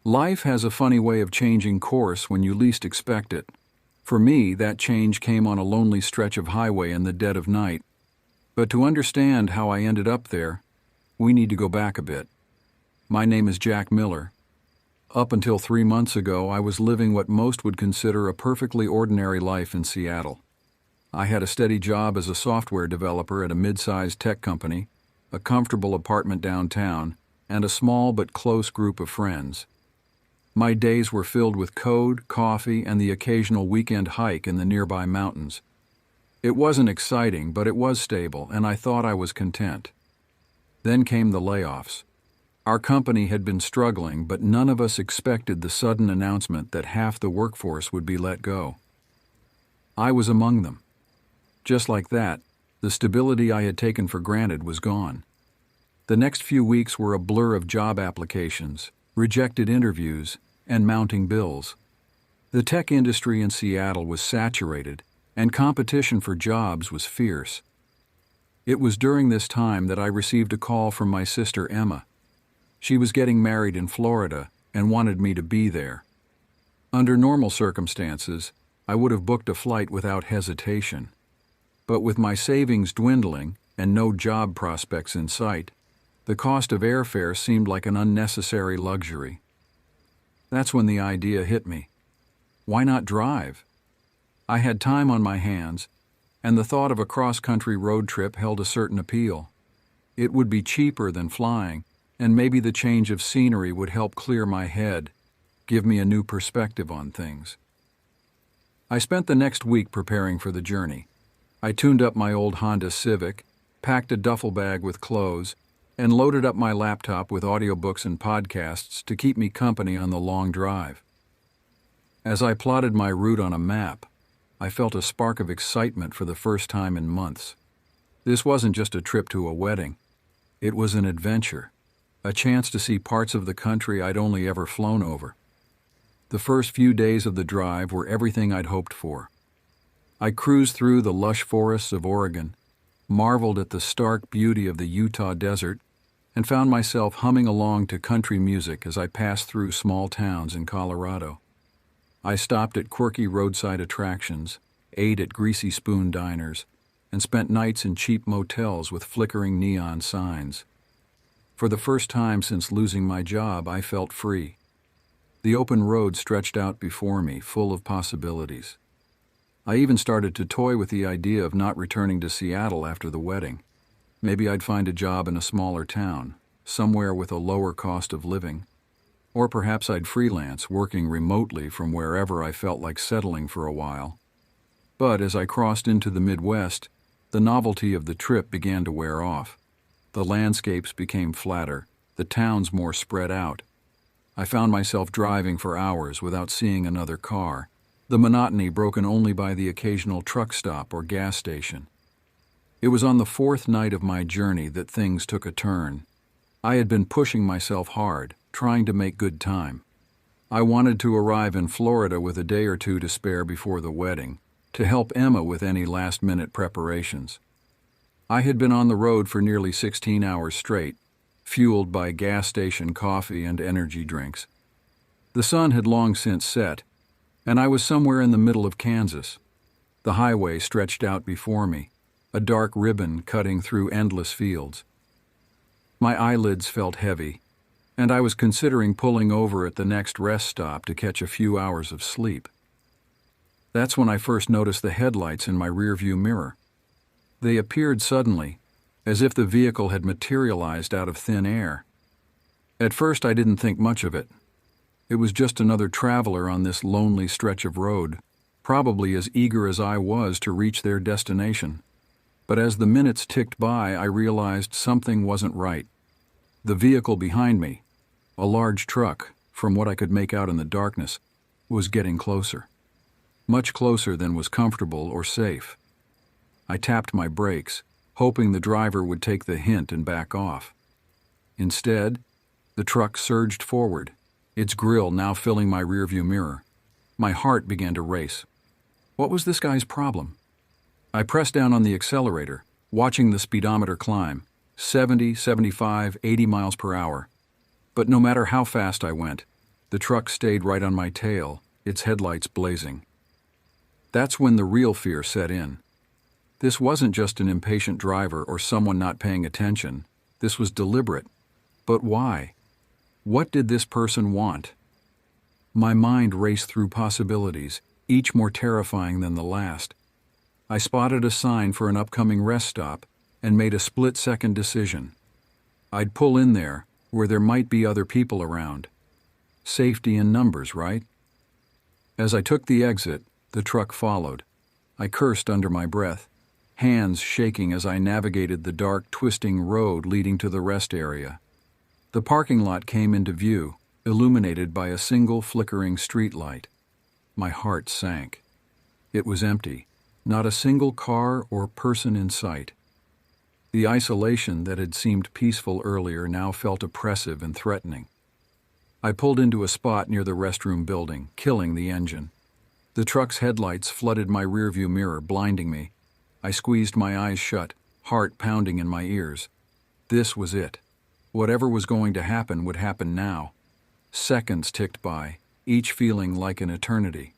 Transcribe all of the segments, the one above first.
Life has a funny way of changing course when you least expect it. For me, that change came on a lonely stretch of highway in the dead of night. But to understand how I ended up there, we need to go back a bit. My name is Jack Miller. Up until 3 months ago, I was living what most would consider a perfectly ordinary life in Seattle. I had a steady job as a software developer at a mid-sized tech company, a comfortable apartment downtown, and a small but close group of friends. My days were filled with code, coffee, and the occasional weekend hike in the nearby mountains. It wasn't exciting, but it was stable, and I thought I was content. Then came the layoffs. Our company had been struggling, but none of us expected the sudden announcement that half the workforce would be let go. I was among them. Just like that, the stability I had taken for granted was gone. The next few weeks were a blur of job applications, rejected interviews, and mounting bills. The tech industry in Seattle was saturated, and competition for jobs was fierce. It was during this time that I received a call from my sister Emma. She was getting married in Florida and wanted me to be there. Under normal circumstances, I would have booked a flight without hesitation. But with my savings dwindling and no job prospects in sight, the cost of airfare seemed like an unnecessary luxury. That's when the idea hit me. Why not drive? I had time on my hands, and the thought of a cross-country road trip held a certain appeal. It would be cheaper than flying, and maybe the change of scenery would help clear my head, give me a new perspective on things. I spent the next week preparing for the journey. I tuned up my old Honda Civic, packed a duffel bag with clothes, and loaded up my laptop with audiobooks and podcasts to keep me company on the long drive. As I plotted my route on a map, I felt a spark of excitement for the first time in months. This wasn't just a trip to a wedding. It was an adventure, a chance to see parts of the country I'd only ever flown over. The first few days of the drive were everything I'd hoped for. I cruised through the lush forests of Oregon, marveled at the stark beauty of the Utah desert, and found myself humming along to country music as I passed through small towns in Colorado. I stopped at quirky roadside attractions, ate at greasy spoon diners, and spent nights in cheap motels with flickering neon signs. For the first time since losing my job, I felt free. The open road stretched out before me, full of possibilities. I even started to toy with the idea of not returning to Seattle after the wedding. Maybe I'd find a job in a smaller town, somewhere with a lower cost of living. Or perhaps I'd freelance, working remotely from wherever I felt like settling for a while. But as I crossed into the Midwest, the novelty of the trip began to wear off. The landscapes became flatter, the towns more spread out. I found myself driving for hours without seeing another car, the monotony broken only by the occasional truck stop or gas station. It was on the 4th night of my journey that things took a turn. I had been pushing myself hard, trying to make good time. I wanted to arrive in Florida with a day or two to spare before the wedding, to help Emma with any last-minute preparations. I had been on the road for nearly 16 hours straight, fueled by gas station coffee and energy drinks. The sun had long since set, and I was somewhere in the middle of Kansas. The highway stretched out before me, a dark ribbon cutting through endless fields. My eyelids felt heavy, and I was considering pulling over at the next rest stop to catch a few hours of sleep. That's when I first noticed the headlights in my rearview mirror. They appeared suddenly, as if the vehicle had materialized out of thin air. At first I didn't think much of it. It was just another traveler on this lonely stretch of road, probably as eager as I was to reach their destination. But as the minutes ticked by, I realized something wasn't right. The vehicle behind me, a large truck, from what I could make out in the darkness, was getting closer. Much closer than was comfortable or safe. I tapped my brakes, hoping the driver would take the hint and back off. Instead, the truck surged forward, its grille now filling my rearview mirror. My heart began to race. What was this guy's problem? I pressed down on the accelerator, watching the speedometer climb, 70, 75, 80 miles per hour. But no matter how fast I went, The truck stayed right on my tail, its headlights blazing. That's when the real fear set in. This wasn't just an impatient driver or someone not paying attention. This was deliberate. But why? What did this person want? My mind raced through possibilities, each more terrifying than the last. I spotted a sign for an upcoming rest stop and made a split-second decision. I'd pull in there, where there might be other people around. Safety in numbers, right? As I took the exit, the truck followed. I cursed under my breath, hands shaking as I navigated the dark, twisting road leading to the rest area. The parking lot came into view, illuminated by a single flickering streetlight. My heart sank. It was empty, not a single car or person in sight. The isolation that had seemed peaceful earlier now felt oppressive and threatening. I pulled into a spot near the restroom building, killing the engine. The truck's headlights flooded my rearview mirror, blinding me. I squeezed my eyes shut, heart pounding in my ears. This was it. Whatever was going to happen would happen now. Seconds ticked by, each feeling like an eternity.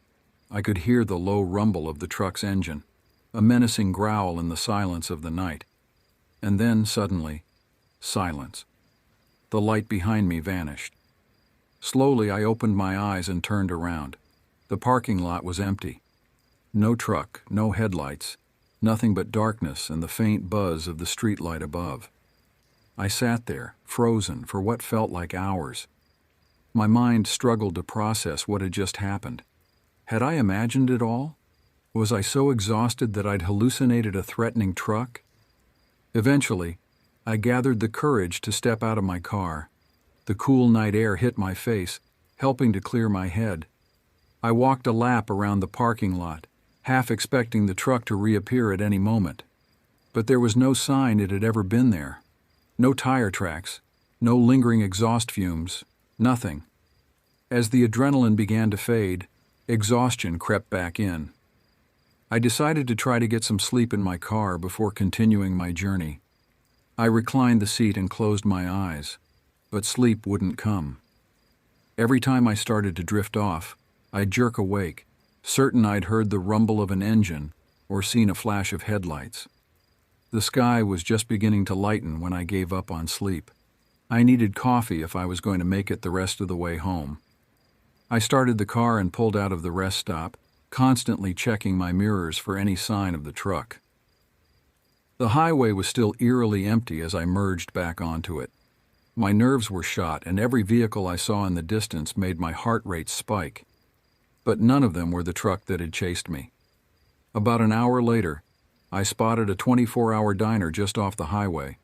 I could hear the low rumble of the truck's engine, a menacing growl in the silence of the night. And then, suddenly, silence. The light behind me vanished. Slowly, I opened my eyes and turned around. The parking lot was empty. No truck, no headlights, nothing but darkness and the faint buzz of the streetlight above. I sat there, frozen for what felt like hours. My mind struggled to process what had just happened. Had I imagined it all? Was I so exhausted that I'd hallucinated a threatening truck? Eventually, I gathered the courage to step out of my car. The cool night air hit my face, helping to clear my head. I walked a lap around the parking lot, half expecting the truck to reappear at any moment. But there was no sign it had ever been there. No tire tracks, no lingering exhaust fumes, nothing. As the adrenaline began to fade, exhaustion crept back in. I decided to try to get some sleep in my car before continuing my journey. I reclined the seat and closed my eyes, but sleep wouldn't come. Every time I started to drift off, I'd jerk awake, certain I'd heard the rumble of an engine or seen a flash of headlights. The sky was just beginning to lighten when I gave up on sleep. I needed coffee if I was going to make it the rest of the way home. I started the car and pulled out of the rest stop, constantly checking my mirrors for any sign of the truck. The highway was still eerily empty as I merged back onto it. My nerves were shot, and every vehicle I saw in the distance made my heart rate spike. But none of them were the truck that had chased me. About an hour later, I spotted a 24-hour diner just off the highway.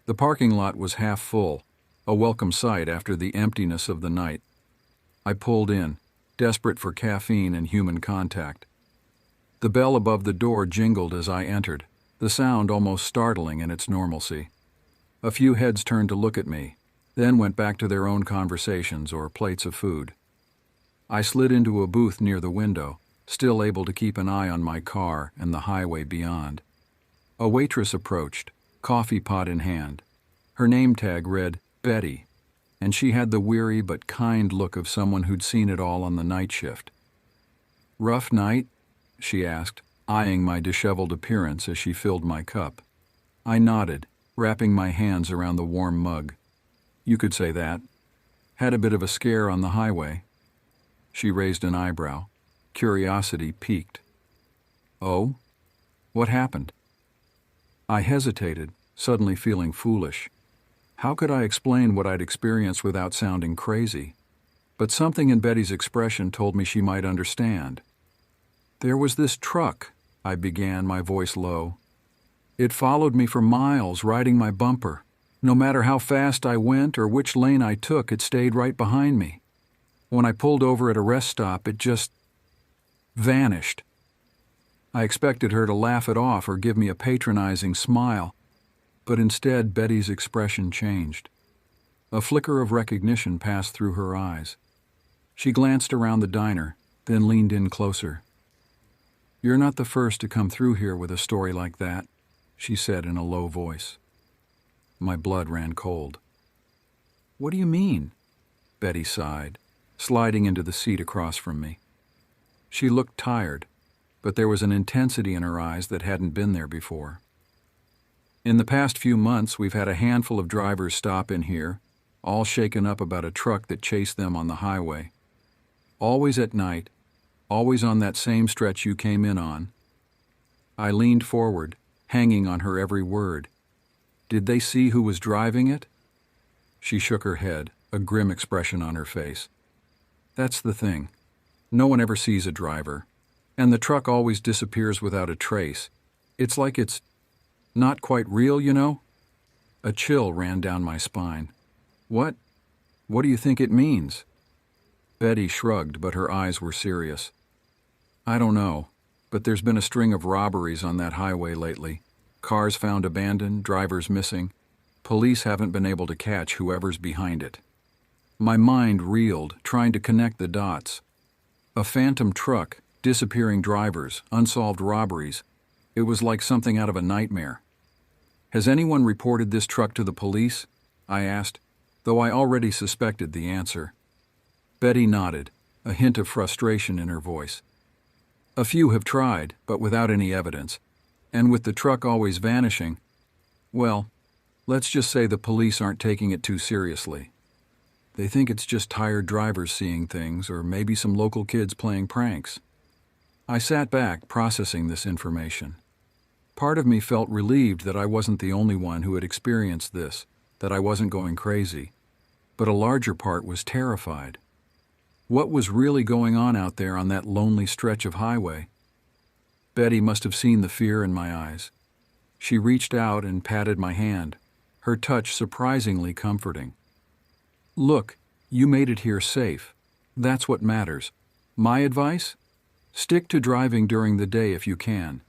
The parking lot was half full, a welcome sight after the emptiness of the night. I pulled in, desperate for caffeine and human contact. The bell above the door jingled as I entered, the sound almost startling in its normalcy. A few heads turned to look at me, then went back to their own conversations or plates of food. I slid into a booth near the window, still able to keep an eye on my car and the highway beyond. A waitress approached, coffee pot in hand. Her name tag read Betty, and she had the weary but kind look of someone who'd seen it all on the night shift. "Rough night?" she asked, eyeing my disheveled appearance as she filled my cup. I nodded, wrapping my hands around the warm mug. "You could say that. Had a bit of a scare on the highway." She raised an eyebrow. Curiosity piqued. "Oh? What happened?" I hesitated, suddenly feeling foolish. How could I explain what I'd experienced without sounding crazy? But something in Betty's expression told me she might understand. "There was this truck," I began, my voice low. "It followed me for miles, riding my bumper. No matter how fast I went or which lane I took, it stayed right behind me. When I pulled over at a rest stop, it just vanished." I expected her to laugh it off or give me a patronizing smile, but instead Betty's expression changed. A flicker of recognition passed through her eyes. She glanced around the diner, then leaned in closer. "You're not the first to come through here with a story like that," she said in a low voice. My blood ran cold. "What do you mean?" Betty sighed. sliding into the seat across from me. She looked tired, but there was an intensity in her eyes that hadn't been there before. In the past few months, we've had a handful of drivers stop in here, all shaken up about a truck that chased them on the highway. Always at night, always on that same stretch you came in on. I leaned forward, hanging on her every word. Did they see who was driving it? She shook her head, a grim expression on her face. That's the thing. No one ever sees a driver, and the truck always disappears without a trace. It's like it's not quite real, you know? A chill ran down my spine. What do you think it means? Betty shrugged, but her eyes were serious. I don't know, but there's been a string of robberies on that highway lately. Cars found abandoned, drivers missing. Police haven't been able to catch whoever's behind it. My mind reeled, trying to connect the dots. A phantom truck, disappearing drivers, unsolved robberies. It was like something out of a nightmare. Has anyone reported this truck to the police? I asked, though I already suspected the answer. Betty nodded, a hint of frustration in her voice. A few have tried, but without any evidence. And with the truck always vanishing, well, let's just say the police aren't taking it too seriously. They think it's just tired drivers seeing things, or maybe some local kids playing pranks. I sat back, processing this information. Part of me felt relieved that I wasn't the only one who had experienced this, that I wasn't going crazy. But a larger part was terrified. What was really going on out there on that lonely stretch of highway? Betty must have seen the fear in my eyes. She reached out and patted my hand, her touch surprisingly comforting. Look, you made it here safe. That's what matters. My advice? Stick to driving during the day if you can.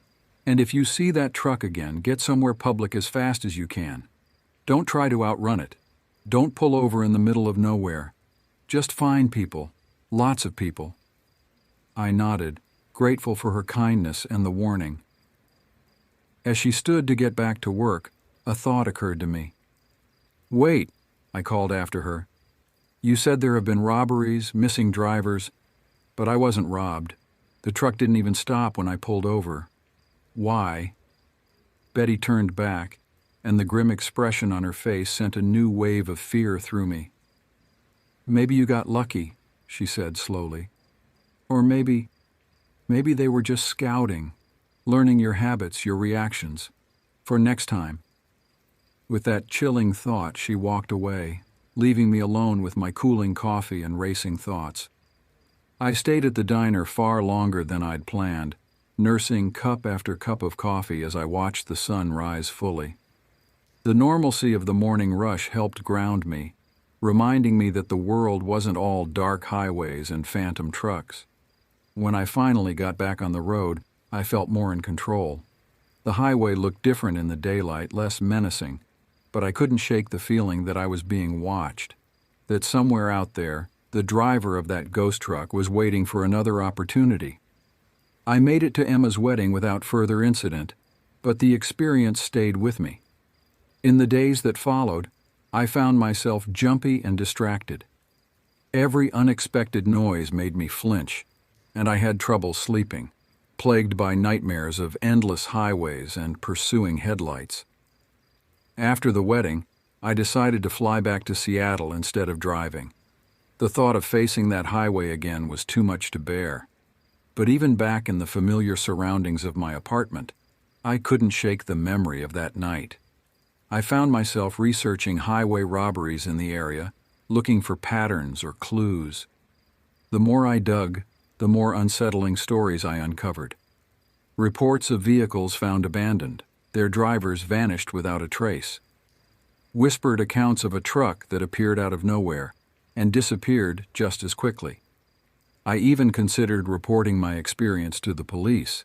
And if you see that truck again, get somewhere public as fast as you can. Don't try to outrun it. Don't pull over in the middle of nowhere. Just find people. Lots of people. I nodded, grateful for her kindness and the warning. As she stood to get back to work, a thought occurred to me. Wait, I called after her. You said there have been robberies, missing drivers, but I wasn't robbed. The truck didn't even stop when I pulled over. Why? Betty turned back, and the grim expression on her face sent a new wave of fear through me. Maybe you got lucky, she said slowly. Or maybe they were just scouting, learning your habits, your reactions, for next time. With that chilling thought, she walked away, leaving me alone with my cooling coffee and racing thoughts. I stayed at the diner far longer than I'd planned, nursing cup after cup of coffee as I watched the sun rise fully. The normalcy of the morning rush helped ground me, reminding me that the world wasn't all dark highways and phantom trucks. When I finally got back on the road, I felt more in control. The highway looked different in the daylight, less menacing, but I couldn't shake the feeling that I was being watched, that somewhere out there, the driver of that ghost truck was waiting for another opportunity. I made it to Emma's wedding without further incident, but the experience stayed with me. In the days that followed, I found myself jumpy and distracted. Every unexpected noise made me flinch, and I had trouble sleeping, plagued by nightmares of endless highways and pursuing headlights. After the wedding, I decided to fly back to Seattle instead of driving. The thought of facing that highway again was too much to bear. But even back in the familiar surroundings of my apartment, I couldn't shake the memory of that night. I found myself researching highway robberies in the area, looking for patterns or clues. The more I dug, the more unsettling stories I uncovered. Reports of vehicles found abandoned, their drivers vanished without a trace. Whispered accounts of a truck that appeared out of nowhere and disappeared just as quickly. I even considered reporting my experience to the police,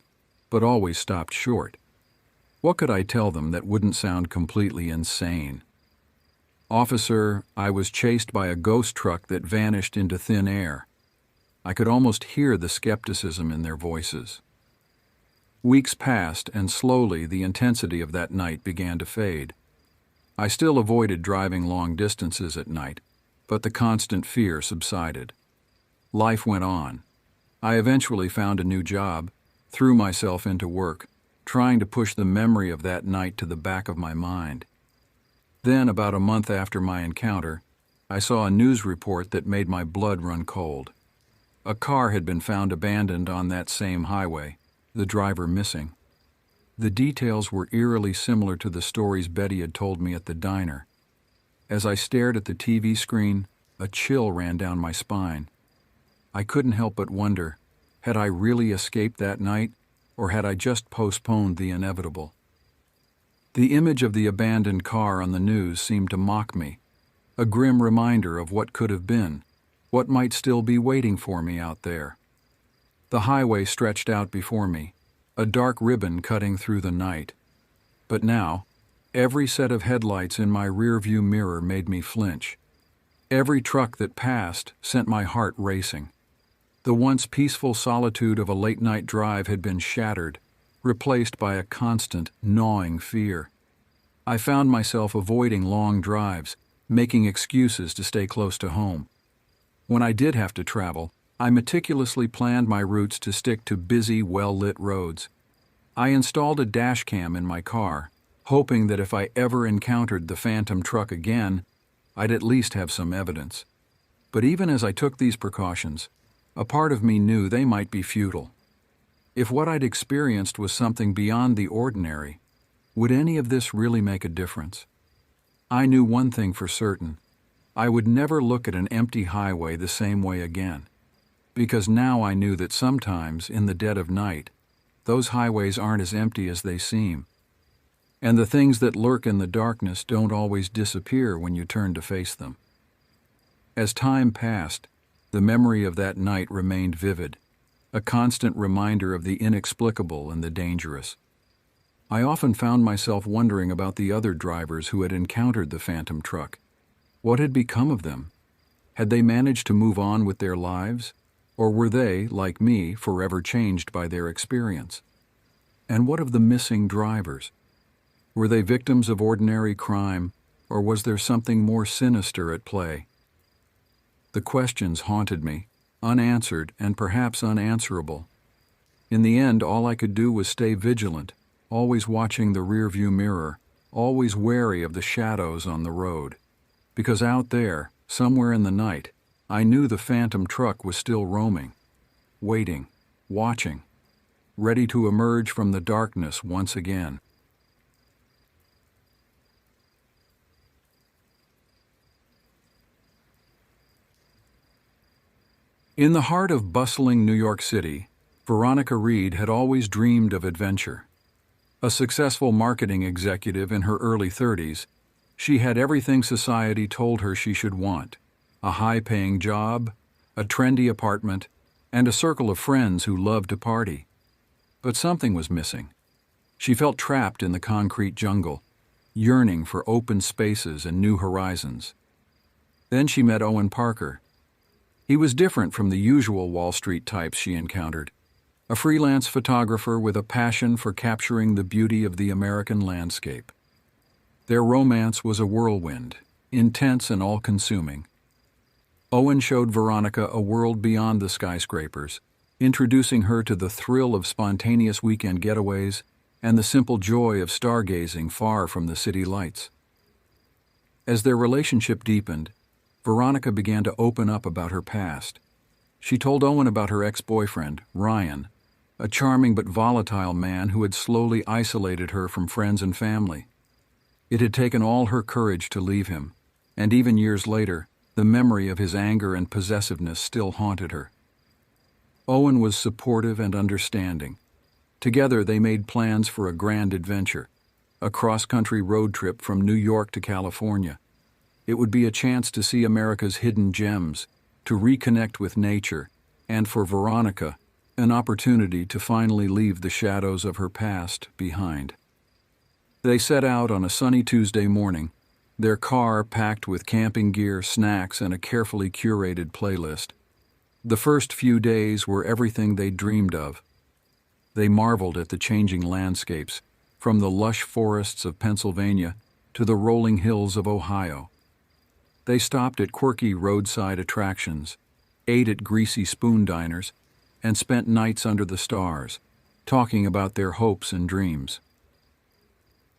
but always stopped short. What could I tell them that wouldn't sound completely insane? Officer, I was chased by a ghost truck that vanished into thin air. I could almost hear the skepticism in their voices. Weeks passed, and slowly the intensity of that night began to fade. I still avoided driving long distances at night, but the constant fear subsided. Life went on. I eventually found a new job, threw myself into work, trying to push the memory of that night to the back of my mind. Then, about a month after my encounter, I saw a news report that made my blood run cold. A car had been found abandoned on that same highway, the driver missing. The details were eerily similar to the stories Betty had told me at the diner. As I stared at the TV screen, a chill ran down my spine. I couldn't help but wonder, had I really escaped that night, or had I just postponed the inevitable? The image of the abandoned car on the news seemed to mock me, a grim reminder of what could have been, what might still be waiting for me out there. The highway stretched out before me, a dark ribbon cutting through the night. But now, every set of headlights in my rearview mirror made me flinch. Every truck that passed sent my heart racing. The once peaceful solitude of a late-night drive had been shattered, replaced by a constant, gnawing fear. I found myself avoiding long drives, making excuses to stay close to home. When I did have to travel, I meticulously planned my routes to stick to busy, well-lit roads. I installed a dash cam in my car, hoping that if I ever encountered the phantom truck again, I'd at least have some evidence. But even as I took these precautions, a part of me knew they might be futile. If what I'd experienced was something beyond the ordinary, would any of this really make a difference? I knew one thing for certain. I would never look at an empty highway the same way again. Because now I knew that sometimes, in the dead of night, those highways aren't as empty as they seem. And the things that lurk in the darkness don't always disappear when you turn to face them. As time passed, the memory of that night remained vivid, a constant reminder of the inexplicable and the dangerous. I often found myself wondering about the other drivers who had encountered the phantom truck. What had become of them? Had they managed to move on with their lives? Or were they, like me, forever changed by their experience? And what of the missing drivers? Were they victims of ordinary crime, or was there something more sinister at play? The questions haunted me, unanswered and perhaps unanswerable. In the end, all I could do was stay vigilant, always watching the rearview mirror, always wary of the shadows on the road. Because out there, somewhere in the night, I knew the phantom truck was still roaming, waiting, watching, ready to emerge from the darkness once again. In the heart of bustling New York City, Veronica Reed had always dreamed of adventure. A successful marketing executive in her early 30s, she had everything society told her she should want: a high-paying job, a trendy apartment, and a circle of friends who loved to party. But something was missing. She felt trapped in the concrete jungle, yearning for open spaces and new horizons. Then she met Owen Parker. He was different from the usual Wall Street types she encountered, a freelance photographer with a passion for capturing the beauty of the American landscape. Their romance was a whirlwind, intense and all-consuming. Owen showed Veronica a world beyond the skyscrapers, introducing her to the thrill of spontaneous weekend getaways and the simple joy of stargazing far from the city lights. As their relationship deepened, Veronica began to open up about her past. She told Owen about her ex-boyfriend, Ryan, a charming but volatile man who had slowly isolated her from friends and family. It had taken all her courage to leave him, and even years later, the memory of his anger and possessiveness still haunted her. Owen was supportive and understanding. Together they made plans for a grand adventure, a cross-country road trip from New York to California. It would be a chance to see America's hidden gems, to reconnect with nature, and for Veronica, an opportunity to finally leave the shadows of her past behind. They set out on a sunny Tuesday morning, their car packed with camping gear, snacks, and a carefully curated playlist. The first few days were everything they dreamed of. They marveled at the changing landscapes, from the lush forests of Pennsylvania to the rolling hills of Ohio. They stopped at quirky roadside attractions, ate at greasy spoon diners, and spent nights under the stars, talking about their hopes and dreams.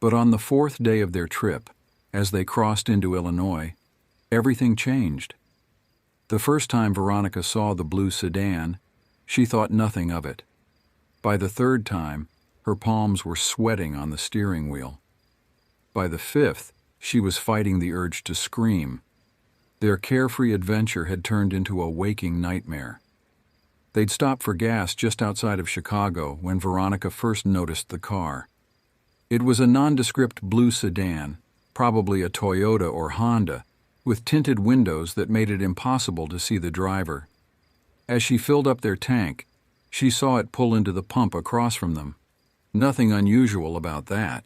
But on the fourth day of their trip, as they crossed into Illinois, everything changed. The first time Veronica saw the blue sedan, she thought nothing of it. By the third time, her palms were sweating on the steering wheel. By the fifth, she was fighting the urge to scream. Their carefree adventure had turned into a waking nightmare. They'd stopped for gas just outside of Chicago when Veronica first noticed the car. It was a nondescript blue sedan, probably a Toyota or Honda, with tinted windows that made it impossible to see the driver. As she filled up their tank, she saw it pull into the pump across from them. Nothing unusual about that.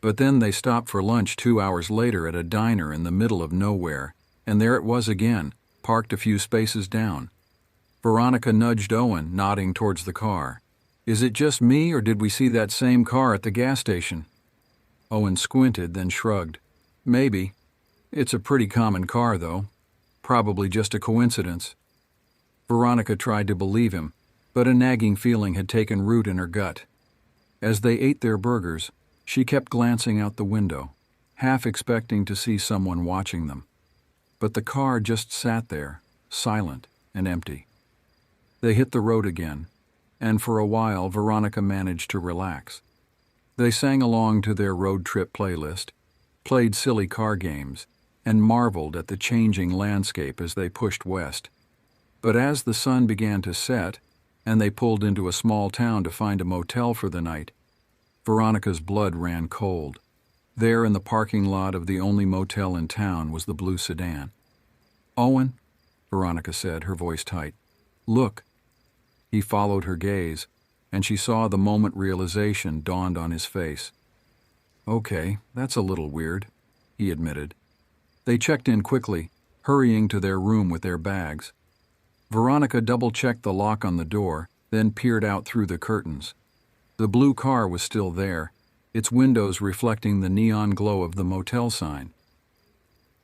But then they stopped for lunch 2 hours later at a diner in the middle of nowhere, and there it was again, parked a few spaces down. Veronica nudged Owen, nodding towards the car. "Is it just me, or did we see that same car at the gas station?" Owen squinted, then shrugged. "Maybe. It's a pretty common car, though. Probably just a coincidence." Veronica tried to believe him, but a nagging feeling had taken root in her gut. As they ate their burgers, she kept glancing out the window, half expecting to see someone watching them. But the car just sat there, silent and empty. They hit the road again, and for a while Veronica managed to relax. They sang along to their road trip playlist, played silly car games, and marveled at the changing landscape as they pushed west. But as the sun began to set, and they pulled into a small town to find a motel for the night, Veronica's blood ran cold. There in the parking lot of the only motel in town was the blue sedan. "Owen," Veronica said, her voice tight. "Look." He followed her gaze, and she saw the moment realization dawned on his face. "Okay, that's a little weird," he admitted. They checked in quickly, hurrying to their room with their bags. Veronica double-checked the lock on the door, then peered out through the curtains. The blue car was still there, its windows reflecting the neon glow of the motel sign.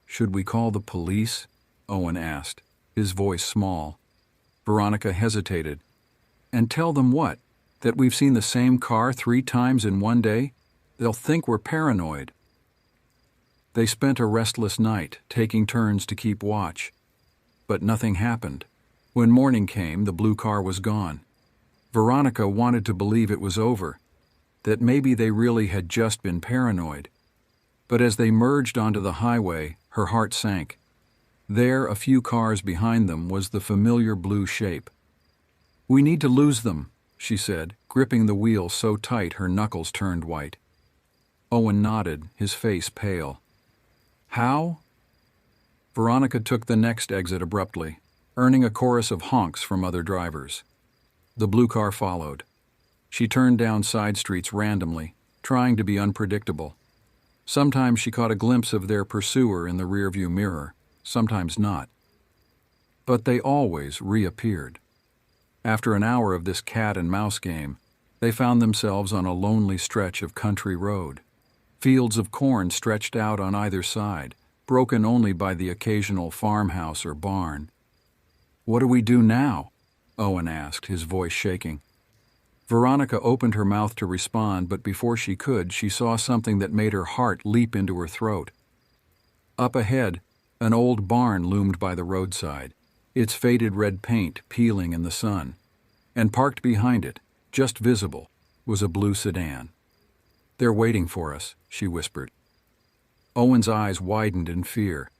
"Should we call the police?" Owen asked, his voice small. Veronica hesitated. "And tell them what? That we've seen the same car 3 times in one day? They'll think we're paranoid." They spent a restless night, taking turns to keep watch. But nothing happened. When morning came, the blue car was gone. Veronica wanted to believe it was over, that maybe they really had just been paranoid. But as they merged onto the highway, her heart sank. There, a few cars behind them, was the familiar blue shape. "We need to lose them," she said, gripping the wheel so tight her knuckles turned white. Owen nodded, his face pale. "How?" Veronica took the next exit abruptly, earning a chorus of honks from other drivers. The blue car followed. She turned down side streets randomly, trying to be unpredictable. Sometimes she caught a glimpse of their pursuer in the rearview mirror, sometimes not. But they always reappeared. After an hour of this cat-and-mouse game, they found themselves on a lonely stretch of country road. Fields of corn stretched out on either side, broken only by the occasional farmhouse or barn. "What do we do now?" Owen asked, his voice shaking. Veronica opened her mouth to respond, but before she could, she saw something that made her heart leap into her throat. Up ahead, an old barn loomed by the roadside, its faded red paint peeling in the sun, and parked behind it, just visible, was a blue sedan. "They're waiting for us," she whispered. Owen's eyes widened in fear.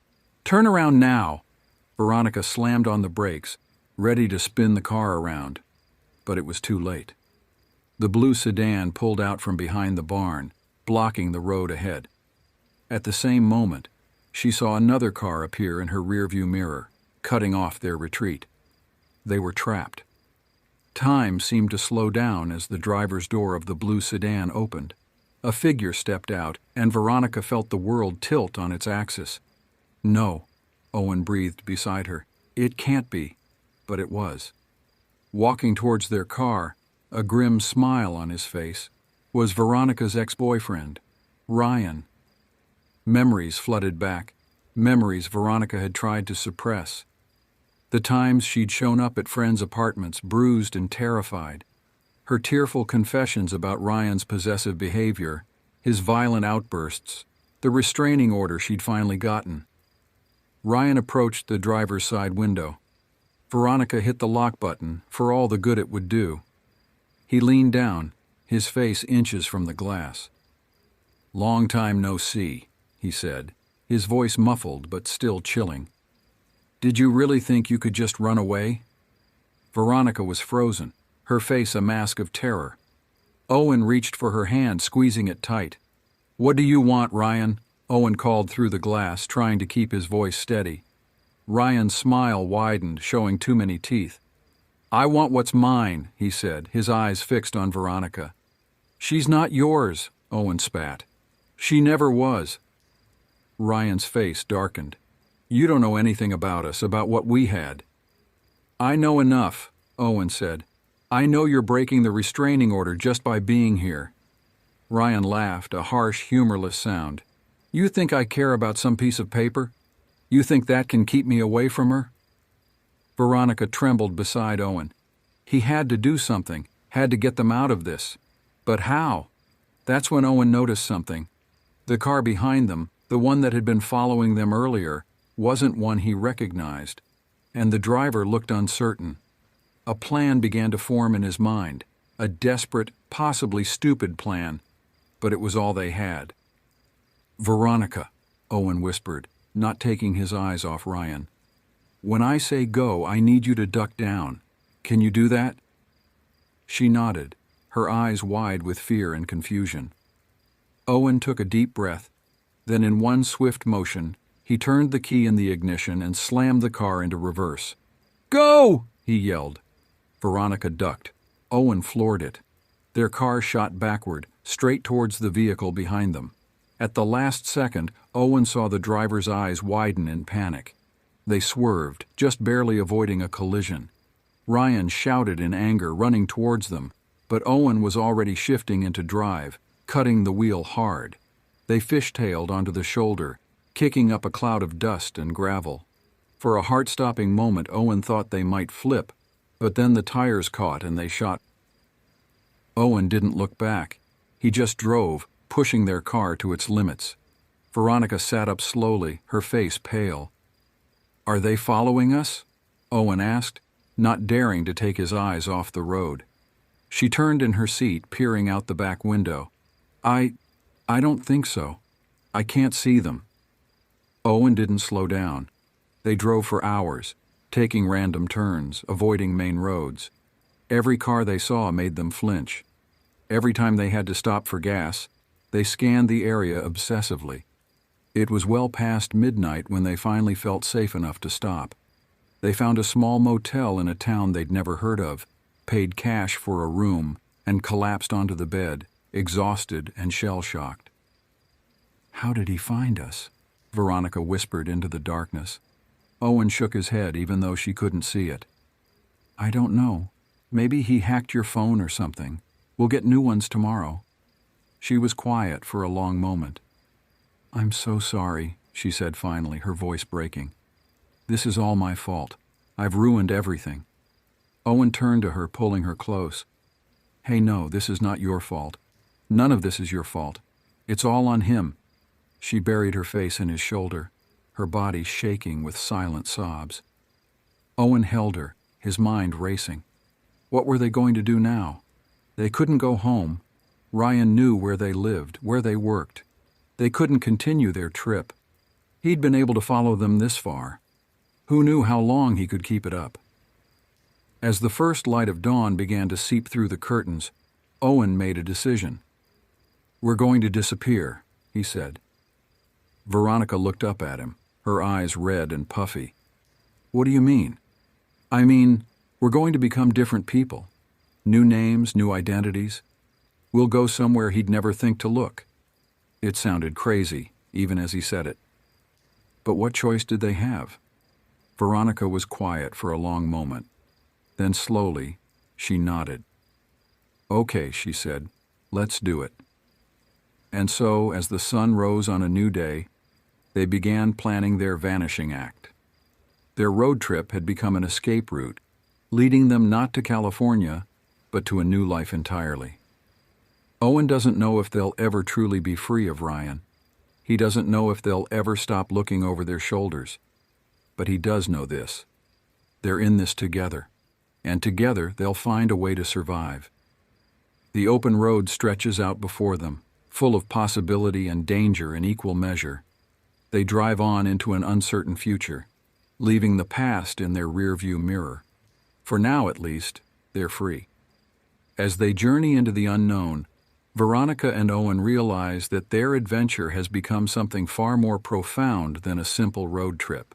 "Turn around now!" Veronica slammed on the brakes, ready to spin the car around, but it was too late. The blue sedan pulled out from behind the barn, blocking the road ahead. At the same moment, she saw another car appear in her rearview mirror, cutting off their retreat. They were trapped. Time seemed to slow down as the driver's door of the blue sedan opened. A figure stepped out, and Veronica felt the world tilt on its axis. "No," Owen breathed beside her. "It can't be." But it was. Walking towards their car, a grim smile on his face, was Veronica's ex-boyfriend, Ryan. Memories flooded back, memories Veronica had tried to suppress. The times she'd shown up at friends' apartments bruised and terrified. Her tearful confessions about Ryan's possessive behavior, his violent outbursts, the restraining order she'd finally gotten. Ryan approached the driver's side window. Veronica hit the lock button for all the good it would do. He leaned down, his face inches from the glass. "Long time no see," he said, his voice muffled but still chilling. "Did you really think you could just run away?" Veronica was frozen, her face a mask of terror. Owen reached for her hand, squeezing it tight. "What do you want, Ryan?" Owen called through the glass, trying to keep his voice steady. Ryan's smile widened, showing too many teeth. "I want what's mine," he said, his eyes fixed on Veronica. "She's not yours," Owen spat. "She never was." Ryan's face darkened. "You don't know anything about us, about what we had." "I know enough," Owen said. "I know you're breaking the restraining order just by being here." Ryan laughed, a harsh, humorless sound. "You think I care about some piece of paper? You think that can keep me away from her?" Veronica trembled beside Owen. He had to do something, had to get them out of this. But how? That's when Owen noticed something. The car behind them, the one that had been following them earlier, wasn't one he recognized, and the driver looked uncertain. A plan began to form in his mind, a desperate, possibly stupid plan, but it was all they had. "Veronica," Owen whispered, not taking his eyes off Ryan. "When I say go, I need you to duck down. Can you do that?" She nodded, her eyes wide with fear and confusion. Owen took a deep breath. Then in one swift motion, he turned the key in the ignition and slammed the car into reverse. "Go!" he yelled. Veronica ducked. Owen floored it. Their car shot backward, straight towards the vehicle behind them. At the last second, Owen saw the driver's eyes widen in panic. They swerved, just barely avoiding a collision. Ryan shouted in anger, running towards them, but Owen was already shifting into drive, cutting the wheel hard. They fishtailed onto the shoulder, kicking up a cloud of dust and gravel. For a heart-stopping moment, Owen thought they might flip, but then the tires caught and they shot. Owen didn't look back. He just drove, pushing their car to its limits. Veronica sat up slowly, her face pale. "Are they following us?" Owen asked, not daring to take his eyes off the road. She turned in her seat, peering out the back window. I don't think so. I can't see them." Owen didn't slow down. They drove for hours, taking random turns, avoiding main roads. Every car they saw made them flinch. Every time they had to stop for gas, they scanned the area obsessively. It was well past midnight when they finally felt safe enough to stop. They found a small motel in a town they'd never heard of, paid cash for a room, and collapsed onto the bed, exhausted and shell-shocked. "How did he find us?" Veronica whispered into the darkness. Owen shook his head even though she couldn't see it. "I don't know. Maybe he hacked your phone or something. We'll get new ones tomorrow." She was quiet for a long moment. "I'm so sorry," she said finally, her voice breaking. "This is all my fault. I've ruined everything." Owen turned to her, pulling her close. "Hey, no, this is not your fault. None of this is your fault. It's all on him." She buried her face in his shoulder, her body shaking with silent sobs. Owen held her, his mind racing. What were they going to do now? They couldn't go home. Ryan knew where they lived, where they worked. They couldn't continue their trip. He'd been able to follow them this far. Who knew how long he could keep it up? As the first light of dawn began to seep through the curtains, Owen made a decision. "We're going to disappear," he said. Veronica looked up at him, her eyes red and puffy. "What do you mean?" "I mean, we're going to become different people. New names, new identities. We'll go somewhere he'd never think to look." It sounded crazy, even as he said it. But what choice did they have? Veronica was quiet for a long moment. Then slowly, she nodded. "Okay," she said, "let's do it." And so, as the sun rose on a new day, they began planning their vanishing act. Their road trip had become an escape route, leading them not to California, but to a new life entirely. Owen doesn't know if they'll ever truly be free of Ryan. He doesn't know if they'll ever stop looking over their shoulders. But he does know this. They're in this together, and together they'll find a way to survive. The open road stretches out before them, full of possibility and danger in equal measure. They drive on into an uncertain future, leaving the past in their rearview mirror. For now, at least, they're free. As they journey into the unknown, Veronica and Owen realize that their adventure has become something far more profound than a simple road trip.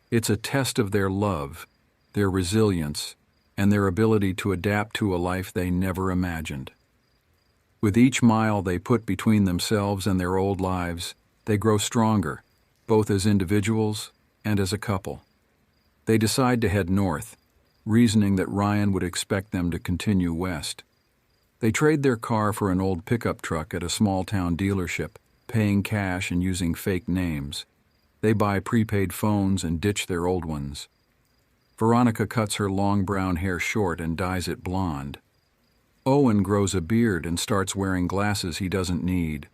It's a test of their love, their resilience, and their ability to adapt to a life they never imagined. With each mile they put between themselves and their old lives, they grow stronger, both as individuals and as a couple. They decide to head north, reasoning that Ryan would expect them to continue west. They trade their car for an old pickup truck at a small-town dealership, paying cash and using fake names. They buy prepaid phones and ditch their old ones. Veronica cuts her long brown hair short and dyes it blonde. Owen grows a beard and starts wearing glasses he doesn't need.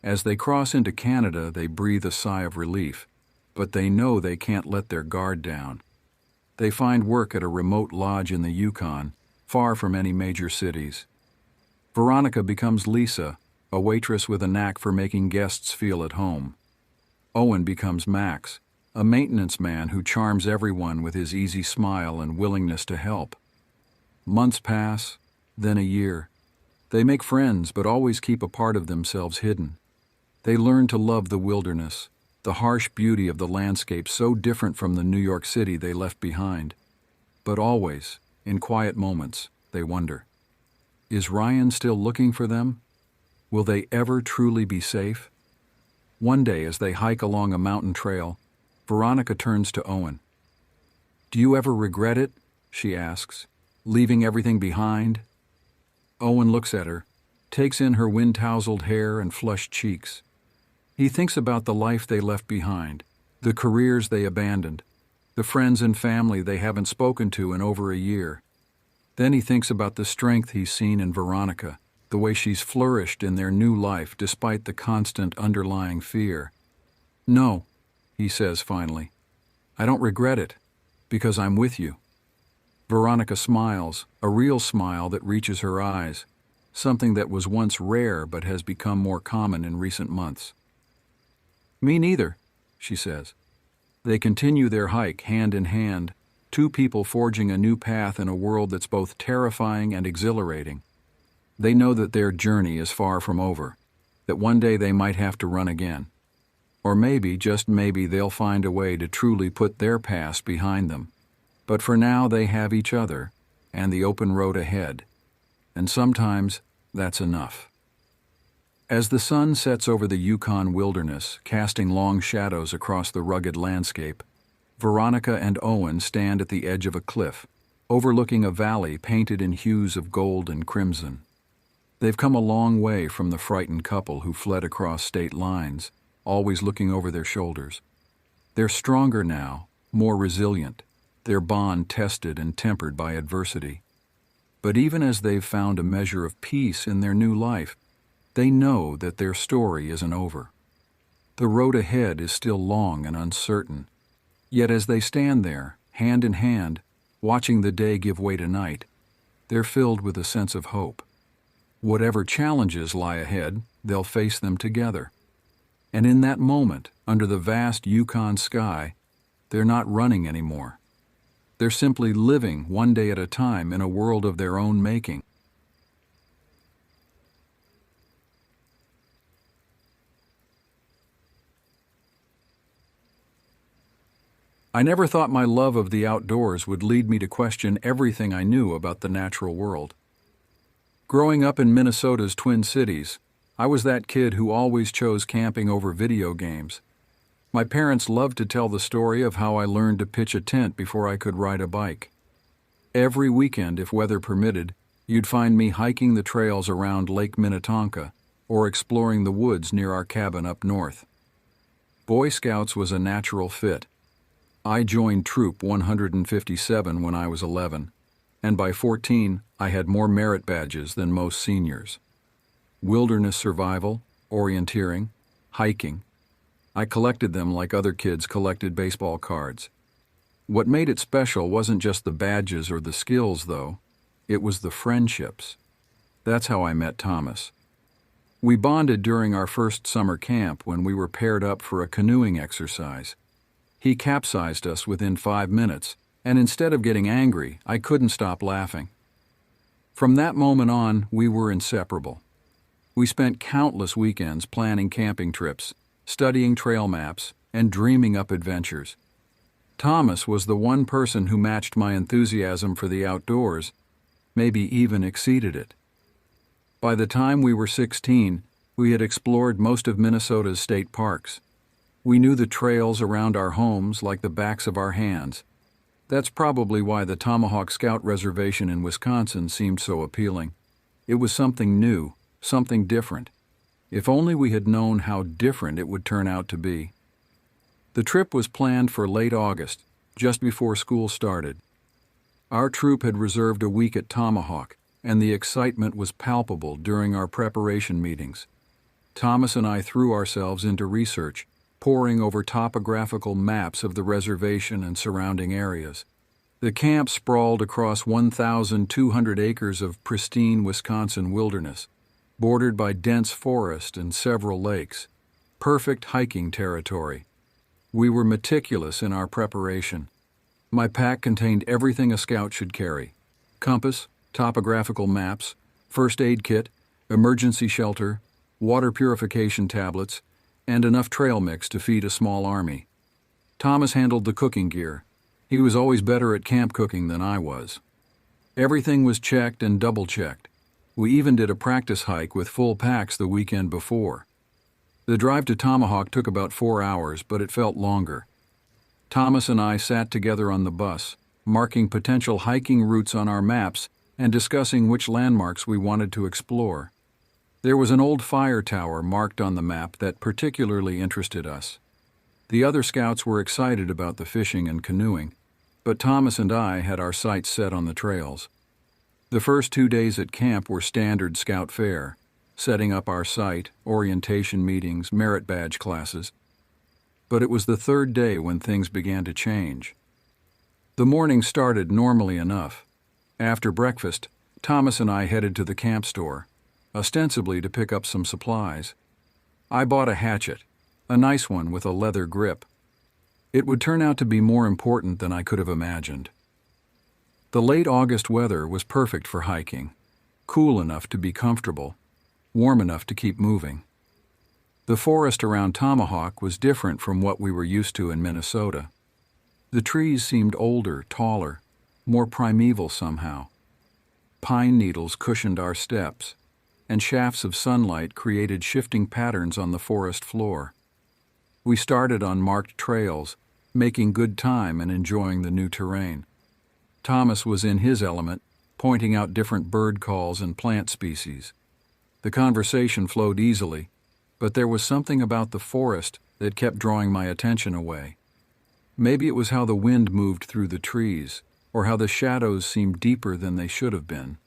As they cross into Canada, they breathe a sigh of relief, but they know they can't let their guard down. They find work at a remote lodge in the Yukon, far from any major cities. Veronica becomes Lisa, a waitress with a knack for making guests feel at home. Owen becomes Max, a maintenance man who charms everyone with his easy smile and willingness to help. Months pass, then a year. They make friends but always keep a part of themselves hidden. They learn to love the wilderness, the harsh beauty of the landscape so different from the New York City they left behind. But always, in quiet moments, they wonder, is Ryan still looking for them? Will they ever truly be safe? One day, as they hike along a mountain trail, Veronica turns to Owen. "Do you ever regret it?" she asks, "leaving everything behind?" Owen looks at her, takes in her wind-tousled hair and flushed cheeks. He thinks about the life they left behind, the careers they abandoned, the friends and family they haven't spoken to in over a year. Then he thinks about the strength he's seen in Veronica, the way she's flourished in their new life despite the constant underlying fear. "No," he says finally, "I don't regret it, because I'm with you." Veronica smiles, a real smile that reaches her eyes, something that was once rare but has become more common in recent months. "Me neither," she says. They continue their hike hand in hand, two people forging a new path in a world that's both terrifying and exhilarating. They know that their journey is far from over, that one day they might have to run again. Or maybe, just maybe, they'll find a way to truly put their past behind them. But for now they have each other and the open road ahead, and sometimes that's enough. As the sun sets over the Yukon wilderness, casting long shadows across the rugged landscape, Veronica and Owen stand at the edge of a cliff, overlooking a valley painted in hues of gold and crimson. They've come a long way from the frightened couple who fled across state lines, always looking over their shoulders. They're stronger now, more resilient, their bond tested and tempered by adversity. But even as they've found a measure of peace in their new life, they know that their story isn't over. The road ahead is still long and uncertain. Yet as they stand there, hand in hand, watching the day give way to night, they're filled with a sense of hope. Whatever challenges lie ahead, they'll face them together. And in that moment, under the vast Yukon sky, they're not running anymore. They're simply living one day at a time in a world of their own making. I never thought my love of the outdoors would lead me to question everything I knew about the natural world. Growing up in Minnesota's Twin Cities, I was that kid who always chose camping over video games. My parents loved to tell the story of how I learned to pitch a tent before I could ride a bike. Every weekend, if weather permitted, you'd find me hiking the trails around Lake Minnetonka or exploring the woods near our cabin up north. Boy Scouts was a natural fit. I joined Troop 157 when I was 11, and by 14 I had more merit badges than most seniors. Wilderness survival, orienteering, hiking. I collected them like other kids collected baseball cards. What made it special wasn't just the badges or the skills, though. It was the friendships. That's how I met Thomas. We bonded during our first summer camp when we were paired up for a canoeing exercise. He capsized us within 5 minutes, and instead of getting angry, I couldn't stop laughing. From that moment on, we were inseparable. We spent countless weekends planning camping trips, studying trail maps, and dreaming up adventures. Thomas was the one person who matched my enthusiasm for the outdoors, maybe even exceeded it. By the time we were 16, we had explored most of Minnesota's state parks. We knew the trails around our homes like the backs of our hands. That's probably why the Tomahawk Scout Reservation in Wisconsin seemed so appealing. It was something new, something different. If only we had known how different it would turn out to be. The trip was planned for late August, just before school started. Our troop had reserved a week at Tomahawk, and the excitement was palpable during our preparation meetings. Thomas and I threw ourselves into research, poring over topographical maps of the reservation and surrounding areas. The camp sprawled across 1,200 acres of pristine Wisconsin wilderness, bordered by dense forest and several lakes. Perfect hiking territory. We were meticulous in our preparation. My pack contained everything a scout should carry: compass, topographical maps, first aid kit, emergency shelter, water purification tablets, and enough trail mix to feed a small army. Thomas handled the cooking gear. He was always better at camp cooking than I was. Everything was checked and double-checked. We even did a practice hike with full packs the weekend before. The drive to Tomahawk took about 4 hours, but it felt longer. Thomas and I sat together on the bus, marking potential hiking routes on our maps and discussing which landmarks we wanted to explore. There was an old fire tower marked on the map that particularly interested us. The other scouts were excited about the fishing and canoeing, but Thomas and I had our sights set on the trails. The first 2 days at camp were standard scout fare, setting up our site, orientation meetings, merit badge classes. But it was the third day when things began to change. The morning started normally enough. After breakfast, Thomas and I headed to the camp store, ostensibly to pick up some supplies. I bought a hatchet, a nice one with a leather grip. It would turn out to be more important than I could have imagined. The late August weather was perfect for hiking, cool enough to be comfortable, warm enough to keep moving. The forest around Tomahawk was different from what we were used to in Minnesota. The trees seemed older, taller, more primeval somehow. Pine needles cushioned our steps, and shafts of sunlight created shifting patterns on the forest floor. We started on marked trails, making good time and enjoying the new terrain. Thomas was in his element, pointing out different bird calls and plant species. The conversation flowed easily, but there was something about the forest that kept drawing my attention away. Maybe it was how the wind moved through the trees, or how the shadows seemed deeper than they should have been.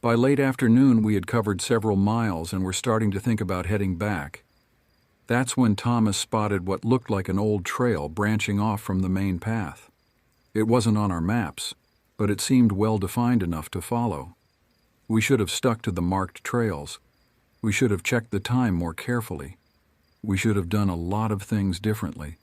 By late afternoon, we had covered several miles and were starting to think about heading back. That's when Thomas spotted what looked like an old trail branching off from the main path. It wasn't on our maps, but it seemed well-defined enough to follow. We should have stuck to the marked trails. We should have checked the time more carefully. We should have done a lot of things differently.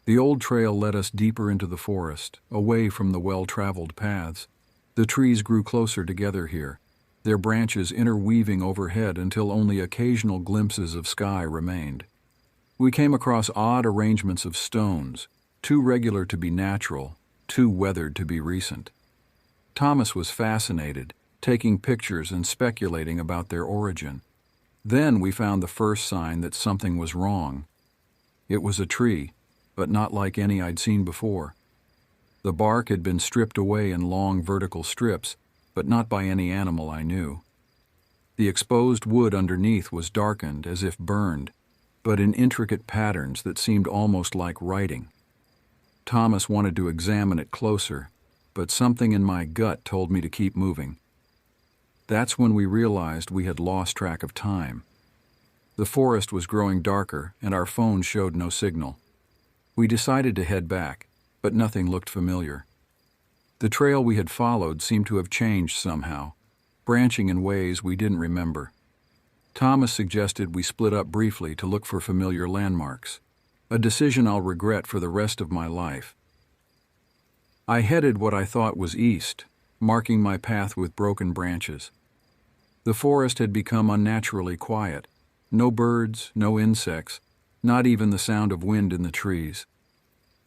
The old trail led us deeper into the forest, away from the well-traveled paths. The trees grew closer together here, their branches interweaving overhead until only occasional glimpses of sky remained. We came across odd arrangements of stones, too regular to be natural, too weathered to be recent. Thomas was fascinated, taking pictures and speculating about their origin. Then we found the first sign that something was wrong. It was a tree, but not like any I'd seen before. The bark had been stripped away in long vertical strips, but not by any animal I knew. The exposed wood underneath was darkened as if burned, but in intricate patterns that seemed almost like writing. Thomas wanted to examine it closer, but something in my gut told me to keep moving. That's when we realized we had lost track of time. The forest was growing darker, and our phones showed no signal. We decided to head back, but nothing looked familiar. The trail we had followed seemed to have changed somehow, branching in ways we didn't remember. Thomas suggested we split up briefly to look for familiar landmarks, a decision I'll regret for the rest of my life. I headed what I thought was east, marking my path with broken branches. The forest had become unnaturally quiet. No birds, no insects, not even the sound of wind in the trees.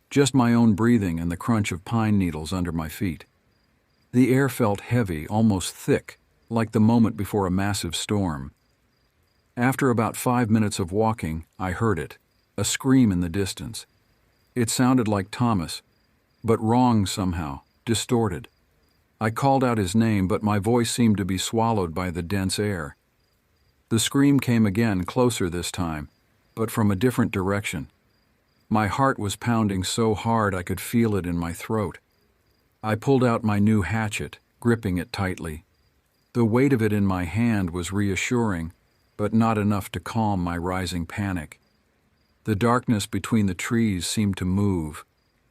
Just my own breathing and the crunch of pine needles under my feet. The air felt heavy, almost thick, like the moment before a massive storm. After about 5 minutes of walking, I heard it, a scream in the distance. It sounded like Thomas, but wrong somehow, distorted. I called out his name, but my voice seemed to be swallowed by the dense air. The scream came again, closer this time, but from a different direction. My heart was pounding so hard I could feel it in my throat. I pulled out my new hatchet, gripping it tightly. The weight of it in my hand was reassuring, but not enough to calm my rising panic. The darkness between the trees seemed to move,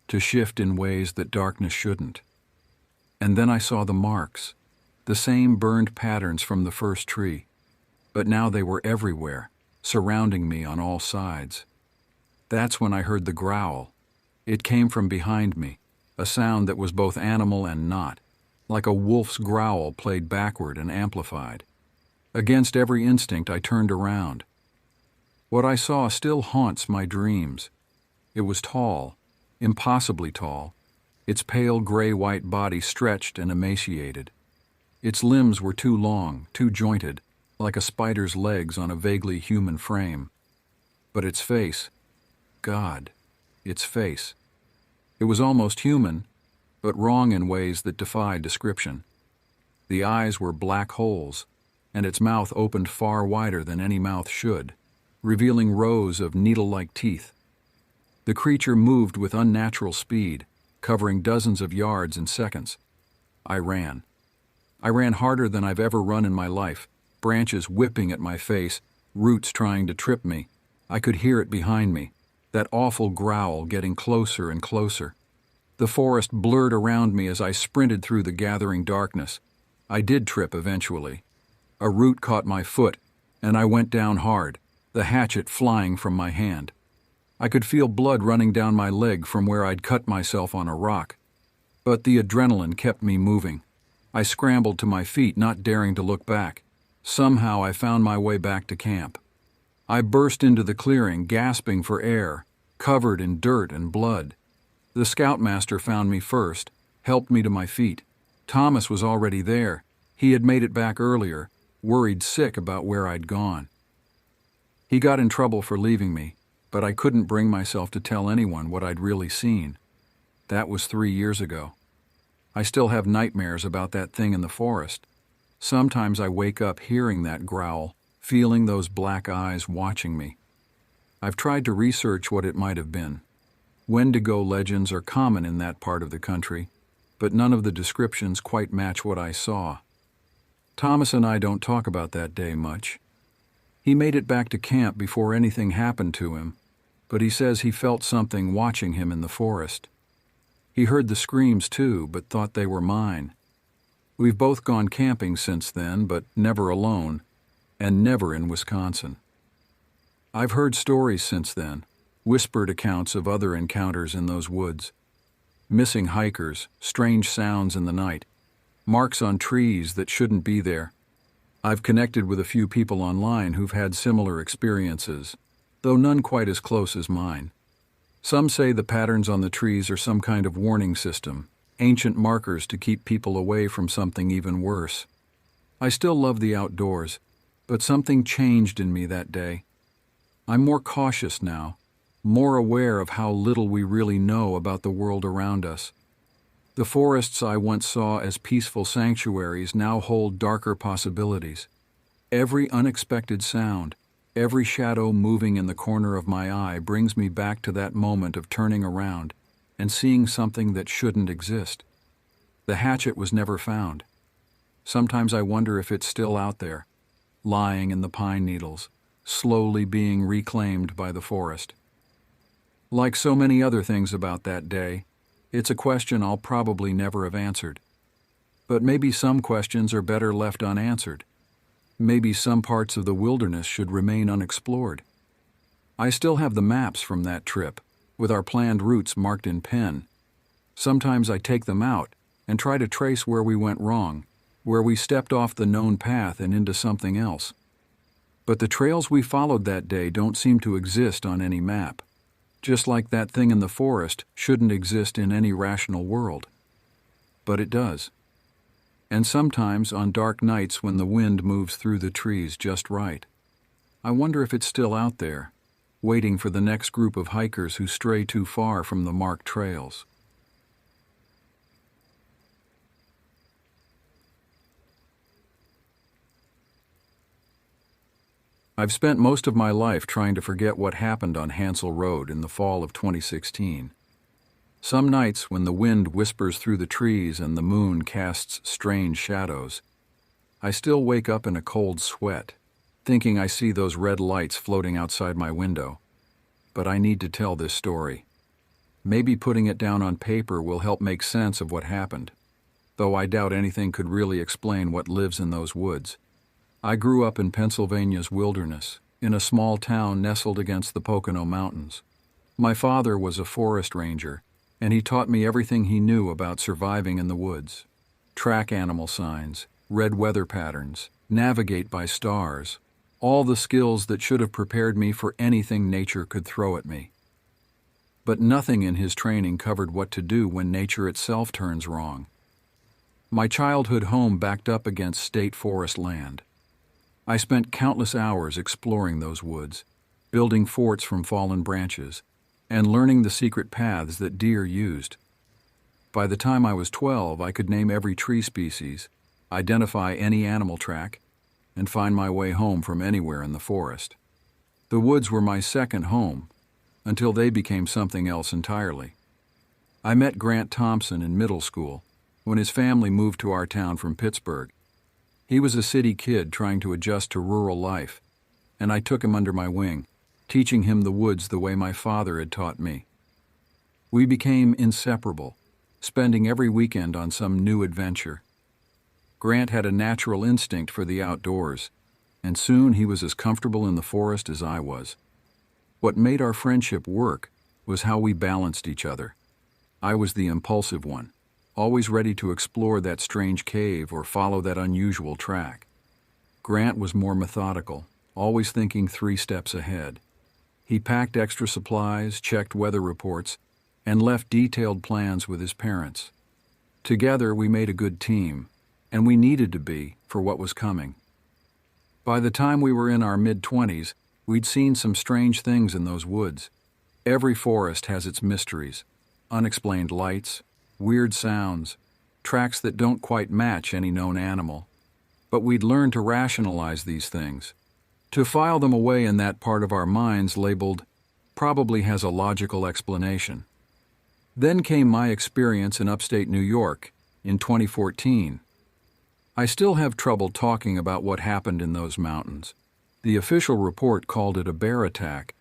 to shift in ways that darkness shouldn't. And then I saw the marks, the same burned patterns from the first tree, but now they were everywhere, surrounding me on all sides. That's when I heard the growl. It came from behind me, a sound that was both animal and not, like a wolf's growl played backward and amplified. Against every instinct, I turned around. What I saw still haunts my dreams. It was tall, impossibly tall, its pale gray-white body stretched and emaciated. Its limbs were too long, too jointed, like a spider's legs on a vaguely human frame. But its face, God, its face. It was almost human, but wrong in ways that defied description. The eyes were black holes, and its mouth opened far wider than any mouth should, revealing rows of needle-like teeth. The creature moved with unnatural speed, covering dozens of yards in seconds. I ran. I ran harder than I've ever run in my life, branches whipping at my face, roots trying to trip me. I could hear it behind me, that awful growl getting closer and closer. The forest blurred around me as I sprinted through the gathering darkness. I did trip eventually. A root caught my foot, and I went down hard, the hatchet flying from my hand. I could feel blood running down my leg from where I'd cut myself on a rock. But the adrenaline kept me moving. I scrambled to my feet, not daring to look back. Somehow I found my way back to camp. I burst into the clearing, gasping for air, covered in dirt and blood. The scoutmaster found me first, helped me to my feet. Thomas was already there. He had made it back earlier, worried sick about where I'd gone. He got in trouble for leaving me, but I couldn't bring myself to tell anyone what I'd really seen. That was 3 years ago. I still have nightmares about that thing in the forest. Sometimes I wake up hearing that growl, feeling those black eyes watching me. I've tried to research what it might have been. Wendigo legends are common in that part of the country, but none of the descriptions quite match what I saw. Thomas and I don't talk about that day much. He made it back to camp before anything happened to him, but he says he felt something watching him in the forest. He heard the screams too, but thought they were mine. We've both gone camping since then, but never alone, and never in Wisconsin. I've heard stories since then, whispered accounts of other encounters in those woods. Missing hikers, strange sounds in the night, marks on trees that shouldn't be there. I've connected with a few people online who've had similar experiences, though none quite as close as mine. Some say the patterns on the trees are some kind of warning system, ancient markers to keep people away from something even worse. I still love the outdoors, but something changed in me that day. I'm more cautious now, more aware of how little we really know about the world around us. The forests I once saw as peaceful sanctuaries now hold darker possibilities. Every unexpected sound, every shadow moving in the corner of my eye brings me back to that moment of turning around and seeing something that shouldn't exist. The hatchet was never found. Sometimes I wonder if it's still out there, lying in the pine needles, slowly being reclaimed by the forest. Like so many other things about that day, it's a question I'll probably never have answered. But maybe some questions are better left unanswered. Maybe some parts of the wilderness should remain unexplored. I still have the maps from that trip, with our planned routes marked in pen. Sometimes I take them out and try to trace where we went wrong, where we stepped off the known path and into something else. But the trails we followed that day don't seem to exist on any map, just like that thing in the forest shouldn't exist in any rational world. But it does. And sometimes on dark nights when the wind moves through the trees just right, I wonder if it's still out there, waiting for the next group of hikers who stray too far from the marked trails. I've spent most of my life trying to forget what happened on Hansel Road in the fall of 2016. Some nights, when the wind whispers through the trees and the moon casts strange shadows, I still wake up in a cold sweat, thinking I see those red lights floating outside my window. But I need to tell this story. Maybe putting it down on paper will help make sense of what happened, though I doubt anything could really explain what lives in those woods. I grew up in Pennsylvania's wilderness, in a small town nestled against the Pocono Mountains. My father was a forest ranger, and he taught me everything he knew about surviving in the woods. Track animal signs, read weather patterns, navigate by stars, all the skills that should have prepared me for anything nature could throw at me. But nothing in his training covered what to do when nature itself turns wrong. My childhood home backed up against state forest land. I spent countless hours exploring those woods, building forts from fallen branches, and learning the secret paths that deer used. By the time I was 12, I could name every tree species, identify any animal track, and find my way home from anywhere in the forest. The woods were my second home, until they became something else entirely. I met Grant Thompson in middle school, when his family moved to our town from Pittsburgh. He was a city kid trying to adjust to rural life, and I took him under my wing, teaching him the woods the way my father had taught me. We became inseparable, spending every weekend on some new adventure. Grant had a natural instinct for the outdoors, and soon he was as comfortable in the forest as I was. What made our friendship work was how we balanced each other. I was the impulsive one, always ready to explore that strange cave or follow that unusual track. Grant was more methodical, always thinking 3 steps ahead. He packed extra supplies, checked weather reports, and left detailed plans with his parents. Together we made a good team, and we needed to be for what was coming. By the time we were in our mid-20s, we'd seen some strange things in those woods. Every forest has its mysteries, unexplained lights, weird sounds, tracks that don't quite match any known animal. But we'd learned to rationalize these things, to file them away in that part of our minds labeled, probably has a logical explanation. Then came my experience in upstate New York in 2014. I still have trouble talking about what happened in those mountains. The official report called it a bear attack,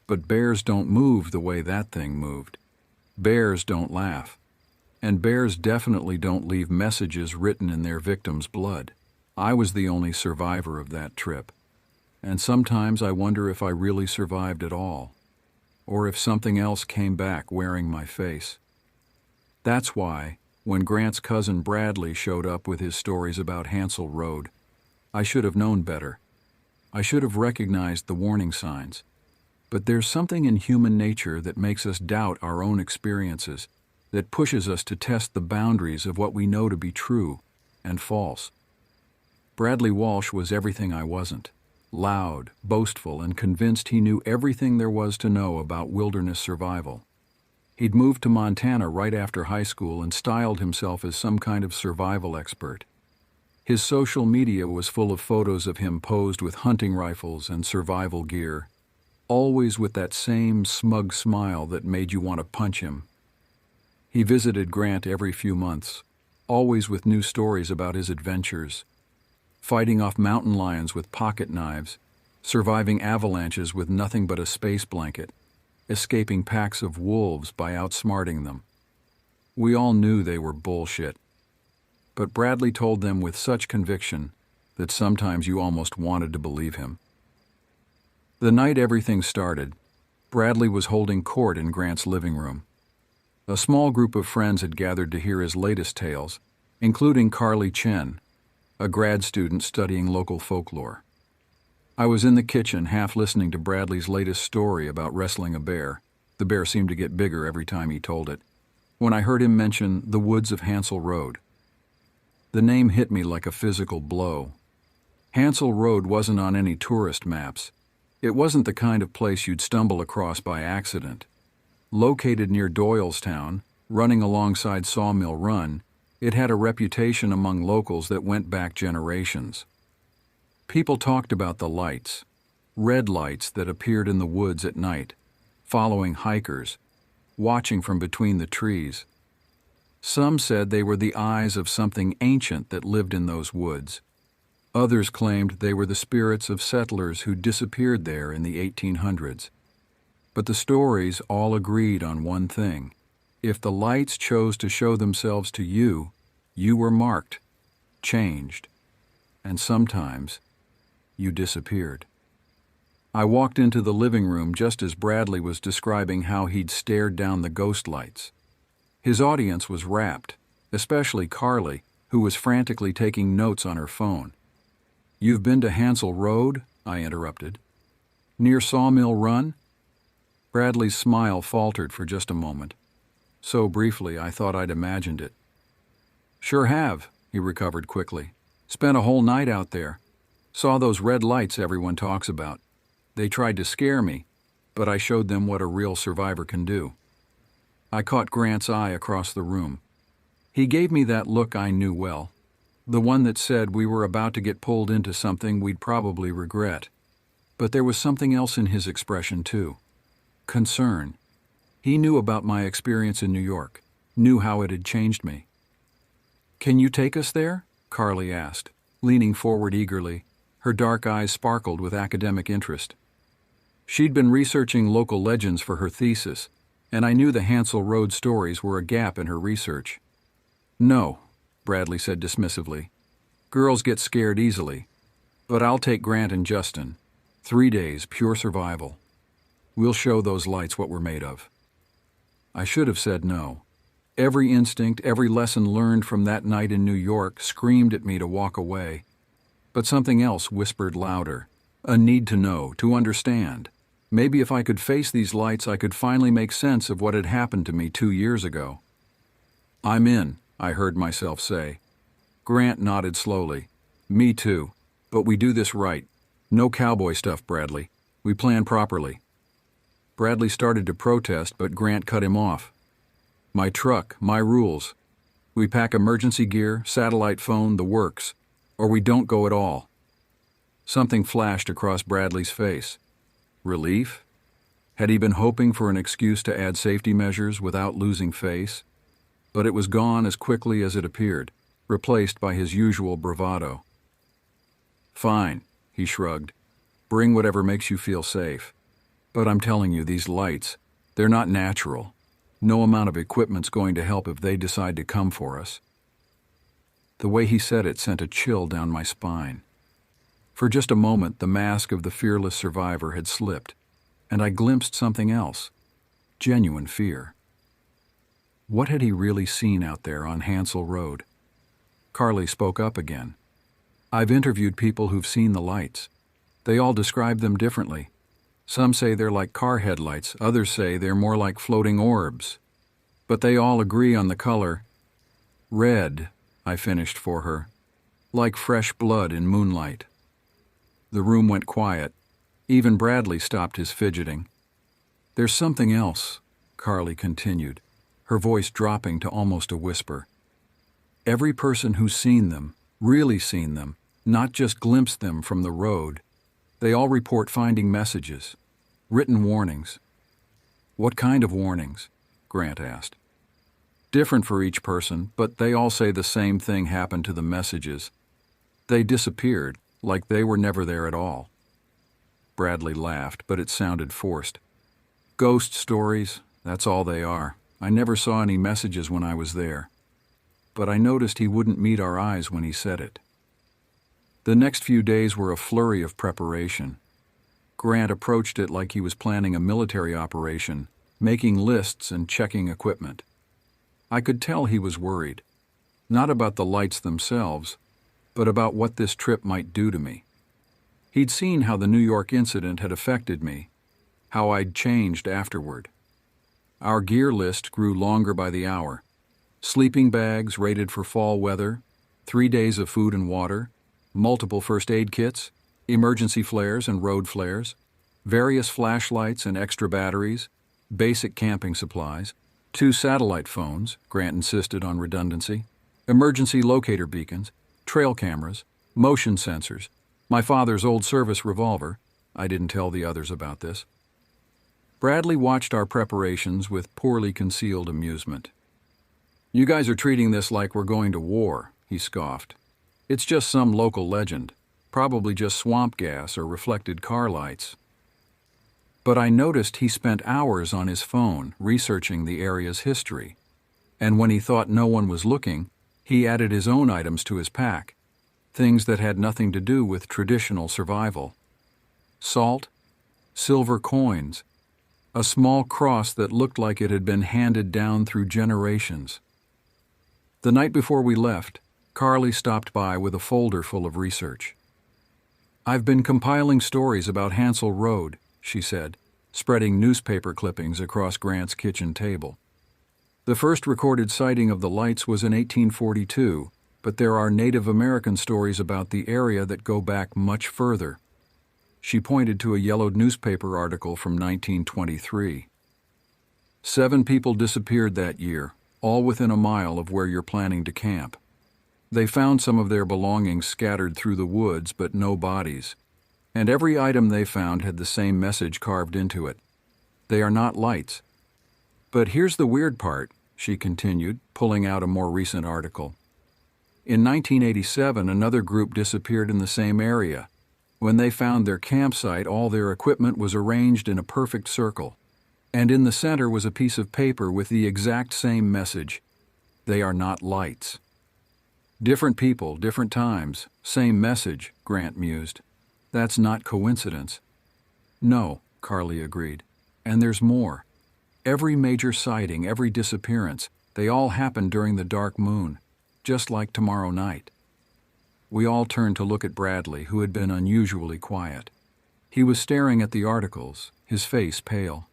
but bears don't move the way that thing moved. Bears don't laugh. And bears definitely don't leave messages written in their victims' blood. I was the only survivor of that trip. And sometimes I wonder if I really survived at all, or if something else came back wearing my face. That's why, when Grant's cousin Bradley showed up with his stories about Hansel Road, I should have known better. I should have recognized the warning signs. But there's something in human nature that makes us doubt our own experiences, that pushes us to test the boundaries of what we know to be true and false. Bradley Walsh was everything I wasn't. Loud, boastful, and convinced he knew everything there was to know about wilderness survival. He'd moved to Montana right after high school and styled himself as some kind of survival expert. His social media was full of photos of him posed with hunting rifles and survival gear, always with that same smug smile that made you want to punch him. He visited Grant every few months, always with new stories about his adventures, fighting off mountain lions with pocket knives, surviving avalanches with nothing but a space blanket, escaping packs of wolves by outsmarting them. We all knew they were bullshit, but Bradley told them with such conviction that sometimes you almost wanted to believe him. The night everything started, Bradley was holding court in Grant's living room. A small group of friends had gathered to hear his latest tales, including Carly Chen, a grad student studying local folklore. I was in the kitchen, half listening to Bradley's latest story about wrestling a bear. The bear seemed to get bigger every time he told it, when I heard him mention the woods of Hansel Road. The name hit me like a physical blow. Hansel Road wasn't on any tourist maps. It wasn't the kind of place you'd stumble across by accident. Located near Doylestown, running alongside Sawmill Run, it had a reputation among locals that went back generations. People talked about the lights, red lights that appeared in the woods at night, following hikers, watching from between the trees. Some said they were the eyes of something ancient that lived in those woods. Others claimed they were the spirits of settlers who disappeared there in the 1800s. But the stories all agreed on one thing. If the lights chose to show themselves to you, you were marked, changed, and sometimes you disappeared. I walked into the living room just as Bradley was describing how he'd stared down the ghost lights. His audience was rapt, especially Carly, who was frantically taking notes on her phone. "You've been to Hansel Road?" I interrupted. "Near Sawmill Run?" Bradley's smile faltered for just a moment. So briefly I thought I'd imagined it. "Sure have," he recovered quickly. "Spent a whole night out there. Saw those red lights everyone talks about. They tried to scare me, but I showed them what a real survivor can do." I caught Grant's eye across the room. He gave me that look I knew well, the one that said we were about to get pulled into something we'd probably regret. But there was something else in his expression too. Concern. He knew about my experience in New York, knew how it had changed me. "Can you take us there?" Carly asked, leaning forward eagerly. Her dark eyes sparkled with academic interest. She'd been researching local legends for her thesis, and I knew the Hansel Road stories were a gap in her research. "No," Bradley said dismissively. "Girls get scared easily. But I'll take Grant and Justin. 3 days, pure survival. We'll show those lights what we're made of." I should have said no. Every instinct, every lesson learned from that night in New York screamed at me to walk away. But something else whispered louder. A need to know, to understand. Maybe if I could face these lights, I could finally make sense of what had happened to me 2 years ago. "I'm in," I heard myself say. Grant nodded slowly. "Me too. But we do this right. No cowboy stuff, Bradley. We plan properly." Bradley started to protest, but Grant cut him off. "My truck, my rules. We pack emergency gear, satellite phone, the works, or we don't go at all." Something flashed across Bradley's face. Relief? Had he been hoping for an excuse to add safety measures without losing face? But it was gone as quickly as it appeared, replaced by his usual bravado. "Fine," he shrugged. "Bring whatever makes you feel safe. But I'm telling you, these lights, they're not natural. No amount of equipment's going to help if they decide to come for us." The way he said it sent a chill down my spine. For just a moment, the mask of the fearless survivor had slipped, and I glimpsed something else. Genuine fear. What had he really seen out there on Hansel Road? Carly spoke up again. "I've interviewed people who've seen the lights. They all describe them differently. Some say they're like car headlights, others say they're more like floating orbs. But they all agree on the color. Red," I finished for her. "Like fresh blood in moonlight." The room went quiet. Even Bradley stopped his fidgeting. "There's something else," Carly continued, her voice dropping to almost a whisper. "Every person who's seen them, really seen them, not just glimpsed them from the road, they all report finding messages, written warnings." "What kind of warnings?" Grant asked. different for each person, but they all say the same thing happened to the messages. They disappeared, like they were never there at all. Bradley laughed, but it sounded forced. Ghost stories, that's all they are. I never saw any messages when I was there. But I noticed he wouldn't meet our eyes when he said it. The next few days were a flurry of preparation. Grant approached it like he was planning a military operation, making lists and checking equipment. I could tell he was worried, not about the lights themselves, but about what this trip might do to me. He'd seen how the New York incident had affected me, how I'd changed afterward. Our gear list grew longer by the hour. Sleeping bags rated for fall weather, 3 days of food and water, multiple first aid kits, emergency flares and road flares, various flashlights and extra batteries, basic camping supplies, 2 satellite phones, Grant insisted on redundancy, emergency locator beacons, trail cameras, motion sensors, my father's old service revolver. I didn't tell the others about this. Bradley watched our preparations with poorly concealed amusement. "You guys are treating this like we're going to war," he scoffed. "It's just some local legend, probably just swamp gas or reflected car lights." But I noticed he spent hours on his phone researching the area's history, and when he thought no one was looking, he added his own items to his pack, things that had nothing to do with traditional survival. Salt, silver coins, a small cross that looked like it had been handed down through generations. The night before we left, Carly stopped by with a folder full of research. "I've been compiling stories about Hansel Road," she said, spreading newspaper clippings across Grant's kitchen table. "The first recorded sighting of the lights was in 1842, but there are Native American stories about the area that go back much further." She pointed to a yellowed newspaper article from 1923. 7 people disappeared that year, all within a mile of where you're planning to camp. They found some of their belongings scattered through the woods, but no bodies. And every item they found had the same message carved into it. They are not lights. But here's the weird part, she continued, pulling out a more recent article. In 1987, another group disappeared in the same area. When they found their campsite, all their equipment was arranged in a perfect circle, and in the center was a piece of paper with the exact same message. They are not lights. Different people, different times, same message, Grant mused. That's not coincidence. No, Carly agreed. And there's more. Every major sighting, every disappearance, they all happened during the dark moon, just like tomorrow night. We all turned to look at Bradley, who had been unusually quiet. He was staring at the articles, his face pale.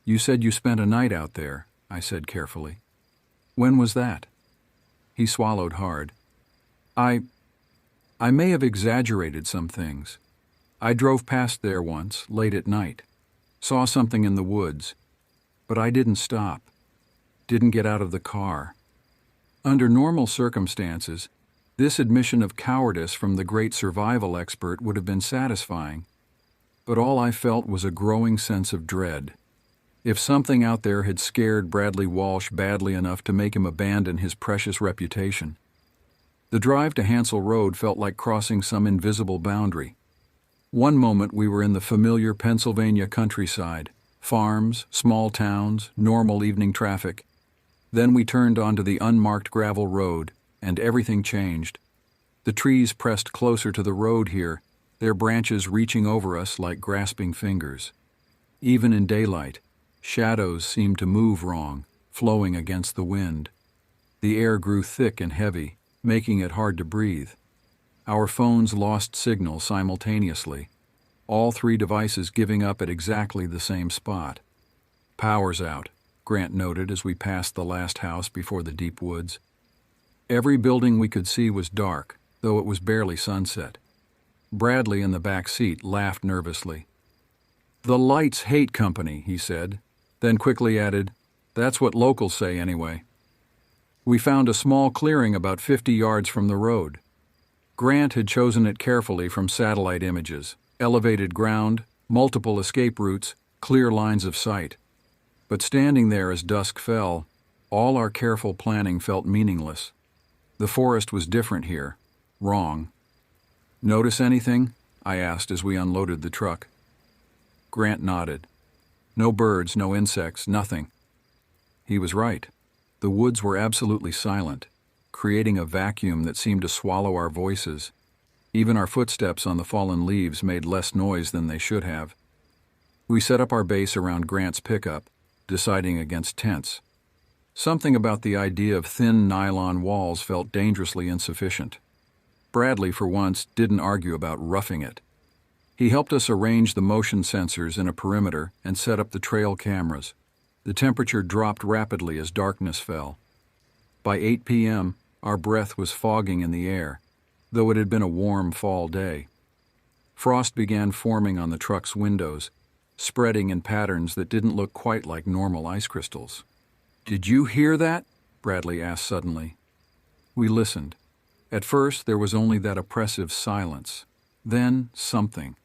"You said you spent a night out there," I said carefully. "When was that?" He swallowed hard. I may have exaggerated some things. I drove past there once, late at night. Saw something in the woods. But I didn't stop. Didn't get out of the car. Under normal circumstances, this admission of cowardice from the great survival expert would have been satisfying. But all I felt was a growing sense of dread. If something out there had scared Bradley Walsh badly enough to make him abandon his precious reputation. The drive to Hansel Road felt like crossing some invisible boundary. One moment we were in the familiar Pennsylvania countryside, farms, small towns, normal evening traffic. Then we turned onto the unmarked gravel road, and everything changed. The trees pressed closer to the road here, their branches reaching over us like grasping fingers. Even in daylight, shadows seemed to move wrong, flowing against the wind. The air grew thick and heavy, making it hard to breathe. Our phones lost signal simultaneously, all 3 devices giving up at exactly the same spot. "Power's out," Grant noted as we passed the last house before the deep woods. Every building we could see was dark, though it was barely sunset. Bradley in the back seat laughed nervously. "The lights hate company," he said, then quickly added, "That's what locals say anyway." We found a small clearing about 50 yards from the road. Grant had chosen it carefully from satellite images, elevated ground, multiple escape routes, clear lines of sight. But standing there as dusk fell, All our careful planning felt meaningless. The forest was different here. Wrong. "Notice anything?" I asked as we unloaded the truck. Grant nodded. "No birds, no insects, nothing." He was right. The woods were absolutely silent, creating a vacuum that seemed to swallow our voices. Even our footsteps on the fallen leaves made less noise than they should have. We set up our base around Grant's pickup, deciding against tents. Something about the idea of thin nylon walls felt dangerously insufficient. Bradley, for once, didn't argue about roughing it. He helped us arrange the motion sensors in a perimeter and set up the trail cameras. The temperature dropped rapidly as darkness fell. By 8 p.m., our breath was fogging in the air, though it had been a warm fall day. Frost began forming on the truck's windows, spreading in patterns that didn't look quite like normal ice crystals. "Did you hear that?" Bradley asked suddenly. We listened. At first, there was only that oppressive silence. Then, something.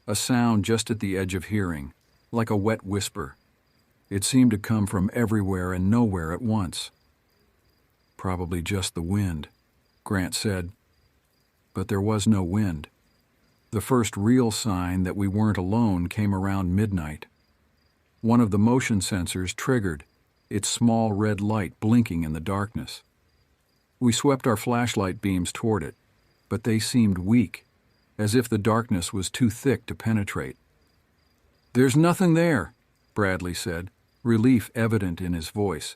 A sound just at the edge of hearing, like a wet whisper. It seemed to come from everywhere and nowhere at once. "Probably just the wind," Grant said. But there was no wind. The first real sign that we weren't alone came around midnight. One of the motion sensors triggered, its small red light blinking in the darkness. We swept our flashlight beams toward it, but they seemed weak, as if the darkness was too thick to penetrate. "There's nothing there," Bradley said, relief evident in his voice.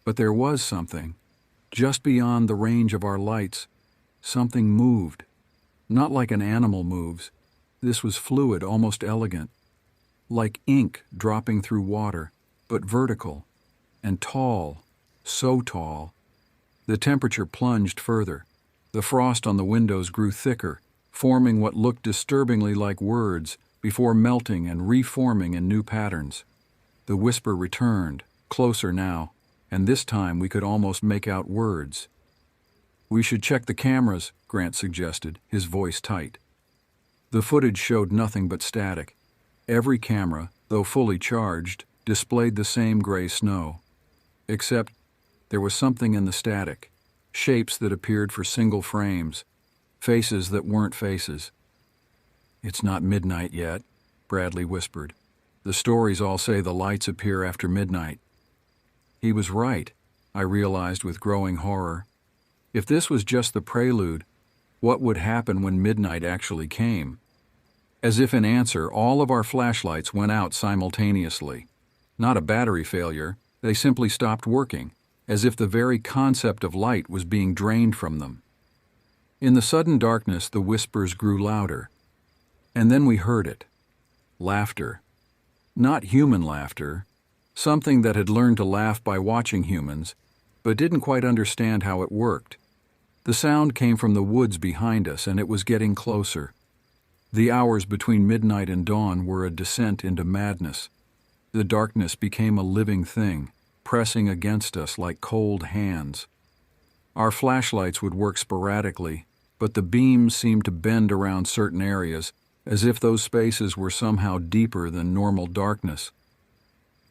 But there was something. Just beyond the range of our lights, something moved. Not like an animal moves. This was fluid, almost elegant. Like ink dropping through water, but vertical. And tall, so tall. The temperature plunged further. The frost on the windows grew thicker, forming what looked disturbingly like words before melting and reforming in new patterns. The whisper returned, closer now, and this time we could almost make out words. "We should check the cameras," Grant suggested, his voice tight. The footage showed nothing but static. Every camera, though fully charged, displayed the same gray snow. Except there was something in the static, shapes that appeared for single frames, faces that weren't faces. "It's not midnight yet," Bradley whispered. "The stories all say the lights appear after midnight." He was right, I realized with growing horror. If this was just the prelude, what would happen when midnight actually came? As if in answer, all of our flashlights went out simultaneously. Not a battery failure, they simply stopped working, as if the very concept of light was being drained from them. In the sudden darkness, the whispers grew louder. And then we heard it. Laughter. Not human laughter, something that had learned to laugh by watching humans, but didn't quite understand how it worked. The sound came from the woods behind us, and it was getting closer. The hours between midnight and dawn were a descent into madness. The darkness became a living thing, pressing against us like cold hands. Our flashlights would work sporadically, but the beams seemed to bend around certain areas, as if those spaces were somehow deeper than normal darkness.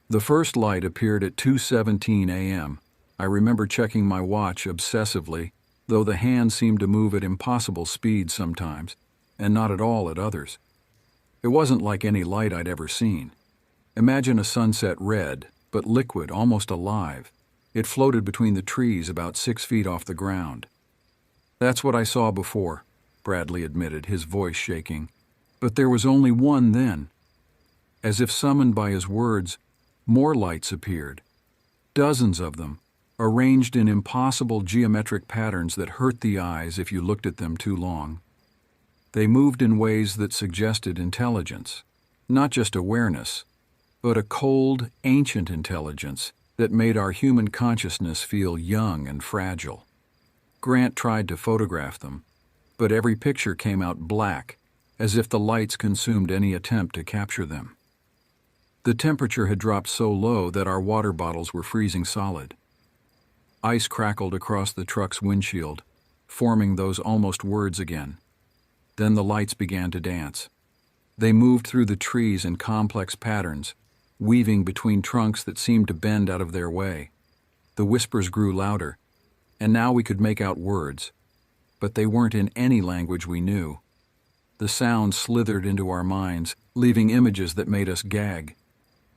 The first light appeared at 2:17 a.m. I remember checking my watch obsessively, though the hand seemed to move at impossible speed sometimes, and not at all at others. It wasn't like any light I'd ever seen. Imagine a sunset red, but liquid, almost alive. It floated between the trees about 6 feet off the ground. "That's what I saw before," Bradley admitted, his voice shaking. "But there was only one then." As if summoned by his words, more lights appeared. Dozens of them, arranged in impossible geometric patterns that hurt the eyes if you looked at them too long. They moved in ways that suggested intelligence, not just awareness, but a cold, ancient intelligence that made our human consciousness feel young and fragile. Grant tried to photograph them, but every picture came out black, as if the lights consumed any attempt to capture them. The temperature had dropped so low that our water bottles were freezing solid. Ice crackled across the truck's windshield, forming those almost words again. Then the lights began to dance. They moved through the trees in complex patterns, weaving between trunks that seemed to bend out of their way. The whispers grew louder, and now we could make out words, but they weren't in any language we knew. The sound slithered into our minds, leaving images that made us gag.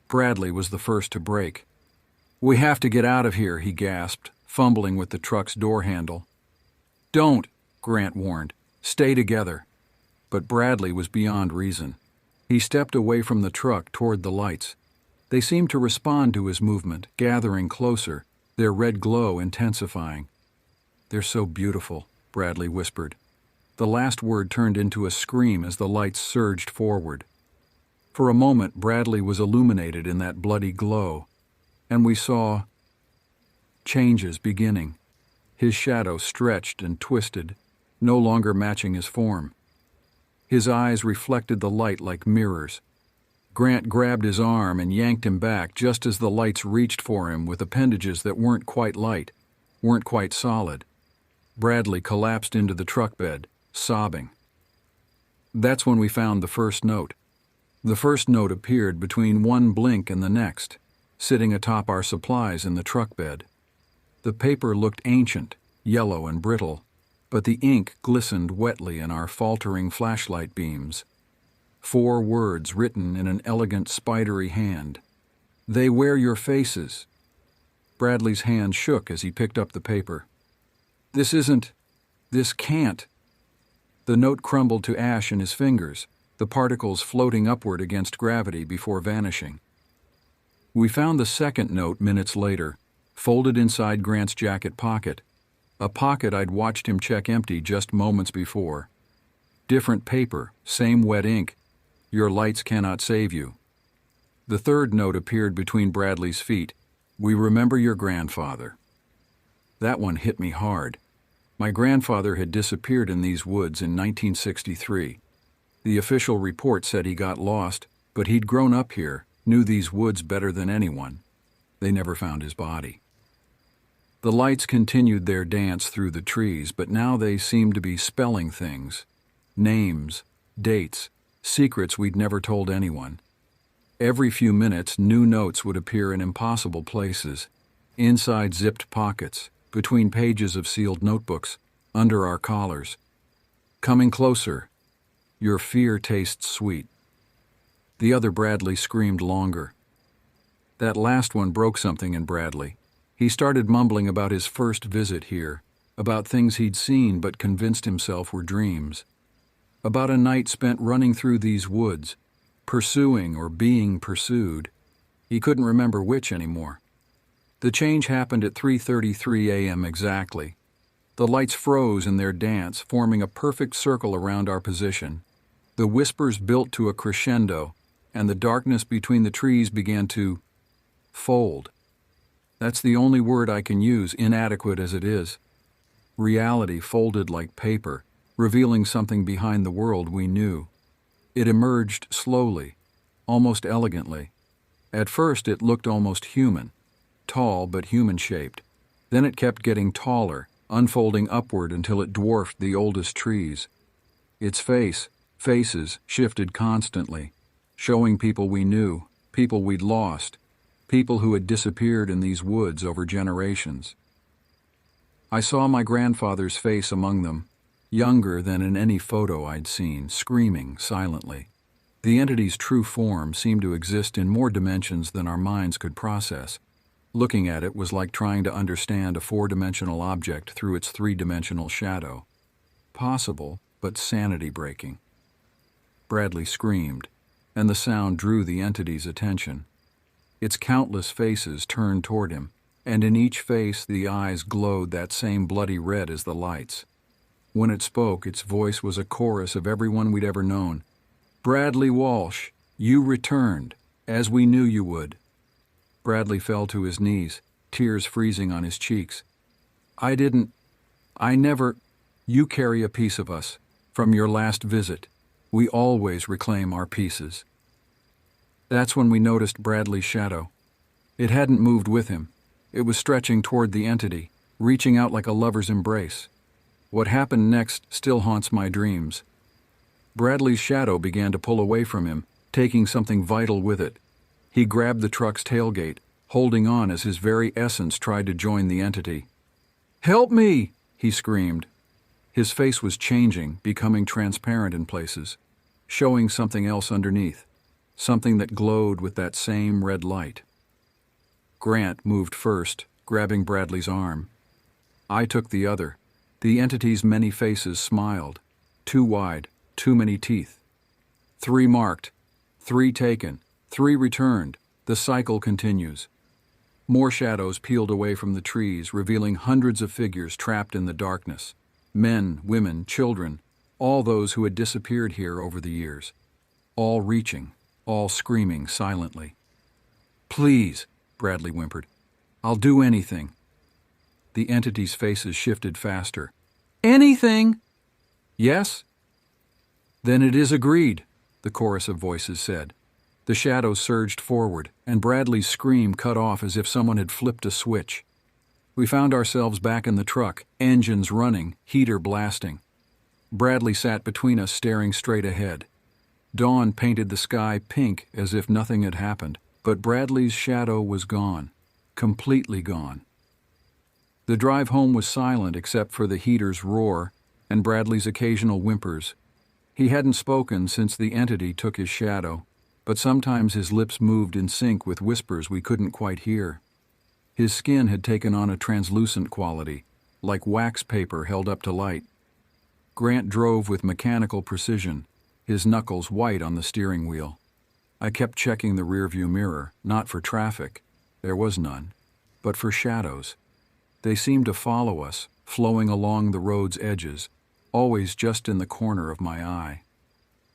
Bradley was the first to break. "We have to get out of here," he gasped, fumbling with the truck's door handle. "Don't," Grant warned. "Stay together." But Bradley was beyond reason. He stepped away from the truck toward the lights. They seemed to respond to his movement, gathering closer, their red glow intensifying. "They're so beautiful," Bradley whispered. The last word turned into a scream as the lights surged forward. For a moment, Bradley was illuminated in that bloody glow, and we saw changes beginning. His shadow stretched and twisted, no longer matching his form. His eyes reflected the light like mirrors. Grant grabbed his arm and yanked him back just as the lights reached for him with appendages that weren't quite light, weren't quite solid. Bradley collapsed into the truck bed, sobbing. That's when we found the first note. The first note appeared between one blink and the next, sitting atop our supplies in the truck bed. The paper looked ancient, yellow and brittle, but the ink glistened wetly in our faltering flashlight beams. 4 words written in an elegant spidery hand. "They wear your faces." Bradley's hand shook as he picked up the paper. This can't." The note crumbled to ash in his fingers, the particles floating upward against gravity before vanishing. We found the second note minutes later, folded inside Grant's jacket pocket, a pocket I'd watched him check empty just moments before. Different paper, same wet ink. "Your lights cannot save you." The third note appeared between Bradley's feet. "We remember your grandfather." That one hit me hard. My grandfather had disappeared in these woods in 1963. The official report said he got lost, but he'd grown up here, knew these woods better than anyone. They never found his body. The lights continued their dance through the trees, but now they seemed to be spelling things. Names, dates, secrets we'd never told anyone. Every few minutes, new notes would appear in impossible places, inside zipped pockets, between pages of sealed notebooks, under our collars. "Coming closer. Your fear tastes sweet." The other Bradley screamed longer. That last one broke something in Bradley. He started mumbling about his first visit here, about things he'd seen but convinced himself were dreams, about a night spent running through these woods, pursuing or being pursued. He couldn't remember which anymore. The change happened at 3:33 a.m. exactly. The lights froze in their dance, forming a perfect circle around our position. The whispers built to a crescendo, and the darkness between the trees began to fold. That's the only word I can use, inadequate as it is. Reality folded like paper, revealing something behind the world we knew. It emerged slowly, almost elegantly. At first it looked almost human, tall but human-shaped. Then it kept getting taller, unfolding upward until it dwarfed the oldest trees. Its faces shifted constantly, showing people we knew, people we'd lost, people who had disappeared in these woods over generations. I saw my grandfather's face among them, younger than in any photo I'd seen, screaming silently. The entity's true form seemed to exist in more dimensions than our minds could process. Looking at it was like trying to understand a 4-dimensional object through its 3-dimensional shadow. Possible, but sanity-breaking. Bradley screamed, and the sound drew the entity's attention. Its countless faces turned toward him, and in each face the eyes glowed that same bloody red as the lights. When it spoke, its voice was a chorus of everyone we'd ever known. "Bradley Walsh, you returned, as we knew you would." Bradley fell to his knees, tears freezing on his cheeks. I never. You carry a piece of us. From your last visit. We always reclaim our pieces." That's when we noticed Bradley's shadow. It hadn't moved with him. It was stretching toward the entity, reaching out like a lover's embrace. What happened next still haunts my dreams. Bradley's shadow began to pull away from him, taking something vital with it. He grabbed the truck's tailgate, holding on as his very essence tried to join the entity. "Help me!" he screamed. His face was changing, becoming transparent in places, showing something else underneath, something that glowed with that same red light. Grant moved first, grabbing Bradley's arm. I took the other. The entity's many faces smiled. Too wide, too many teeth. 3 marked, 3 taken, 3 returned. The cycle continues. More shadows peeled away from the trees, revealing hundreds of figures trapped in the darkness. Men, women, children, all those who had disappeared here over the years. All reaching, all screaming silently. "Please," Bradley whimpered. "I'll do anything." The entity's faces shifted faster. "Anything?" "Yes?" "Then it is agreed," the chorus of voices said. The shadows surged forward, and Bradley's scream cut off as if someone had flipped a switch. We found ourselves back in the truck, engines running, heater blasting. Bradley sat between us, staring straight ahead. Dawn painted the sky pink as if nothing had happened, but Bradley's shadow was gone, completely gone. The drive home was silent except for the heater's roar and Bradley's occasional whimpers. He hadn't spoken since the entity took his shadow, but sometimes his lips moved in sync with whispers we couldn't quite hear. His skin had taken on a translucent quality, like wax paper held up to light. Grant drove with mechanical precision, his knuckles white on the steering wheel. I kept checking the rearview mirror, not for traffic, there was none, but for shadows. They seemed to follow us, flowing along the road's edges, always just in the corner of my eye.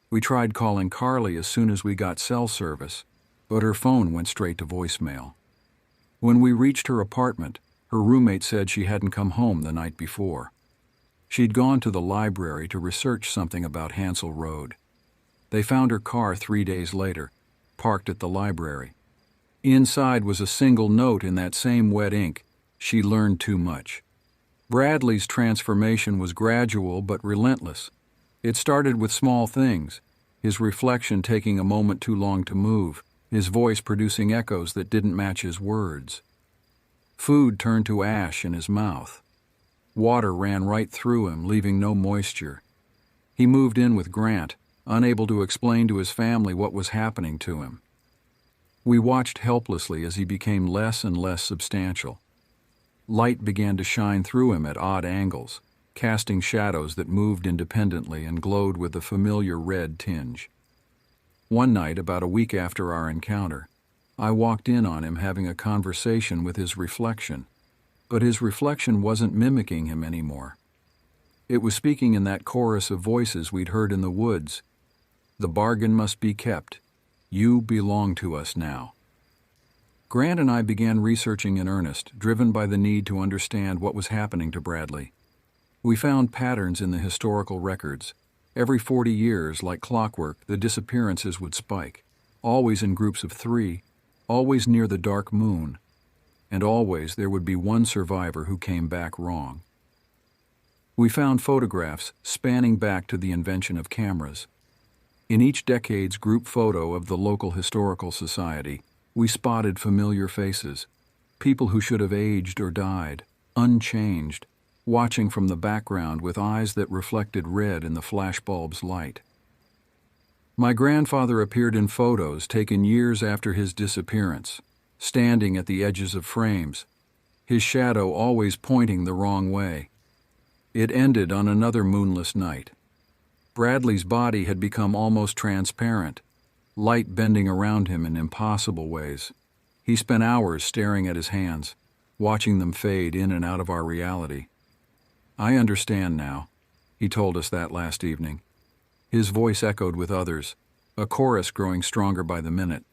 We tried calling Carly as soon as we got cell service, but her phone went straight to voicemail. When we reached her apartment, her roommate said she hadn't come home the night before. She'd gone to the library to research something about Hansel Road. They found her car 3 days later, parked at the library. Inside was a single note in that same wet ink: "She learned too much." Bradley's transformation was gradual but relentless. It started with small things, his reflection taking a moment too long to move, his voice producing echoes that didn't match his words. Food turned to ash in his mouth. Water ran right through him, leaving no moisture. He moved in with Grant, unable to explain to his family what was happening to him. We watched helplessly as he became less and less substantial. Light began to shine through him at odd angles, casting shadows that moved independently and glowed with a familiar red tinge. One night, about a week after our encounter, I walked in on him having a conversation with his reflection, but his reflection wasn't mimicking him anymore. It was speaking in that chorus of voices we'd heard in the woods. "The bargain must be kept. You belong to us now." Grant and I began researching in earnest, driven by the need to understand what was happening to Bradley. We found patterns in the historical records. Every 40 years, like clockwork, the disappearances would spike, always in groups of 3, always near the dark moon, and always there would be one survivor who came back wrong. We found photographs spanning back to the invention of cameras. In each decade's group photo of the local historical society, we spotted familiar faces, people who should have aged or died, unchanged, watching from the background with eyes that reflected red in the flashbulb's light. My grandfather appeared in photos taken years after his disappearance, standing at the edges of frames, his shadow always pointing the wrong way. It ended on another moonless night. Bradley's body had become almost transparent, light bending around him in impossible ways. He spent hours staring at his hands, watching them fade in and out of our reality. "I understand now," he told us that last evening. His voice echoed with others, a chorus growing stronger by the minute.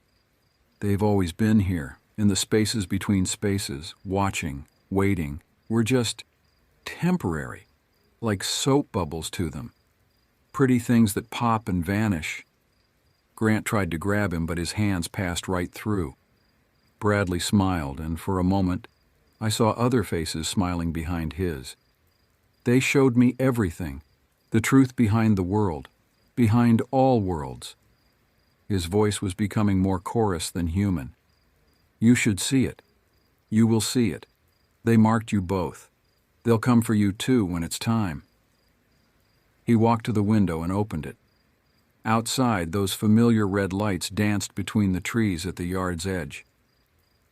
"They've always been here, in the spaces between spaces, watching, waiting. We're just temporary, like soap bubbles to them. Pretty things that pop and vanish." Grant tried to grab him, but his hands passed right through. Bradley smiled, and for a moment, I saw other faces smiling behind his. They showed me everything, the truth behind the world, behind all worlds. His voice was becoming more chorus than human. You should see it. You will see it. They marked you both. They'll come for you too when it's time." He walked to the window and opened it. Outside, those familiar red lights danced between the trees at the yard's edge.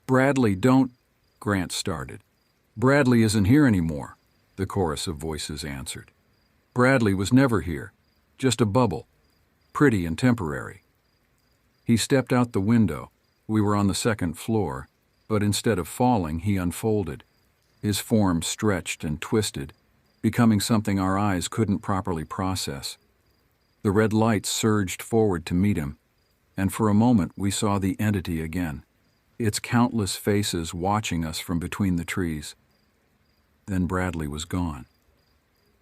"Bradley, don't—" Grant started. "Bradley isn't here anymore," the chorus of voices answered. "Bradley was never here. Just a bubble. Pretty and temporary." He stepped out the window. We were on the second floor, but instead of falling, he unfolded. His form stretched and twisted, becoming something our eyes couldn't properly process. The red lights surged forward to meet him, and for a moment we saw the entity again, its countless faces watching us from between the trees. Then Bradley was gone.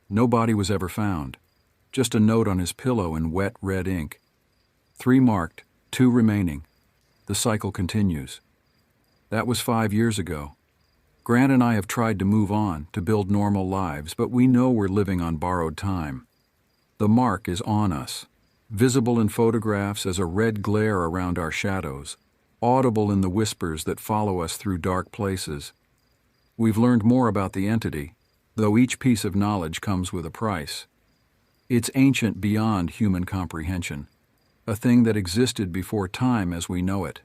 No body was ever found, just a note on his pillow in wet red ink. 3 marked, 2 remaining. The cycle continues. That was 5 years ago. Grant and I have tried to move on, to build normal lives, but we know we're living on borrowed time. The mark is on us, visible in photographs as a red glare around our shadows, audible in the whispers that follow us through dark places. We've learned more about the entity, though each piece of knowledge comes with a price. It's ancient beyond human comprehension, a thing that existed before time as we know it.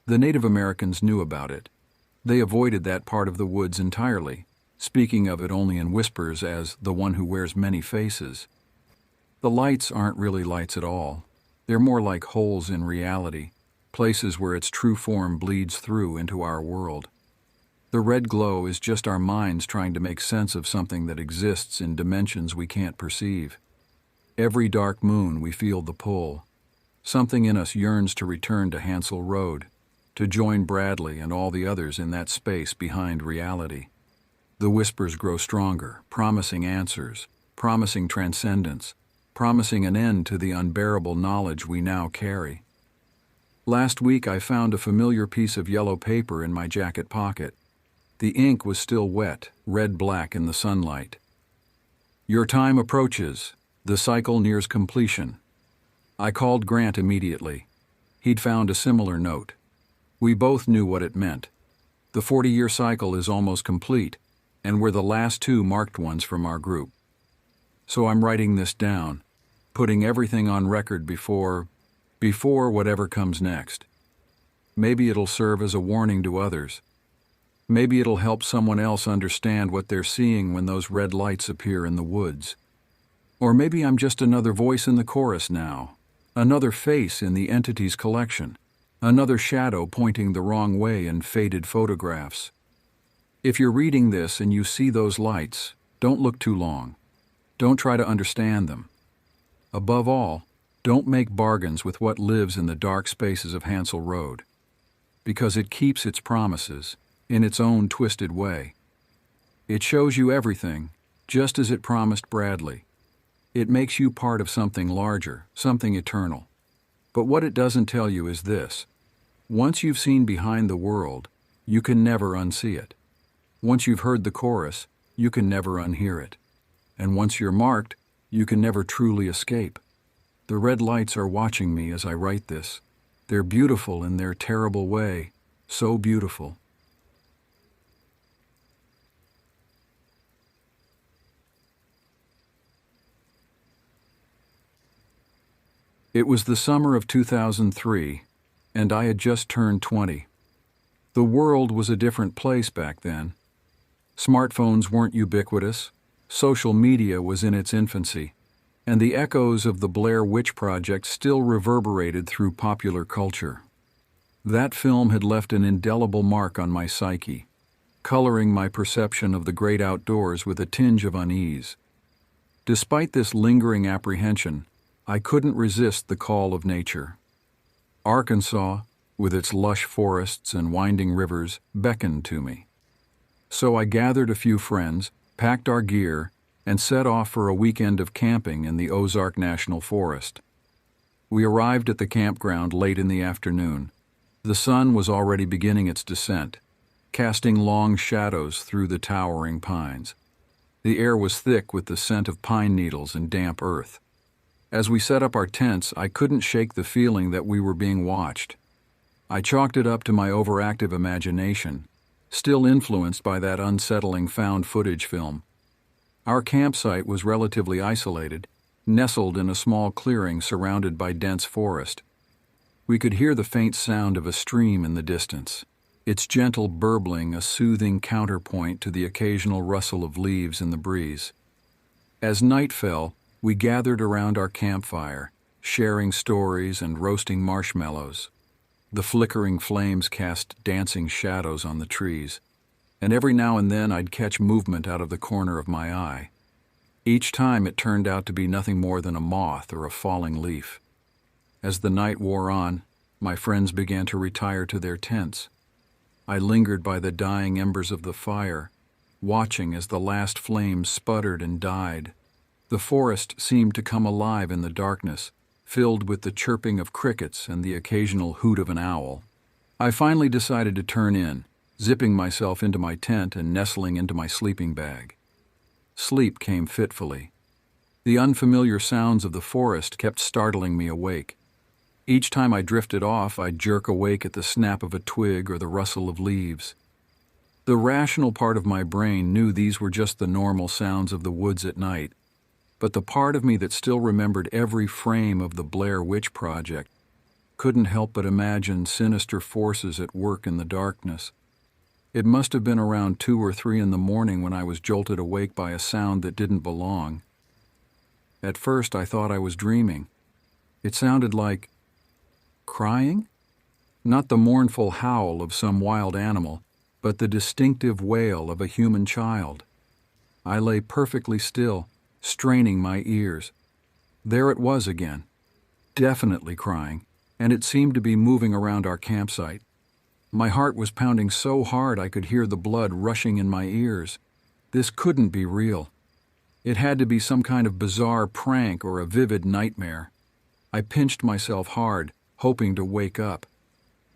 The Native Americans knew about it. They avoided that part of the woods entirely, speaking of it only in whispers as the one who wears many faces. The lights aren't really lights at all. They're more like holes in reality, places where its true form bleeds through into our world. The red glow is just our minds trying to make sense of something that exists in dimensions we can't perceive. Every dark moon we feel the pull. Something in us yearns to return to Hansel Road, to join Bradley and all the others in that space behind reality. The whispers grow stronger, promising answers, promising transcendence, promising an end to the unbearable knowledge we now carry. Last week I found a familiar piece of yellow paper in my jacket pocket. The ink was still wet, red-black in the sunlight. "Your time approaches. The cycle nears completion." I called Grant immediately. He'd found a similar note. We both knew what it meant. The 40-year cycle is almost complete, and we're the last 2 marked ones from our group. So I'm writing this down, putting everything on record before whatever comes next. Maybe it'll serve as a warning to others. Maybe it'll help someone else understand what they're seeing when those red lights appear in the woods. Or maybe I'm just another voice in the chorus now, another face in the entity's collection, another shadow pointing the wrong way in faded photographs. If you're reading this and you see those lights, don't look too long. Don't try to understand them. Above all, don't make bargains with what lives in the dark spaces of Hansel Road, because it keeps its promises in its own twisted way. It shows you everything, just as it promised Bradley. It makes you part of something larger, something eternal. But what it doesn't tell you is this: once you've seen behind the world, you can never unsee it. Once you've heard the chorus, you can never unhear it. And once you're marked, you can never truly escape. The red lights are watching me as I write this. They're beautiful in their terrible way, so beautiful. It was the summer of 2003, and I had just turned 20. The world was a different place back then. Smartphones weren't ubiquitous, social media was in its infancy, and the echoes of the Blair Witch Project still reverberated through popular culture. That film had left an indelible mark on my psyche, coloring my perception of the great outdoors with a tinge of unease. Despite this lingering apprehension, I couldn't resist the call of nature. Arkansas, with its lush forests and winding rivers, beckoned to me. So I gathered a few friends, packed our gear, and set off for a weekend of camping in the Ozark National Forest. We arrived at the campground late in the afternoon. The sun was already beginning its descent, casting long shadows through the towering pines. The air was thick with the scent of pine needles and damp earth. As we set up our tents, I couldn't shake the feeling that we were being watched. I chalked it up to my overactive imagination, still influenced by that unsettling found footage film. Our campsite was relatively isolated, nestled in a small clearing surrounded by dense forest. We could hear the faint sound of a stream in the distance, its gentle burbling a soothing counterpoint to the occasional rustle of leaves in the breeze. As night fell, we gathered around our campfire, sharing stories and roasting marshmallows. The flickering flames cast dancing shadows on the trees, and every now and then I'd catch movement out of the corner of my eye. Each time it turned out to be nothing more than a moth or a falling leaf. As the night wore on, my friends began to retire to their tents. I lingered by the dying embers of the fire, watching as the last flames sputtered and died. The forest seemed to come alive in the darkness, filled with the chirping of crickets and the occasional hoot of an owl. I finally decided to turn in, zipping myself into my tent and nestling into my sleeping bag. Sleep came fitfully. The unfamiliar sounds of the forest kept startling me awake. Each time I drifted off, I'd jerk awake at the snap of a twig or the rustle of leaves. The rational part of my brain knew these were just the normal sounds of the woods at night, but the part of me that still remembered every frame of the Blair Witch Project couldn't help but imagine sinister forces at work in the darkness. It must have been around 2 or 3 in the morning when I was jolted awake by a sound that didn't belong. At first I thought I was dreaming. It sounded like crying? Not the mournful howl of some wild animal, but the distinctive wail of a human child. I lay perfectly still, straining my ears. There it was again, definitely crying, and it seemed to be moving around our campsite. My heart was pounding so hard I could hear the blood rushing in my ears. This couldn't be real. It had to be some kind of bizarre prank or a vivid nightmare. I pinched myself hard, hoping to wake up.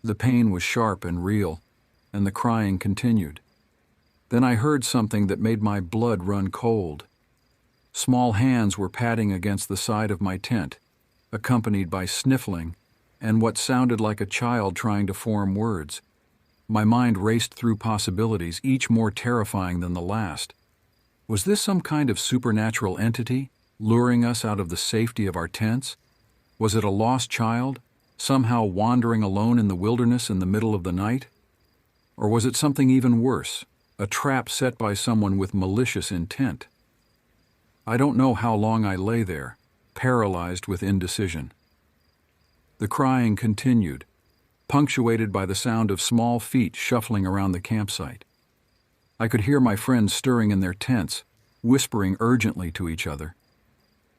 The pain was sharp and real, and the crying continued. Then I heard something that made my blood run cold. Small hands were patting against the side of my tent, accompanied by sniffling and what sounded like a child trying to form words. My mind raced through possibilities, each more terrifying than the last. Was this some kind of supernatural entity, luring us out of the safety of our tents? Was it a lost child, somehow wandering alone in the wilderness in the middle of the night? Or was it something even worse, a trap set by someone with malicious intent? I don't know how long I lay there, paralyzed with indecision. The crying continued, punctuated by the sound of small feet shuffling around the campsite. I could hear my friends stirring in their tents, whispering urgently to each other.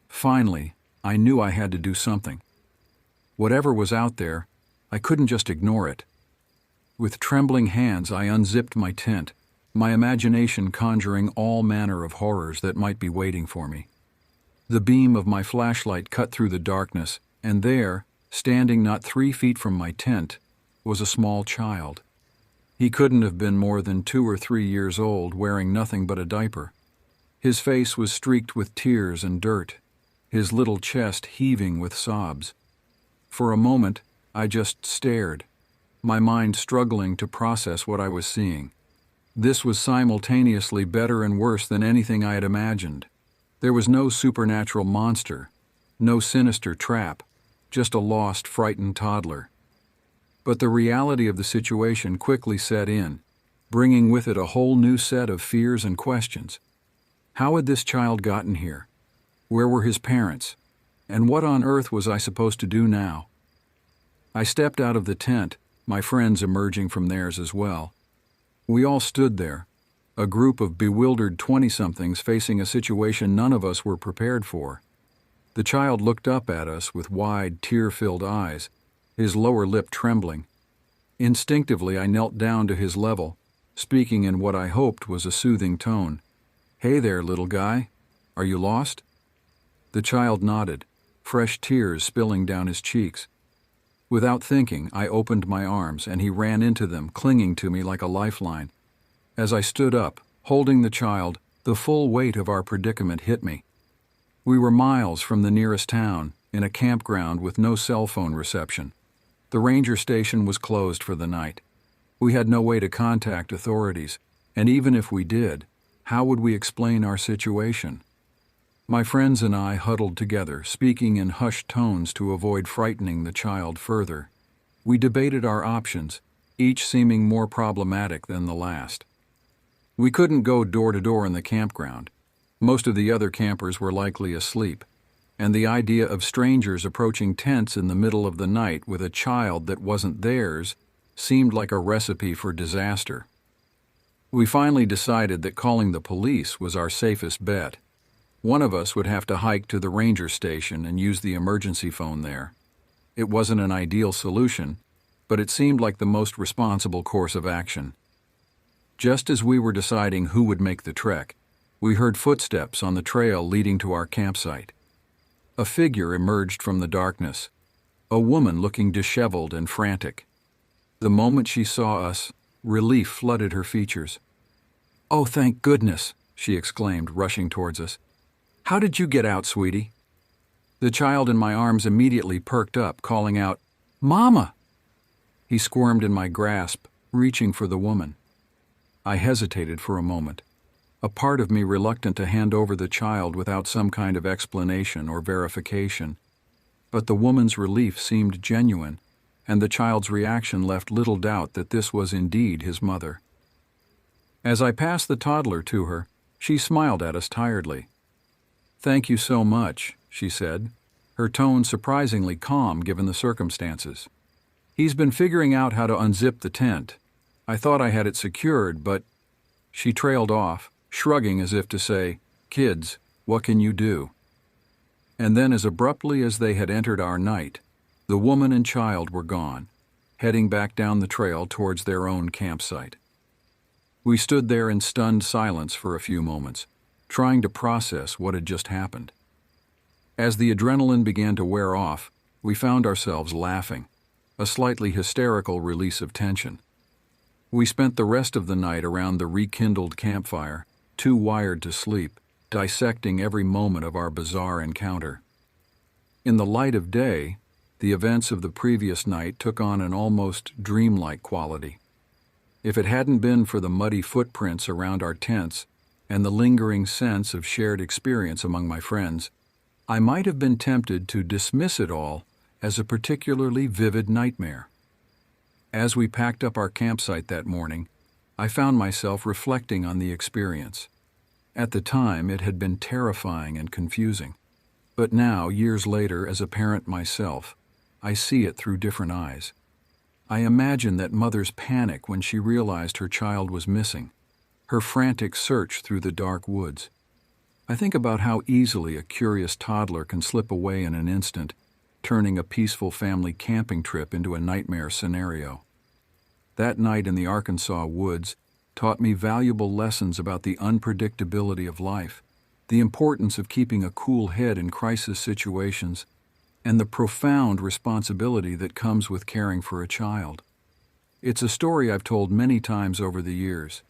Finally, I knew I had to do something. Whatever was out there, I couldn't just ignore it. With trembling hands, I unzipped my tent, my imagination conjuring all manner of horrors that might be waiting for me. The beam of my flashlight cut through the darkness, and there, standing not 3 feet from my tent, was a small child. He couldn't have been more than 2 or 3 years old, wearing nothing but a diaper. His face was streaked with tears and dirt, his little chest heaving with sobs. For a moment, I just stared, my mind struggling to process what I was seeing. This was simultaneously better and worse than anything I had imagined. There was no supernatural monster, no sinister trap, just a lost, frightened toddler. But the reality of the situation quickly set in, bringing with it a whole new set of fears and questions. How had this child gotten here? Where were his parents? And what on earth was I supposed to do now? I stepped out of the tent, my friends emerging from theirs as well. We all stood there, a group of bewildered 20-somethings facing a situation none of us were prepared for. The child looked up at us with wide, tear-filled eyes, his lower lip trembling. Instinctively, I knelt down to his level, speaking in what I hoped was a soothing tone. "Hey there, little guy. Are you lost?" The child nodded, fresh tears spilling down his cheeks. Without thinking, I opened my arms, and he ran into them, clinging to me like a lifeline. As I stood up, holding the child, the full weight of our predicament hit me. We were miles from the nearest town, in a campground with no cell phone reception. The ranger station was closed for the night. We had no way to contact authorities, and even if we did, how would we explain our situation? My friends and I huddled together, speaking in hushed tones to avoid frightening the child further. We debated our options, each seeming more problematic than the last. We couldn't go door to door in the campground. Most of the other campers were likely asleep, and the idea of strangers approaching tents in the middle of the night with a child that wasn't theirs seemed like a recipe for disaster. We finally decided that calling the police was our safest bet. One of us would have to hike to the ranger station and use the emergency phone there. It wasn't an ideal solution, but it seemed like the most responsible course of action. Just as we were deciding who would make the trek, we heard footsteps on the trail leading to our campsite. A figure emerged from the darkness, a woman looking disheveled and frantic. The moment she saw us, relief flooded her features. "Oh, thank goodness," she exclaimed, rushing towards us. "How did you get out, sweetie?" The child in my arms immediately perked up, calling out, "Mama!" He squirmed in my grasp, reaching for the woman. I hesitated for a moment, a part of me reluctant to hand over the child without some kind of explanation or verification. But the woman's relief seemed genuine, and the child's reaction left little doubt that this was indeed his mother. As I passed the toddler to her, she smiled at us tiredly. "Thank you so much," she said, her tone surprisingly calm given the circumstances. "He's been figuring out how to unzip the tent. I thought I had it secured, but—" She trailed off, shrugging as if to say, "Kids, what can you do?" And then, as abruptly as they had entered our night, the woman and child were gone, heading back down the trail towards their own campsite. We stood there in stunned silence for a few moments, trying to process what had just happened. As the adrenaline began to wear off, we found ourselves laughing, a slightly hysterical release of tension. We spent the rest of the night around the rekindled campfire, too wired to sleep, dissecting every moment of our bizarre encounter. In the light of day, the events of the previous night took on an almost dreamlike quality. If it hadn't been for the muddy footprints around our tents and the lingering sense of shared experience among my friends, I might have been tempted to dismiss it all as a particularly vivid nightmare. As we packed up our campsite that morning, I found myself reflecting on the experience. At the time, it had been terrifying and confusing. But now, years later, as a parent myself, I see it through different eyes. I imagine that mother's panic when she realized her child was missing, her frantic search through the dark woods. I think about how easily a curious toddler can slip away in an instant, turning a peaceful family camping trip into a nightmare scenario. That night in the Arkansas woods taught me valuable lessons about the unpredictability of life, the importance of keeping a cool head in crisis situations, and the profound responsibility that comes with caring for a child. It's a story I've told many times over the years,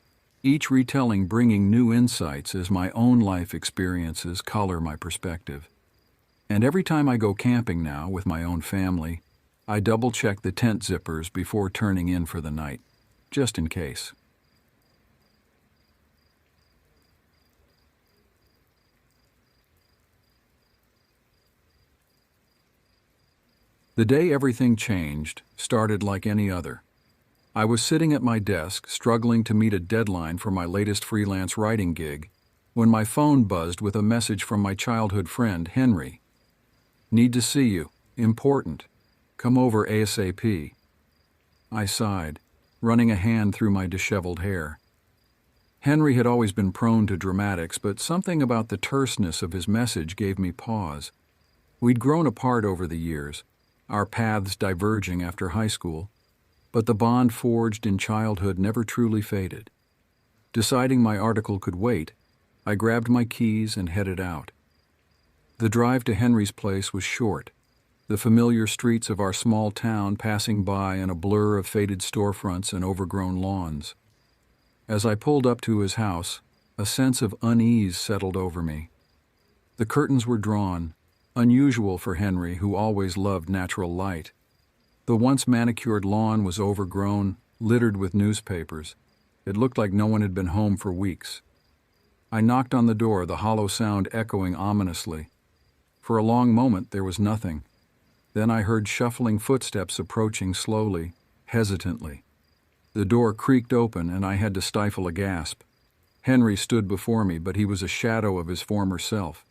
each retelling bringing new insights as my own life experiences color my perspective. And every time I go camping now with my own family, I double-check the tent zippers before turning in for the night, just in case. The day everything changed started like any other. I was sitting at my desk, struggling to meet a deadline for my latest freelance writing gig, when my phone buzzed with a message from my childhood friend, Henry. "Need to see you. Important. Come over ASAP." I sighed, running a hand through my disheveled hair. Henry had always been prone to dramatics, but something about the terseness of his message gave me pause. We'd grown apart over the years, our paths diverging after high school, but the bond forged in childhood never truly faded. Deciding my article could wait, I grabbed my keys and headed out. The drive to Henry's place was short, the familiar streets of our small town passing by in a blur of faded storefronts and overgrown lawns. As I pulled up to his house, a sense of unease settled over me. The curtains were drawn, unusual for Henry, who always loved natural light. The once manicured lawn was overgrown, littered with newspapers. It looked like no one had been home for weeks. I knocked on the door, the hollow sound echoing ominously. For a long moment there was nothing. Then I heard shuffling footsteps approaching slowly, hesitantly. The door creaked open and I had to stifle a gasp. Henry stood before me, but he was a shadow of his former self.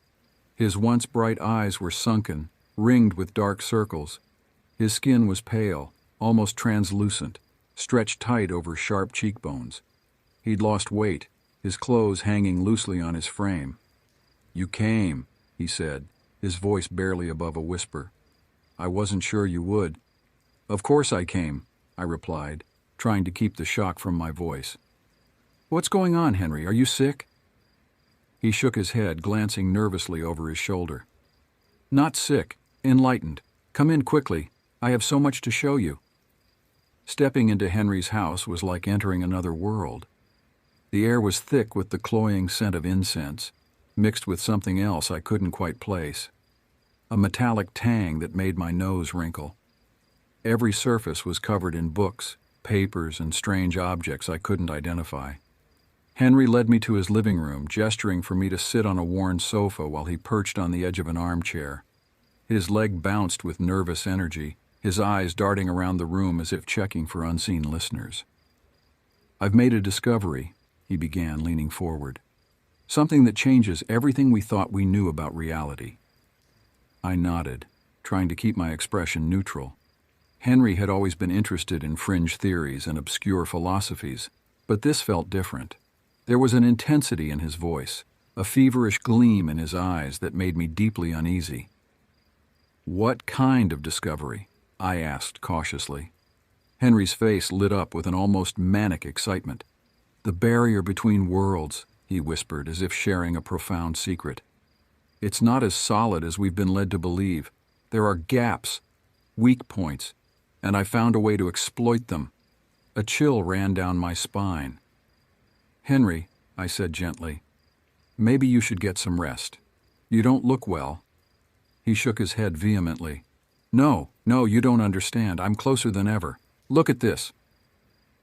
His once bright eyes were sunken, ringed with dark circles. His skin was pale, almost translucent, stretched tight over sharp cheekbones. He'd lost weight, his clothes hanging loosely on his frame. "You came," he said, his voice barely above a whisper. "I wasn't sure you would." "Of course I came," I replied, trying to keep the shock from my voice. "What's going on, Henry? Are you sick?" He shook his head, glancing nervously over his shoulder. "Not sick, enlightened. Come in quickly. I have so much to show you." Stepping into Henry's house was like entering another world. The air was thick with the cloying scent of incense, mixed with something else I couldn't quite place. A metallic tang that made my nose wrinkle. Every surface was covered in books, papers, and strange objects I couldn't identify. Henry led me to his living room, gesturing for me to sit on a worn sofa while he perched on the edge of an armchair. His leg bounced with nervous energy, his eyes darting around the room as if checking for unseen listeners. "I've made a discovery," he began, leaning forward. "Something that changes everything we thought we knew about reality." I nodded, trying to keep my expression neutral. Henry had always been interested in fringe theories and obscure philosophies, but this felt different. There was an intensity in his voice, a feverish gleam in his eyes that made me deeply uneasy. "What kind of discovery?" I asked cautiously. Henry's face lit up with an almost manic excitement. "The barrier between worlds," he whispered, as if sharing a profound secret. "It's not as solid as we've been led to believe. There are gaps, weak points, and I found a way to exploit them." A chill ran down my spine. "Henry," I said gently, "maybe you should get some rest. You don't look well." He shook his head vehemently. No, you don't understand. I'm closer than ever. Look at this."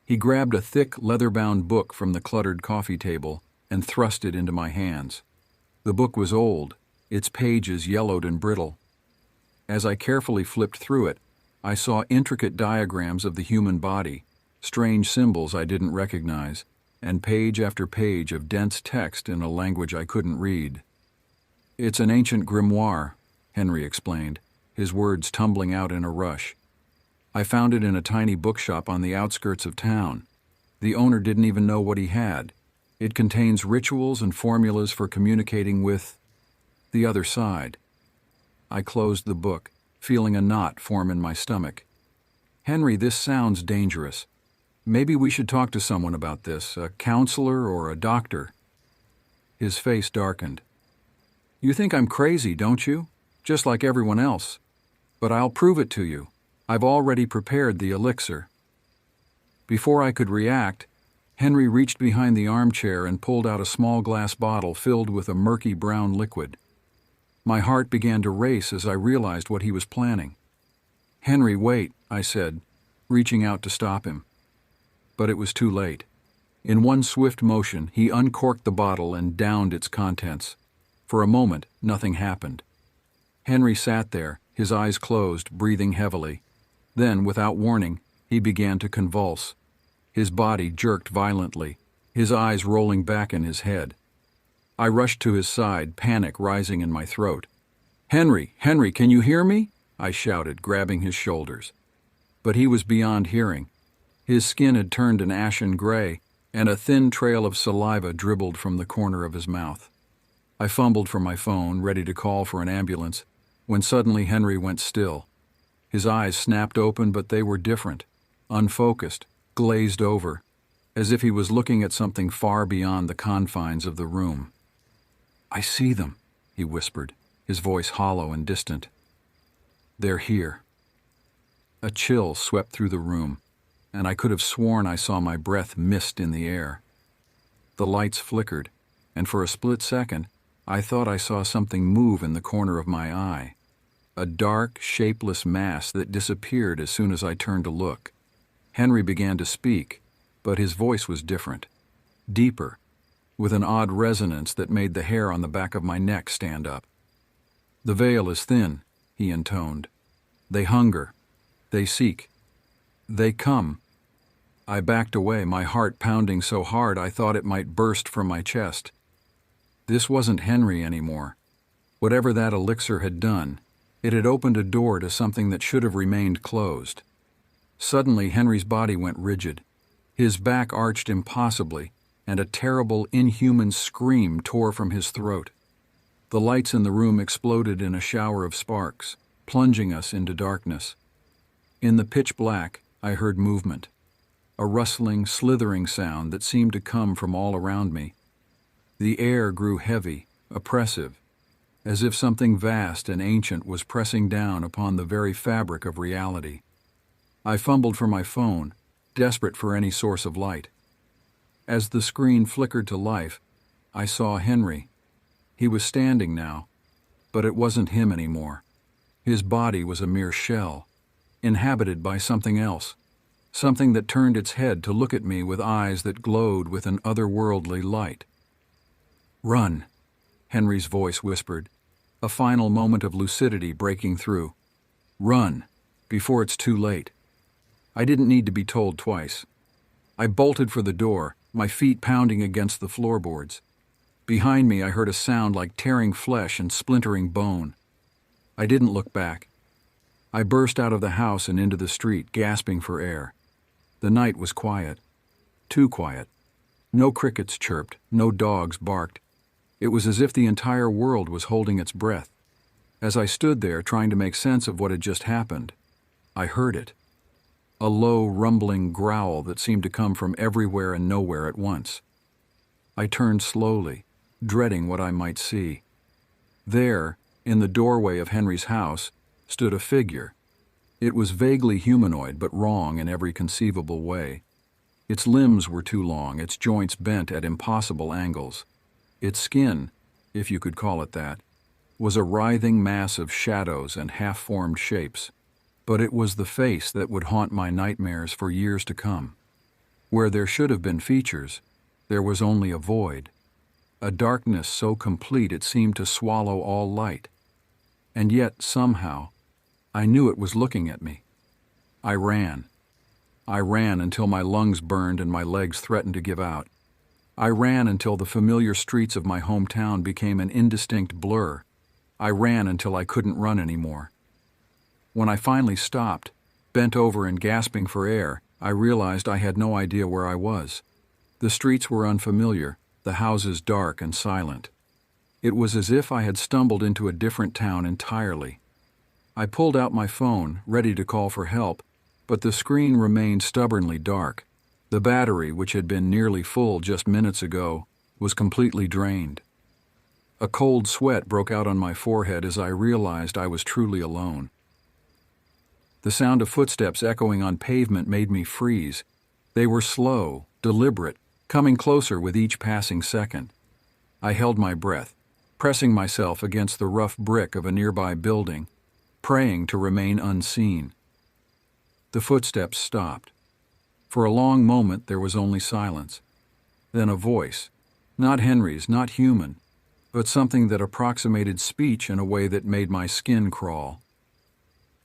He grabbed a thick, leather-bound book from the cluttered coffee table and thrust it into my hands. The book was old, its pages yellowed and brittle. As I carefully flipped through it, I saw intricate diagrams of the human body, strange symbols I didn't recognize, and page after page of dense text in a language I couldn't read. "It's an ancient grimoire," Henry explained, his words tumbling out in a rush. "I found it in a tiny bookshop on the outskirts of town. The owner didn't even know what he had. It contains rituals and formulas for communicating with the other side." I closed the book, feeling a knot form in my stomach. "Henry, this sounds dangerous. Maybe we should talk to someone about this, a counselor or a doctor." His face darkened. "You think I'm crazy, don't you? Just like everyone else. But I'll prove it to you. I've already prepared the elixir." Before I could react, Henry reached behind the armchair and pulled out a small glass bottle filled with a murky brown liquid. My heart began to race as I realized what he was planning. "Henry, wait," I said, reaching out to stop him. But it was too late. In one swift motion, he uncorked the bottle and downed its contents. For a moment, nothing happened. Henry sat there, his eyes closed, breathing heavily. Then, without warning, he began to convulse. His body jerked violently, his eyes rolling back in his head. I rushed to his side, panic rising in my throat. Henry, can you hear me?" I shouted, grabbing his shoulders. But he was beyond hearing. His skin had turned an ashen gray, and a thin trail of saliva dribbled from the corner of his mouth. I fumbled for my phone, ready to call for an ambulance, when suddenly Henry went still. His eyes snapped open, but they were different, unfocused, glazed over, as if he was looking at something far beyond the confines of the room. "I see them," he whispered, his voice hollow and distant. "They're here." A chill swept through the room, and I could have sworn I saw my breath mist in the air. The lights flickered, and for a split second, I thought I saw something move in the corner of my eye. a dark, shapeless mass that disappeared as soon as I turned to look. Henry began to speak, but his voice was different, deeper, with an odd resonance that made the hair on the back of my neck stand up. "The veil is thin," he intoned. "They hunger. They seek. They come." I backed away, my heart pounding so hard I thought it might burst from my chest. This wasn't Henry anymore. Whatever that elixir had done, it had opened a door to something that should have remained closed. Suddenly, Henry's body went rigid. His back arched impossibly, and a terrible, inhuman scream tore from his throat. The lights in the room exploded in a shower of sparks, plunging us into darkness. In the pitch black, I heard movement, a rustling, slithering sound that seemed to come from all around me. The air grew heavy, oppressive, as if something vast and ancient was pressing down upon the very fabric of reality. I fumbled for my phone, desperate for any source of light. As the screen flickered to life, I saw Henry. He was standing now, but it wasn't him anymore. His body was a mere shell, inhabited by something else, something that turned its head to look at me with eyes that glowed with an otherworldly light. "Run," Henry's voice whispered, a final moment of lucidity breaking through. "Run, before it's too late." I didn't need to be told twice. I bolted for the door, my feet pounding against the floorboards. Behind me I heard a sound like tearing flesh and splintering bone. I didn't look back. I burst out of the house and into the street, gasping for air. The night was quiet. Too quiet. No crickets chirped, no dogs barked. It was as if the entire world was holding its breath. As I stood there trying to make sense of what had just happened, I heard it. A low, rumbling growl that seemed to come from everywhere and nowhere at once. I turned slowly, dreading what I might see. There, in the doorway of Henry's house, stood a figure. It was vaguely humanoid, but wrong in every conceivable way. Its limbs were too long, its joints bent at impossible angles. Its skin, if you could call it that, was a writhing mass of shadows and half-formed shapes. But it was the face that would haunt my nightmares for years to come. Where there should have been features, there was only a void, a darkness so complete it seemed to swallow all light. And yet, somehow, I knew it was looking at me. I ran. I ran until my lungs burned and my legs threatened to give out. I ran until the familiar streets of my hometown became an indistinct blur. I ran until I couldn't run anymore. When I finally stopped, bent over and gasping for air, I realized I had no idea where I was. The streets were unfamiliar, the houses dark and silent. It was as if I had stumbled into a different town entirely. I pulled out my phone, ready to call for help, but the screen remained stubbornly dark. The battery, which had been nearly full just minutes ago, was completely drained. A cold sweat broke out on my forehead as I realized I was truly alone. The sound of footsteps echoing on pavement made me freeze. They were slow, deliberate, coming closer with each passing second. I held my breath, pressing myself against the rough brick of a nearby building, praying to remain unseen. The footsteps stopped. For a long moment there was only silence. Then a voice, not Henry's, not human, but something that approximated speech in a way that made my skin crawl.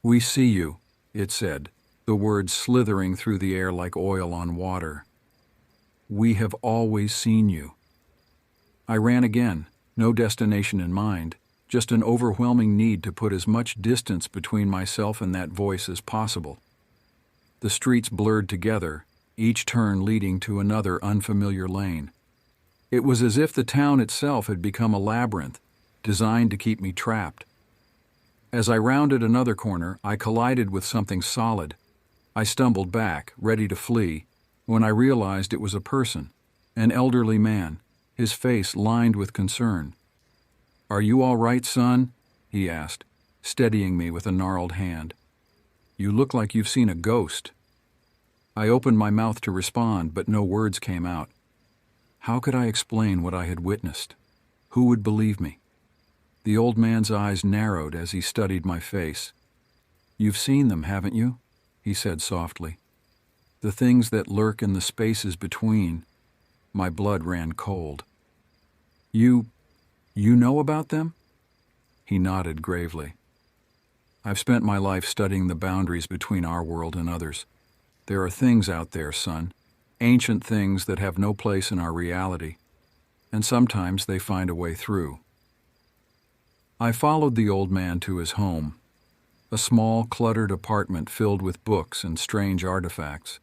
"We see you," it said, the words slithering through the air like oil on water. "We have always seen you." I ran again, no destination in mind, just an overwhelming need to put as much distance between myself and that voice as possible. The streets blurred together, each turn leading to another unfamiliar lane. It was as if the town itself had become a labyrinth, designed to keep me trapped. As I rounded another corner, I collided with something solid. I stumbled back, ready to flee, when I realized it was a person, an elderly man, his face lined with concern. "Are you all right, son?" he asked, steadying me with a gnarled hand. "You look like you've seen a ghost." I opened my mouth to respond, but no words came out. How could I explain what I had witnessed? Who would believe me? The old man's eyes narrowed as he studied my face. "You've seen them, haven't you?" he said softly. "The things that lurk in the spaces between." My blood ran cold. You know about them?" He nodded gravely. "I've spent my life studying the boundaries between our world and others. There are things out there, son, ancient things that have no place in our reality, and sometimes they find a way through." I followed the old man to his home, a small, cluttered apartment filled with books and strange artifacts.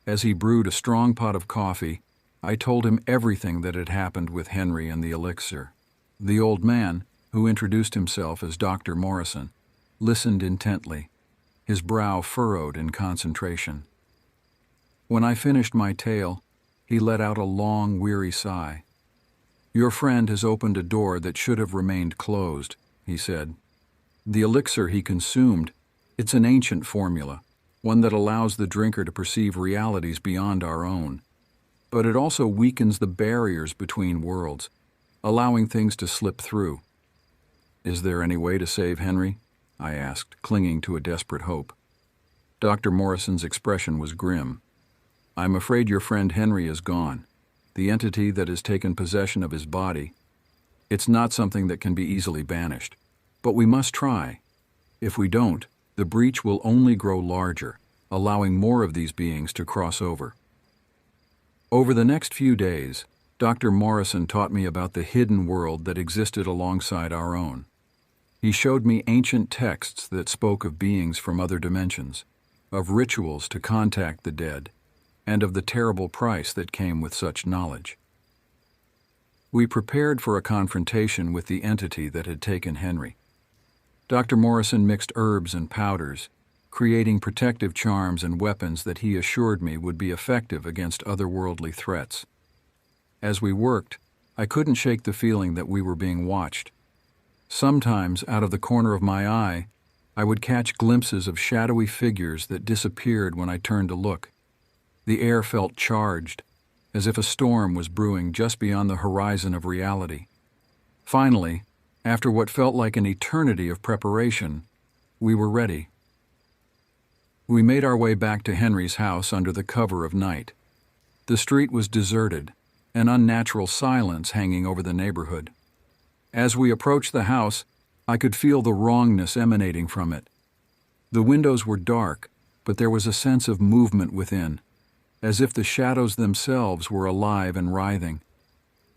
As he brewed a strong pot of coffee, I told him everything that had happened with Henry and the elixir. The old man, who introduced himself as Dr. Morrison, listened intently, his brow furrowed in concentration. When I finished my tale, he let out a long, weary sigh. "Your friend has opened a door that should have remained closed," he said. "The elixir he consumed, it's an ancient formula, one that allows the drinker to perceive realities beyond our own. But it also weakens the barriers between worlds, allowing things to slip through." "Is there any way to save Henry?" I asked, clinging to a desperate hope. Dr. Morrison's expression was grim. "I'm afraid your friend Henry is gone, the entity that has taken possession of his body. It's not something that can be easily banished. But we must try. If we don't, the breach will only grow larger, allowing more of these beings to cross over." Over the next few days, Dr. Morrison taught me about the hidden world that existed alongside our own. He showed me ancient texts that spoke of beings from other dimensions, of rituals to contact the dead, and of the terrible price that came with such knowledge. We prepared for a confrontation with the entity that had taken Henry. Dr. Morrison mixed herbs and powders, creating protective charms and weapons that he assured me would be effective against otherworldly threats. As we worked, I couldn't shake the feeling that we were being watched. Sometimes, out of the corner of my eye, I would catch glimpses of shadowy figures that disappeared when I turned to look. The air felt charged, as if a storm was brewing just beyond the horizon of reality. Finally, after what felt like an eternity of preparation, we were ready. We made our way back to Henry's house under the cover of night. The street was deserted, an unnatural silence hanging over the neighborhood. As we approached the house, I could feel the wrongness emanating from it. The windows were dark, but there was a sense of movement within, as if the shadows themselves were alive and writhing.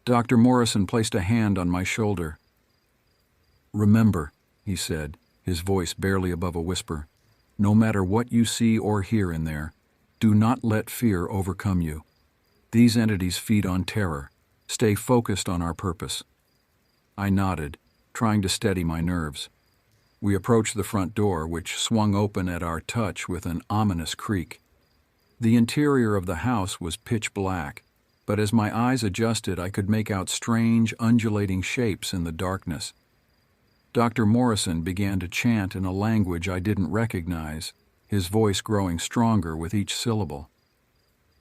Dr. Morrison placed a hand on my shoulder. "Remember," he said, his voice barely above a whisper, "no matter what you see or hear in there, do not let fear overcome you. These entities feed on terror. Stay focused on our purpose." I nodded, trying to steady my nerves. We approached the front door, which swung open at our touch with an ominous creak. The interior of the house was pitch black, but as my eyes adjusted, I could make out strange, undulating shapes in the darkness. Dr. Morrison began to chant in a language I didn't recognize, his voice growing stronger with each syllable.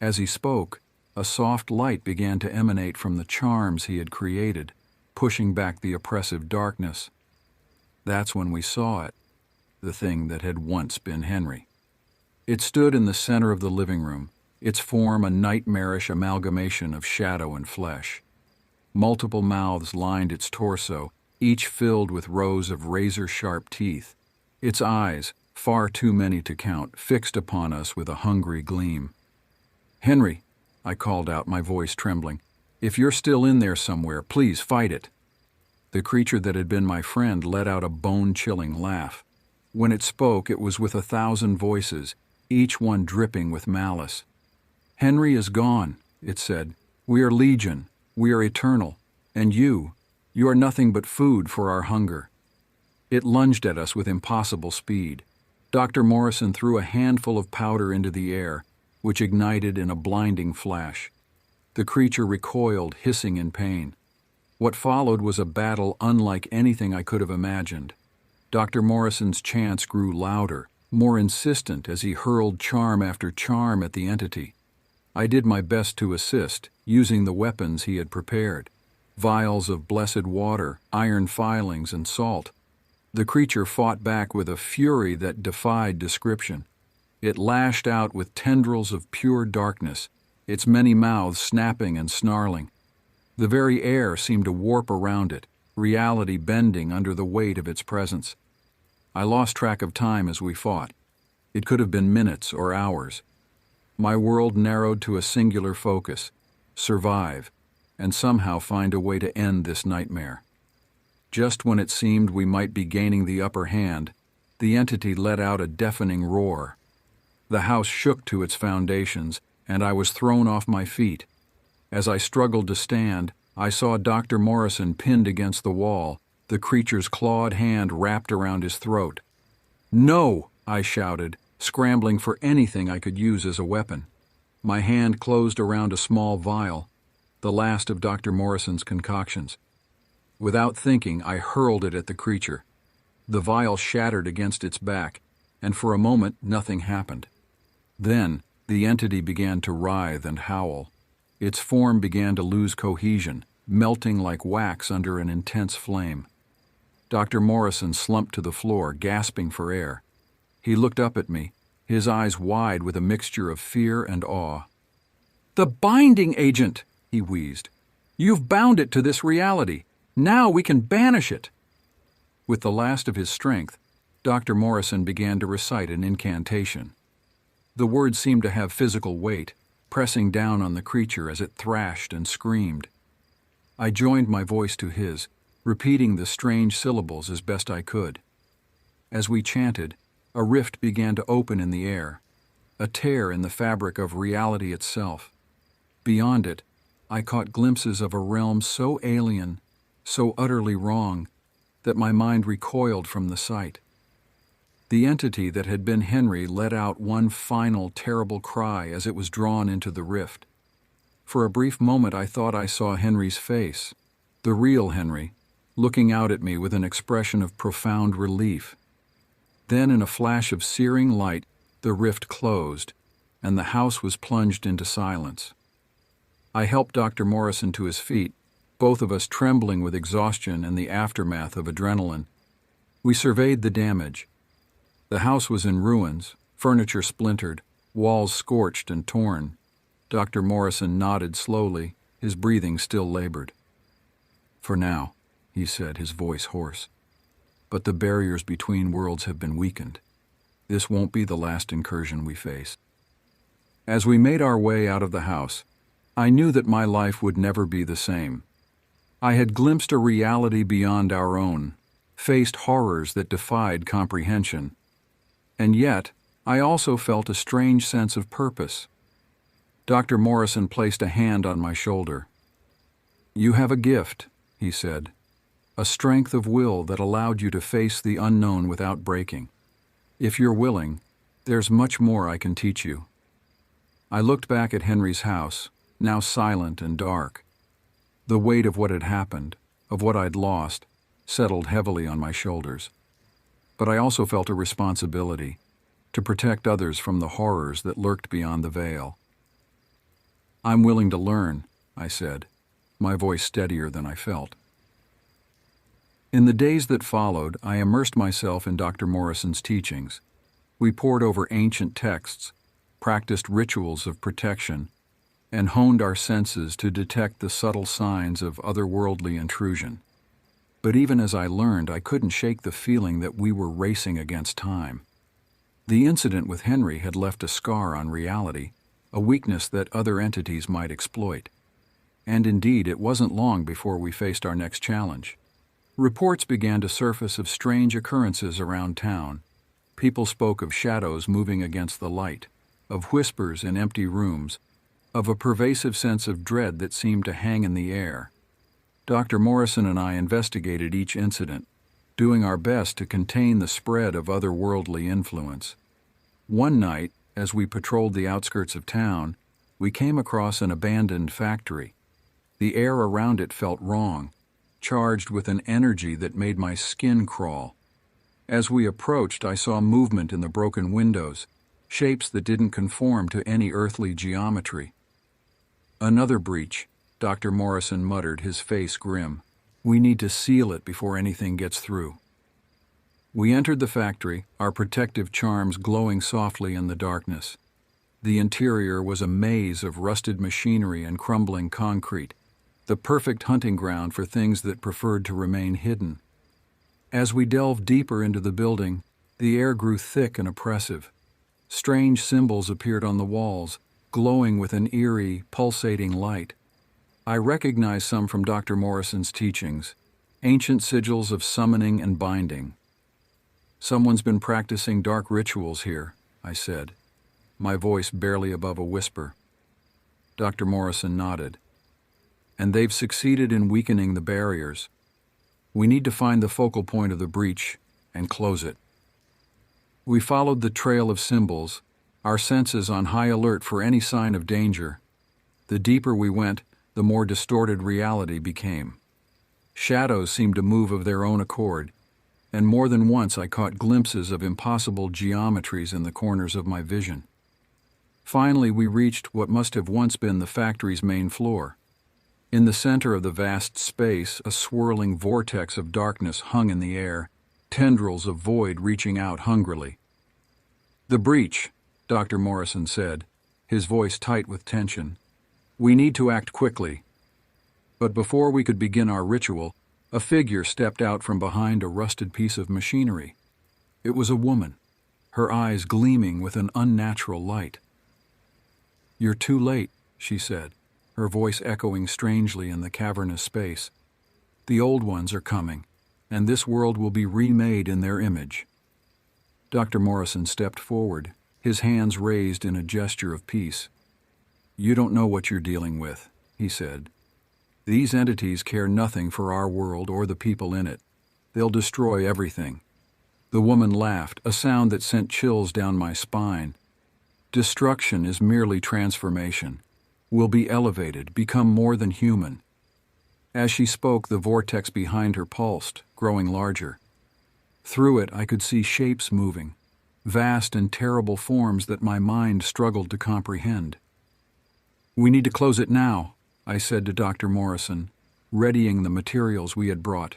As he spoke, a soft light began to emanate from the charms he had created, pushing back the oppressive darkness. That's when we saw it, the thing that had once been Henry. It stood in the center of the living room, its form a nightmarish amalgamation of shadow and flesh. Multiple mouths lined its torso, each filled with rows of razor-sharp teeth. Its eyes, far too many to count, fixed upon us with a hungry gleam. "Henry," I called out, my voice trembling, "if you're still in there somewhere, please fight it." The creature that had been my friend let out a bone-chilling laugh. When it spoke, it was with 1,000 voices, each one dripping with malice. "Henry is gone," it said. "We are legion, we are eternal, and you are nothing but food for our hunger." It lunged at us with impossible speed. Dr. Morrison threw a handful of powder into the air, which ignited in a blinding flash. The creature recoiled, hissing in pain. What followed was a battle unlike anything I could have imagined. Dr. Morrison's chants grew louder, more insistent as he hurled charm after charm at the entity. I did my best to assist, using the weapons he had prepared. vials of blessed water, iron filings, and salt. The creature fought back with a fury that defied description. It lashed out with tendrils of pure darkness, its many mouths snapping and snarling. The very air seemed to warp around it, reality bending under the weight of its presence. I lost track of time as we fought. It could have been minutes or hours. My world narrowed to a singular focus: survive, and somehow find a way to end this nightmare. Just when it seemed we might be gaining the upper hand, the entity let out a deafening roar. The house shook to its foundations, and I was thrown off my feet. As I struggled to stand, I saw Dr. Morrison pinned against the wall, the creature's clawed hand wrapped around his throat. "No!" I shouted, scrambling for anything I could use as a weapon. My hand closed around a small vial, the last of Dr. Morrison's concoctions. Without thinking, I hurled it at the creature. The vial shattered against its back, and for a moment nothing happened. Then, the entity began to writhe and howl. Its form began to lose cohesion, melting like wax under an intense flame. Dr. Morrison slumped to the floor, gasping for air. He looked up at me, his eyes wide with a mixture of fear and awe. "The binding agent!" he wheezed. "You've bound it to this reality. Now we can banish it." With the last of his strength, Dr. Morrison began to recite an incantation. The words seemed to have physical weight, pressing down on the creature as it thrashed and screamed. I joined my voice to his, repeating the strange syllables as best I could. As we chanted, a rift began to open in the air, a tear in the fabric of reality itself. Beyond it, I caught glimpses of a realm so alien, so utterly wrong, that my mind recoiled from the sight. The entity that had been Henry let out one final terrible cry as it was drawn into the rift. For a brief moment I thought I saw Henry's face, the real Henry, looking out at me with an expression of profound relief. Then in a flash of searing light, the rift closed, and the house was plunged into silence. I helped Dr. Morrison to his feet, both of us trembling with exhaustion and the aftermath of adrenaline. We surveyed the damage. The house was in ruins, furniture splintered, walls scorched and torn. Dr. Morrison nodded slowly, his breathing still labored. "For now," he said, his voice hoarse. "But the barriers between worlds have been weakened. This won't be the last incursion we face." As we made our way out of the house, I knew that my life would never be the same. I had glimpsed a reality beyond our own, faced horrors that defied comprehension. And yet, I also felt a strange sense of purpose. Dr. Morrison placed a hand on my shoulder. "You have a gift," he said, "a strength of will that allowed you to face the unknown without breaking. If you're willing, there's much more I can teach you." I looked back at Henry's house, now silent and dark. The weight of what had happened, of what I'd lost, settled heavily on my shoulders. But I also felt a responsibility to protect others from the horrors that lurked beyond the veil. "I'm willing to learn," I said, my voice steadier than I felt. In the days that followed, I immersed myself in Dr. Morrison's teachings. We pored over ancient texts, practiced rituals of protection, and honed our senses to detect the subtle signs of otherworldly intrusion. But even as I learned, I couldn't shake the feeling that we were racing against time. The incident with Henry had left a scar on reality, a weakness that other entities might exploit. And indeed, it wasn't long before we faced our next challenge. Reports began to surface of strange occurrences around town. People spoke of shadows moving against the light, of whispers in empty rooms, of a pervasive sense of dread that seemed to hang in the air. Dr. Morrison and I investigated each incident, doing our best to contain the spread of otherworldly influence. One night, as we patrolled the outskirts of town, we came across an abandoned factory. The air around it felt wrong, charged with an energy that made my skin crawl. As we approached, I saw movement in the broken windows, shapes that didn't conform to any earthly geometry. Another breach, Dr. Morrison muttered, his face grim. "We need to seal it before anything gets through." We entered the factory, our protective charms glowing softly in the darkness. The interior was a maze of rusted machinery and crumbling concrete, the perfect hunting ground for things that preferred to remain hidden. As we delved deeper into the building, the air grew thick and oppressive. Strange symbols appeared on the walls, glowing with an eerie, pulsating light. I recognized some from Dr. Morrison's teachings, ancient sigils of summoning and binding. "Someone's been practicing dark rituals here," I said, my voice barely above a whisper. Dr. Morrison nodded. "And they've succeeded in weakening the barriers. We need to find the focal point of the breach and close it." We followed the trail of symbols, our senses on high alert for any sign of danger. The deeper we went, the more distorted reality became. Shadows seemed to move of their own accord, and more than once I caught glimpses of impossible geometries in the corners of my vision. Finally, we reached what must have once been the factory's main floor. In the center of the vast space, a swirling vortex of darkness hung in the air, tendrils of void reaching out hungrily. "The breach," Dr. Morrison said, his voice tight with tension. "We need to act quickly." But before we could begin our ritual, a figure stepped out from behind a rusted piece of machinery. It was a woman, her eyes gleaming with an unnatural light. "You're too late," she said, her voice echoing strangely in the cavernous space. "The old ones are coming, and this world will be remade in their image." Dr. Morrison stepped forward, his hands raised in a gesture of peace. "You don't know what you're dealing with," he said. "These entities care nothing for our world or the people in it. They'll destroy everything." The woman laughed, a sound that sent chills down my spine. "Destruction is merely transformation. We'll be elevated, become more than human." As she spoke, the vortex behind her pulsed, growing larger. Through it, I could see shapes moving, vast and terrible forms that my mind struggled to comprehend. "We need to close it now," I said to Dr. Morrison, readying the materials we had brought.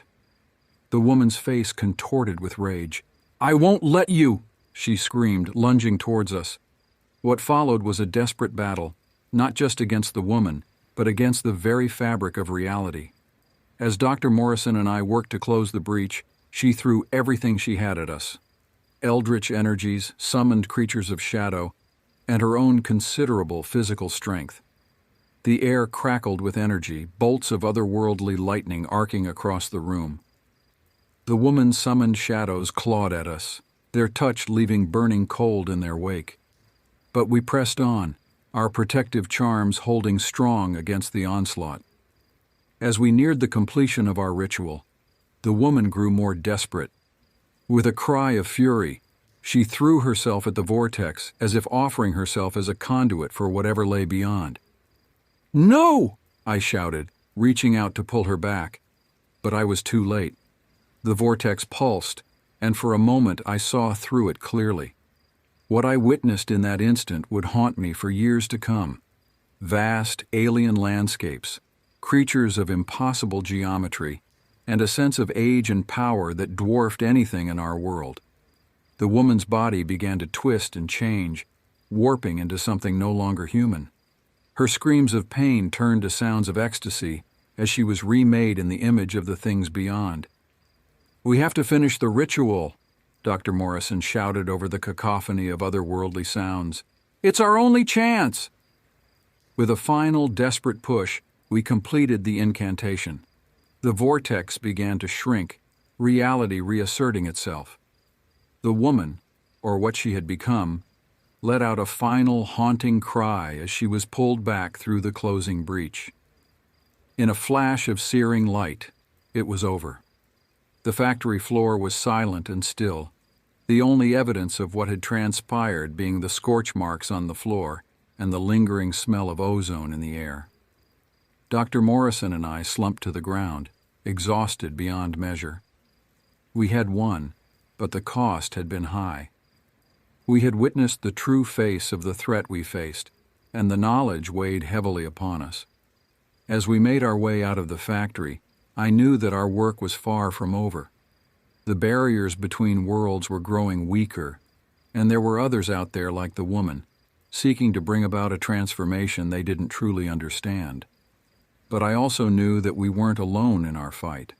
The woman's face contorted with rage. "I won't let you!" she screamed, lunging towards us. What followed was a desperate battle, not just against the woman, but against the very fabric of reality. As Dr. Morrison and I worked to close the breach, she threw everything she had at us. Eldritch energies, summoned creatures of shadow, and her own considerable physical strength. The air crackled with energy, bolts of otherworldly lightning arcing across the room. The woman's summoned shadows clawed at us, their touch leaving burning cold in their wake. But we pressed on, our protective charms holding strong against the onslaught. As we neared the completion of our ritual, the woman grew more desperate. With a cry of fury, she threw herself at the vortex as if offering herself as a conduit for whatever lay beyond. "No!" I shouted, reaching out to pull her back. But I was too late. The vortex pulsed, and for a moment I saw through it clearly. What I witnessed in that instant would haunt me for years to come. Vast, alien landscapes, creatures of impossible geometry, and a sense of age and power that dwarfed anything in our world. The woman's body began to twist and change, warping into something no longer human. Her screams of pain turned to sounds of ecstasy as she was remade in the image of the things beyond. "We have to finish the ritual," Dr. Morrison shouted over the cacophony of otherworldly sounds. "It's our only chance!" With a final, desperate push, we completed the incantation. The vortex began to shrink, reality reasserting itself. The woman, or what she had become, let out a final, haunting cry as she was pulled back through the closing breach. In a flash of searing light, it was over. The factory floor was silent and still, the only evidence of what had transpired being the scorch marks on the floor and the lingering smell of ozone in the air. Dr. Morrison and I slumped to the ground, exhausted beyond measure. We had won, but the cost had been high. We had witnessed the true face of the threat we faced, and the knowledge weighed heavily upon us. As we made our way out of the factory, I knew that our work was far from over. The barriers between worlds were growing weaker, and there were others out there like the woman, seeking to bring about a transformation they didn't truly understand. But I also knew that we weren't alone in our fight.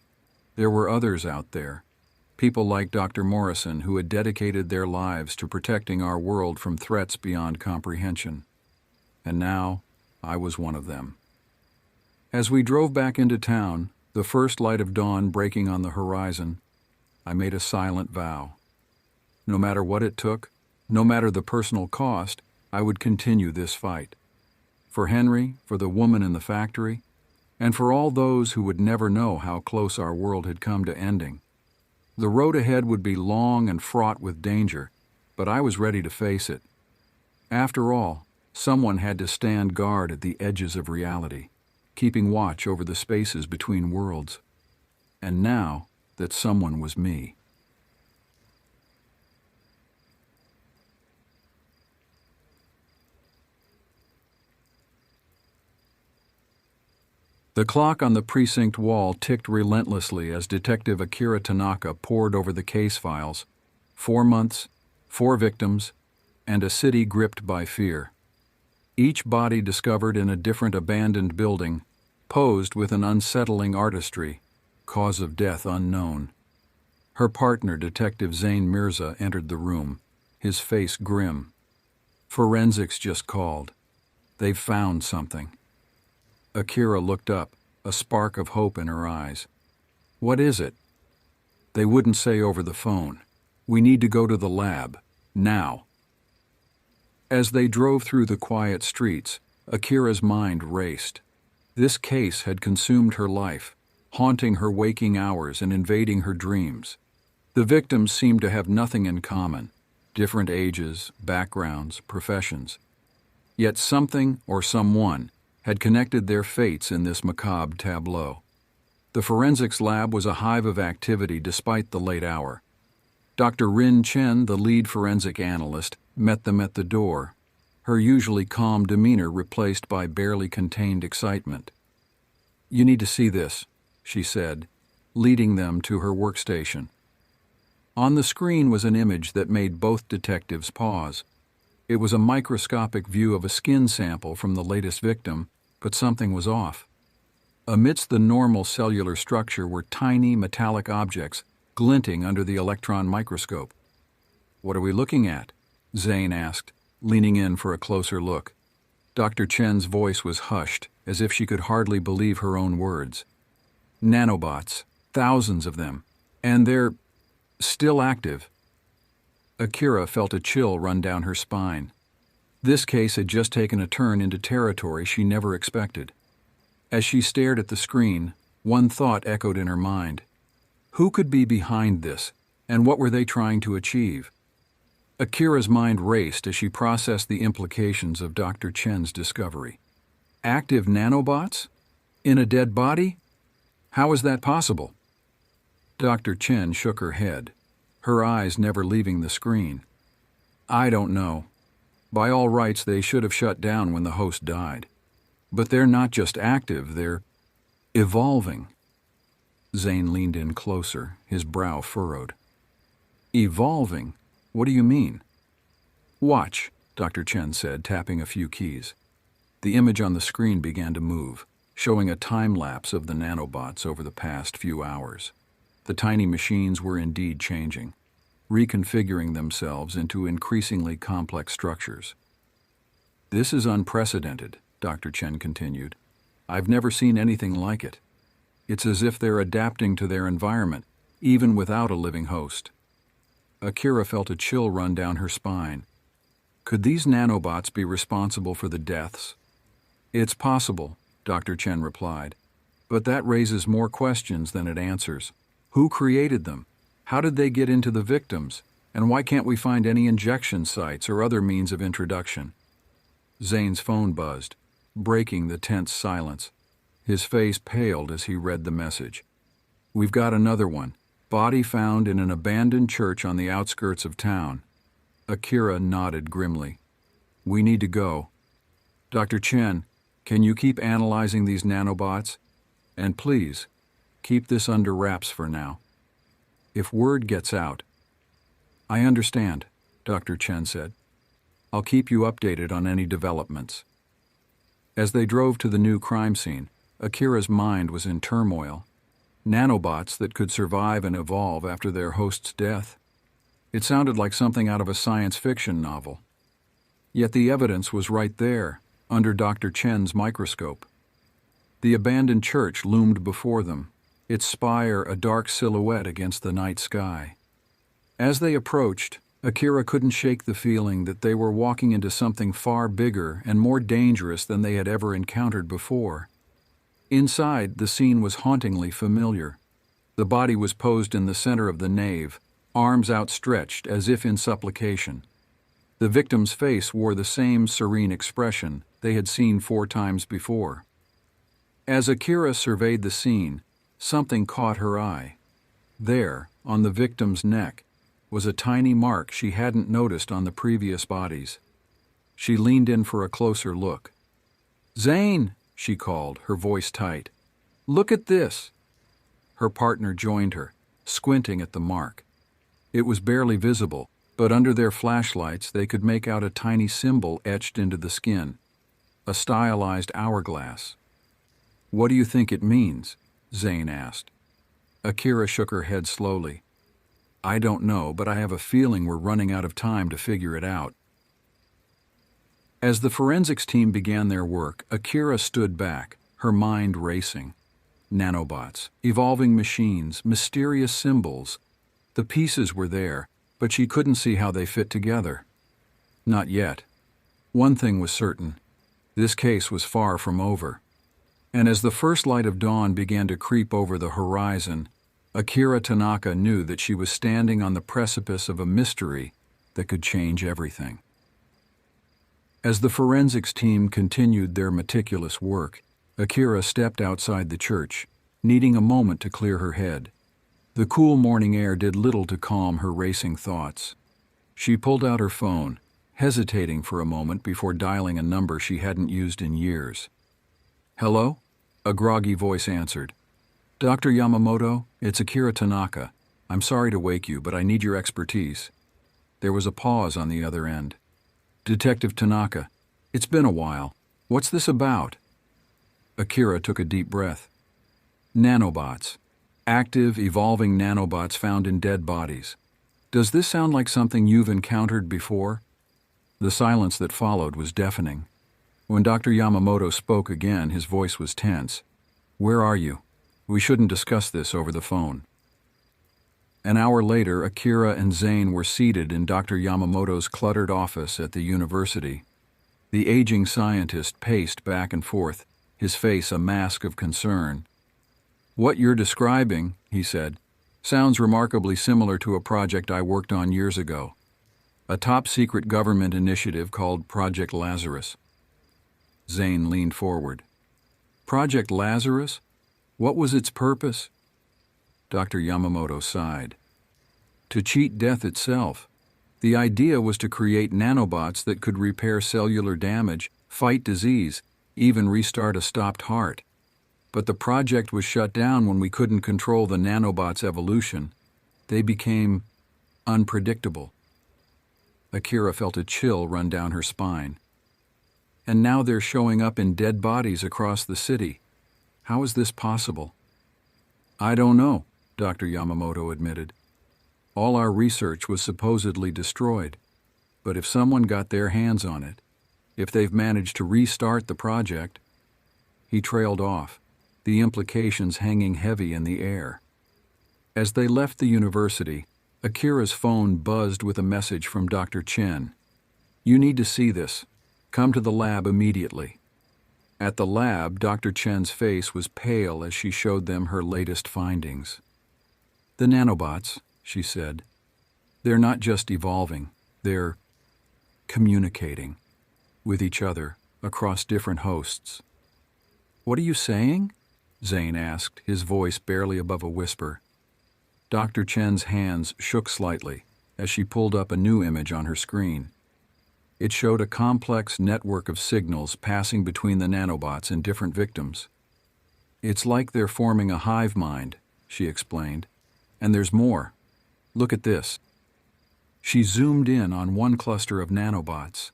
There were others out there, people like Dr. Morrison who had dedicated their lives to protecting our world from threats beyond comprehension. And now, I was one of them. As we drove back into town, the first light of dawn breaking on the horizon, I made a silent vow. No matter what it took, no matter the personal cost, I would continue this fight. For Henry, for the woman in the factory, and for all those who would never know how close our world had come to ending. The road ahead would be long and fraught with danger, but I was ready to face it. After all, someone had to stand guard at the edges of reality, keeping watch over the spaces between worlds. And now, that someone was me. The clock on the precinct wall ticked relentlessly as Detective Akira Tanaka pored over the case files. 4 months, 4 victims, and a city gripped by fear. Each body discovered in a different abandoned building, posed with an unsettling artistry, cause of death unknown. Her partner, Detective Zain Mirza, entered the room, his face grim. Forensics just called. They've found something. Akira looked up, a spark of hope in her eyes. What is it? They wouldn't say over the phone. We need to go to the lab, now. As they drove through the quiet streets, Akira's mind raced. This case had consumed her life, haunting her waking hours and invading her dreams. The victims seemed to have nothing in common, different ages, backgrounds, professions. Yet something or someone had connected their fates in this macabre tableau. The forensics lab was a hive of activity despite the late hour. Dr. Rin Chen, the lead forensic analyst, met them at the door, her usually calm demeanor replaced by barely contained excitement. "You need to see this," she said, leading them to her workstation. On the screen was an image that made both detectives pause. It was a microscopic view of a skin sample from the latest victim, but something was off. Amidst the normal cellular structure were tiny metallic objects glinting under the electron microscope. "What are we looking at?" Zain asked, leaning in for a closer look. Dr. Chen's voice was hushed, as if she could hardly believe her own words. "Nanobots, thousands of them, and they're still active." Akira felt a chill run down her spine. This case had just taken a turn into territory she never expected. As she stared at the screen, one thought echoed in her mind. Who could be behind this, and what were they trying to achieve? Akira's mind raced as she processed the implications of Dr. Chen's discovery. Active nanobots? In a dead body? How is that possible? Dr. Chen shook her head, her eyes never leaving the screen. "I don't know. By all rights, they should have shut down when the host died. But they're not just active, they're evolving." Zain leaned in closer, his brow furrowed. "Evolving? What do you mean?" "Watch," Dr. Chen said, tapping a few keys. The image on the screen began to move, showing a time-lapse of the nanobots over the past few hours. The tiny machines were indeed changing, reconfiguring themselves into increasingly complex structures. "This is unprecedented," Dr. Chen continued. "I've never seen anything like it. It's as if they're adapting to their environment, even without a living host." Akira felt a chill run down her spine. Could these nanobots be responsible for the deaths? "It's possible," Dr. Chen replied, "but that raises more questions than it answers. Who created them? How did they get into the victims? And why can't we find any injection sites or other means of introduction?" Zain's phone buzzed, breaking the tense silence. His face paled as he read the message. "We've got another one. Body found in an abandoned church on the outskirts of town." Akira nodded grimly. "We need to go." "Dr. Chen, Can you keep analyzing these nanobots? And please, keep this under wraps for now. If word gets out..." "I understand," Dr. Chen said. "I'll keep you updated on any developments." As they drove to the new crime scene, Akira's mind was in turmoil. Nanobots that could survive and evolve after their host's death. It sounded like something out of a science fiction novel. Yet the evidence was right there, under Dr. Chen's microscope. The abandoned church loomed before them, its spire a dark silhouette against the night sky. As they approached, Akira couldn't shake the feeling that they were walking into something far bigger and more dangerous than they had ever encountered before. Inside, the scene was hauntingly familiar. The body was posed in the center of the nave, arms outstretched as if in supplication. The victim's face wore the same serene expression they had seen 4 times before. As Akira surveyed the scene, something caught her eye. There, on the victim's neck, was a tiny mark she hadn't noticed on the previous bodies. She leaned in for a closer look. "Zane!" she called, her voice tight. "Look at this!" Her partner joined her, squinting at the mark. It was barely visible, but under their flashlights they could make out a tiny symbol etched into the skin. A stylized hourglass. "What do you think it means?" Zane asked. Akira shook her head slowly. "I don't know, but I have a feeling we're running out of time to figure it out." As the forensics team began their work, Akira stood back, her mind racing. Nanobots, evolving machines, mysterious symbols. The pieces were there, but she couldn't see how they fit together. Not yet. One thing was certain. This case was far from over. And as the first light of dawn began to creep over the horizon, Akira Tanaka knew that she was standing on the precipice of a mystery that could change everything. As the forensics team continued their meticulous work, Akira stepped outside the church, needing a moment to clear her head. The cool morning air did little to calm her racing thoughts. She pulled out her phone, hesitating for a moment before dialing a number she hadn't used in years. "Hello?" a groggy voice answered. "Dr. Yamamoto, it's Akira Tanaka. I'm sorry to wake you, but I need your expertise." There was a pause on the other end. "Detective Tanaka, it's been a while. What's this about?" Akira took a deep breath. "Nanobots. Active, evolving nanobots found in dead bodies. Does this sound like something you've encountered before?" The silence that followed was deafening. When Dr. Yamamoto spoke again, his voice was tense. "Where are you? We shouldn't discuss this over the phone." An hour later, Akira and Zane were seated in Dr. Yamamoto's cluttered office at the university. The aging scientist paced back and forth, his face a mask of concern. "What you're describing," he said, "sounds remarkably similar to a project I worked on years ago. A top-secret government initiative called Project Lazarus." Zane leaned forward. "Project Lazarus? What was its purpose?" Dr. Yamamoto sighed. "To cheat death itself. The idea was to create nanobots that could repair cellular damage, fight disease, even restart a stopped heart. But the project was shut down when we couldn't control the nanobots' evolution. They became unpredictable." Akira felt a chill run down her spine. "And now they're showing up in dead bodies across the city. How is this possible?" "I don't know," Dr. Yamamoto admitted. "All our research was supposedly destroyed. But if someone got their hands on it, if they've managed to restart the project..." He trailed off, the implications hanging heavy in the air. As they left the university, Akira's phone buzzed with a message from Dr. Chen. "You need to see this. Come to the lab immediately." At the lab, Dr. Chen's face was pale as she showed them her latest findings. "The nanobots," she said, "they're not just evolving, they're communicating with each other across different hosts." "What are you saying?" Zane asked, his voice barely above a whisper. Dr. Chen's hands shook slightly as she pulled up a new image on her screen. It showed a complex network of signals passing between the nanobots and different victims. "It's like they're forming a hive mind," she explained. "And there's more. Look at this." She zoomed in on one cluster of nanobots.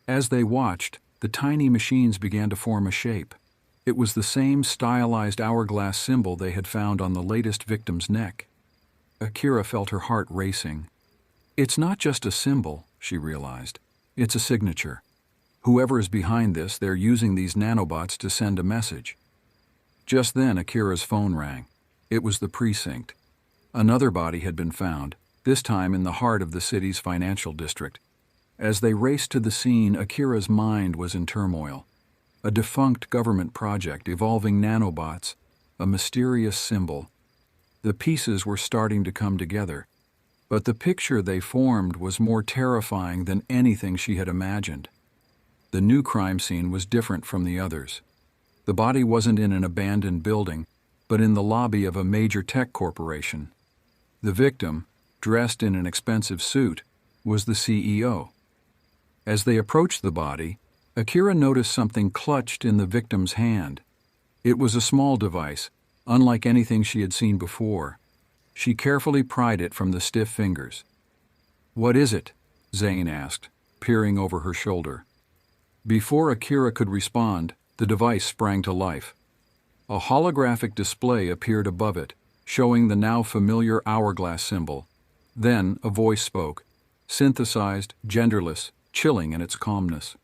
As they watched, the tiny machines began to form a shape. It was the same stylized hourglass symbol they had found on the latest victim's neck. Akira felt her heart racing. It's not just a symbol, she realized. It's a signature. Whoever is behind this, they're using these nanobots to send a message. Just then, Akira's phone rang. It was the precinct. Another body had been found, this time in the heart of the city's financial district. As they raced to the scene, Akira's mind was in turmoil. A defunct government project evolving nanobots, a mysterious symbol. The pieces were starting to come together, but the picture they formed was more terrifying than anything she had imagined. The new crime scene was different from the others. The body wasn't in an abandoned building, but in the lobby of a major tech corporation. The victim, dressed in an expensive suit, was the CEO. As they approached the body, Akira noticed something clutched in the victim's hand. It was a small device, unlike anything she had seen before. She carefully pried it from the stiff fingers. "What is it?" Zane asked, peering over her shoulder. Before Akira could respond, the device sprang to life. A holographic display appeared above it, showing the now familiar hourglass symbol. Then a voice spoke, synthesized, genderless, chilling in its calmness.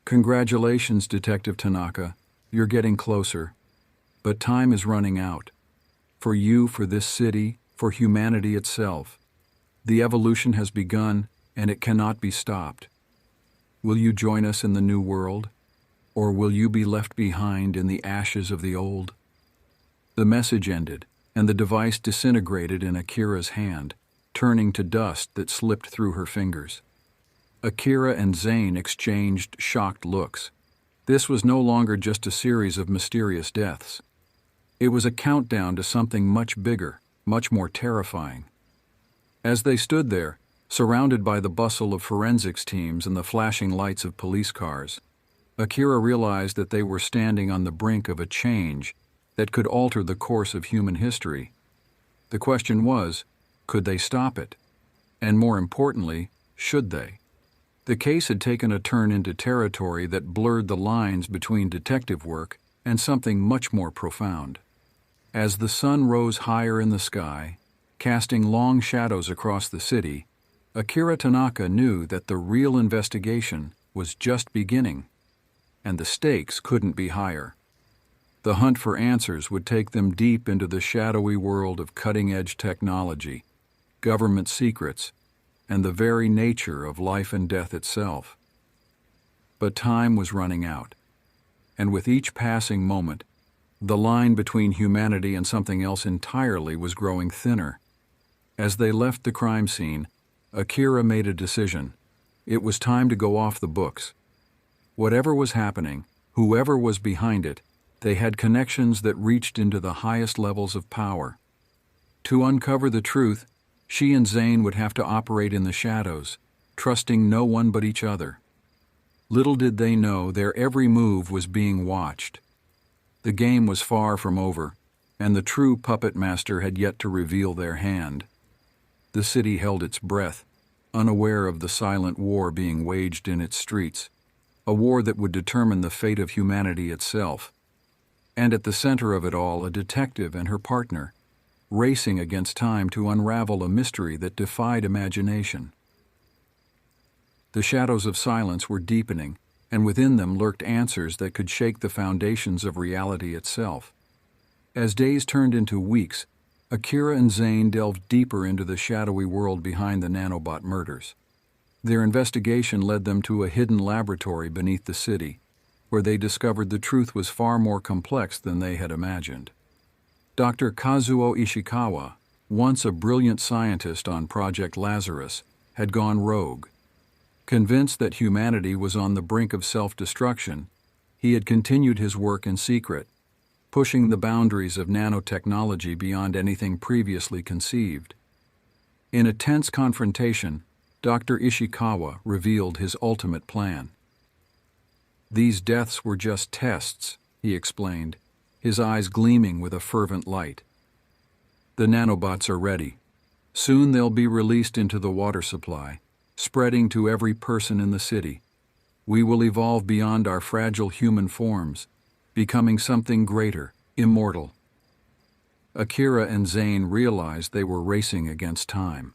"Congratulations, Detective Tanaka. You're getting closer. But time is running out. For you, for this city, for humanity itself. The evolution has begun, and it cannot be stopped. Will you join us in the new world? Or will you be left behind in the ashes of the old?" The message ended, and the device disintegrated in Akira's hand, turning to dust that slipped through her fingers. Akira and Zane exchanged shocked looks. This was no longer just a series of mysterious deaths. It was a countdown to something much bigger, much more terrifying. As they stood there, surrounded by the bustle of forensics teams and the flashing lights of police cars, Akira realized that they were standing on the brink of a change that could alter the course of human history. The question was, could they stop it? And more importantly, should they? The case had taken a turn into territory that blurred the lines between detective work and something much more profound. As the sun rose higher in the sky, casting long shadows across the city, Akira Tanaka knew that the real investigation was just beginning, and the stakes couldn't be higher. The hunt for answers would take them deep into the shadowy world of cutting-edge technology, government secrets, and the very nature of life and death itself. But time was running out, and with each passing moment, the line between humanity and something else entirely was growing thinner. As they left the crime scene, Akira made a decision. It was time to go off the books. Whatever was happening, whoever was behind it, they had connections that reached into the highest levels of power. To uncover the truth, she and Zane would have to operate in the shadows, trusting no one but each other. Little did they know their every move was being watched. The game was far from over, and the true puppet master had yet to reveal their hand. The city held its breath, unaware of the silent war being waged in its streets, a war that would determine the fate of humanity itself. And at the center of it all, a detective and her partner, racing against time to unravel a mystery that defied imagination. The shadows of silence were deepening, and within them lurked answers that could shake the foundations of reality itself. As days turned into weeks, Akira and Zane delved deeper into the shadowy world behind the nanobot murders. Their investigation led them to a hidden laboratory beneath the city, where they discovered the truth was far more complex than they had imagined. Dr. Kazuo Ishikawa, once a brilliant scientist on Project Lazarus, had gone rogue. Convinced that humanity was on the brink of self-destruction, he had continued his work in secret, pushing the boundaries of nanotechnology beyond anything previously conceived. In a tense confrontation, Dr. Ishikawa revealed his ultimate plan. "These deaths were just tests," he explained, his eyes gleaming with a fervent light. "The nanobots are ready. Soon they'll be released into the water supply, spreading to every person in the city. We will evolve beyond our fragile human forms, becoming something greater, immortal." Akira and Zane realized they were racing against time.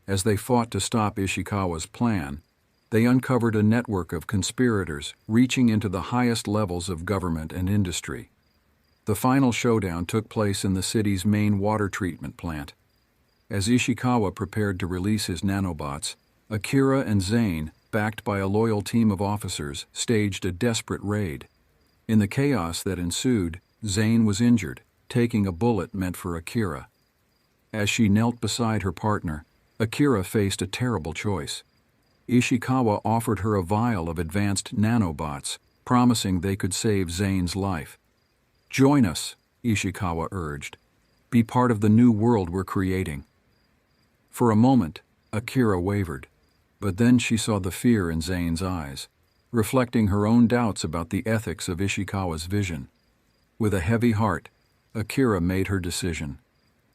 As they fought to stop Ishikawa's plan, they uncovered a network of conspirators reaching into the highest levels of government and industry. The final showdown took place in the city's main water treatment plant. As Ishikawa prepared to release his nanobots, Akira and Zane, backed by a loyal team of officers, staged a desperate raid. In the chaos that ensued, Zane was injured, taking a bullet meant for Akira. As she knelt beside her partner, Akira faced a terrible choice. Ishikawa offered her a vial of advanced nanobots, promising they could save Zane's life. "Join us," Ishikawa urged. "Be part of the new world we're creating." For a moment, Akira wavered, but then she saw the fear in Zane's eyes, reflecting her own doubts about the ethics of Ishikawa's vision. With a heavy heart, Akira made her decision.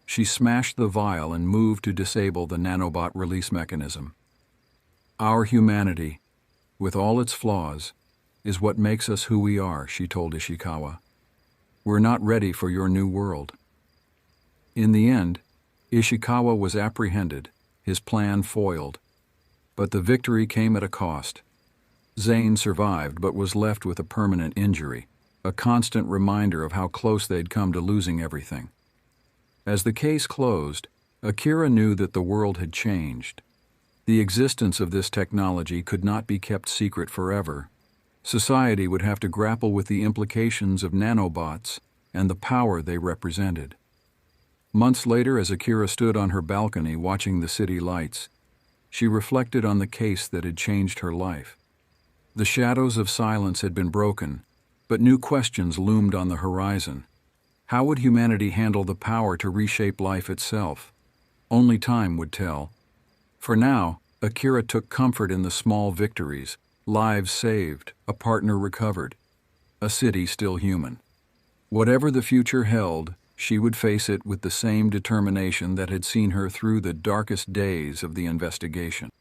She smashed the vial and moved to disable the nanobot release mechanism. "Our humanity, with all its flaws, is what makes us who we are," she told Ishikawa. "We're not ready for your new world." In the end, Ishikawa was apprehended, his plan foiled. But the victory came at a cost. Zane survived but was left with a permanent injury, a constant reminder of how close they'd come to losing everything. As the case closed, Akira knew that the world had changed. The existence of this technology could not be kept secret forever. Society would have to grapple with the implications of nanobots and the power they represented. Months later, as Akira stood on her balcony watching the city lights, she reflected on the case that had changed her life. The shadows of silence had been broken, but new questions loomed on the horizon. How would humanity handle the power to reshape life itself? Only time would tell. For now, Akira took comfort in the small victories: lives saved, a partner recovered, a city still human. Whatever the future held, she would face it with the same determination that had seen her through the darkest days of the investigation.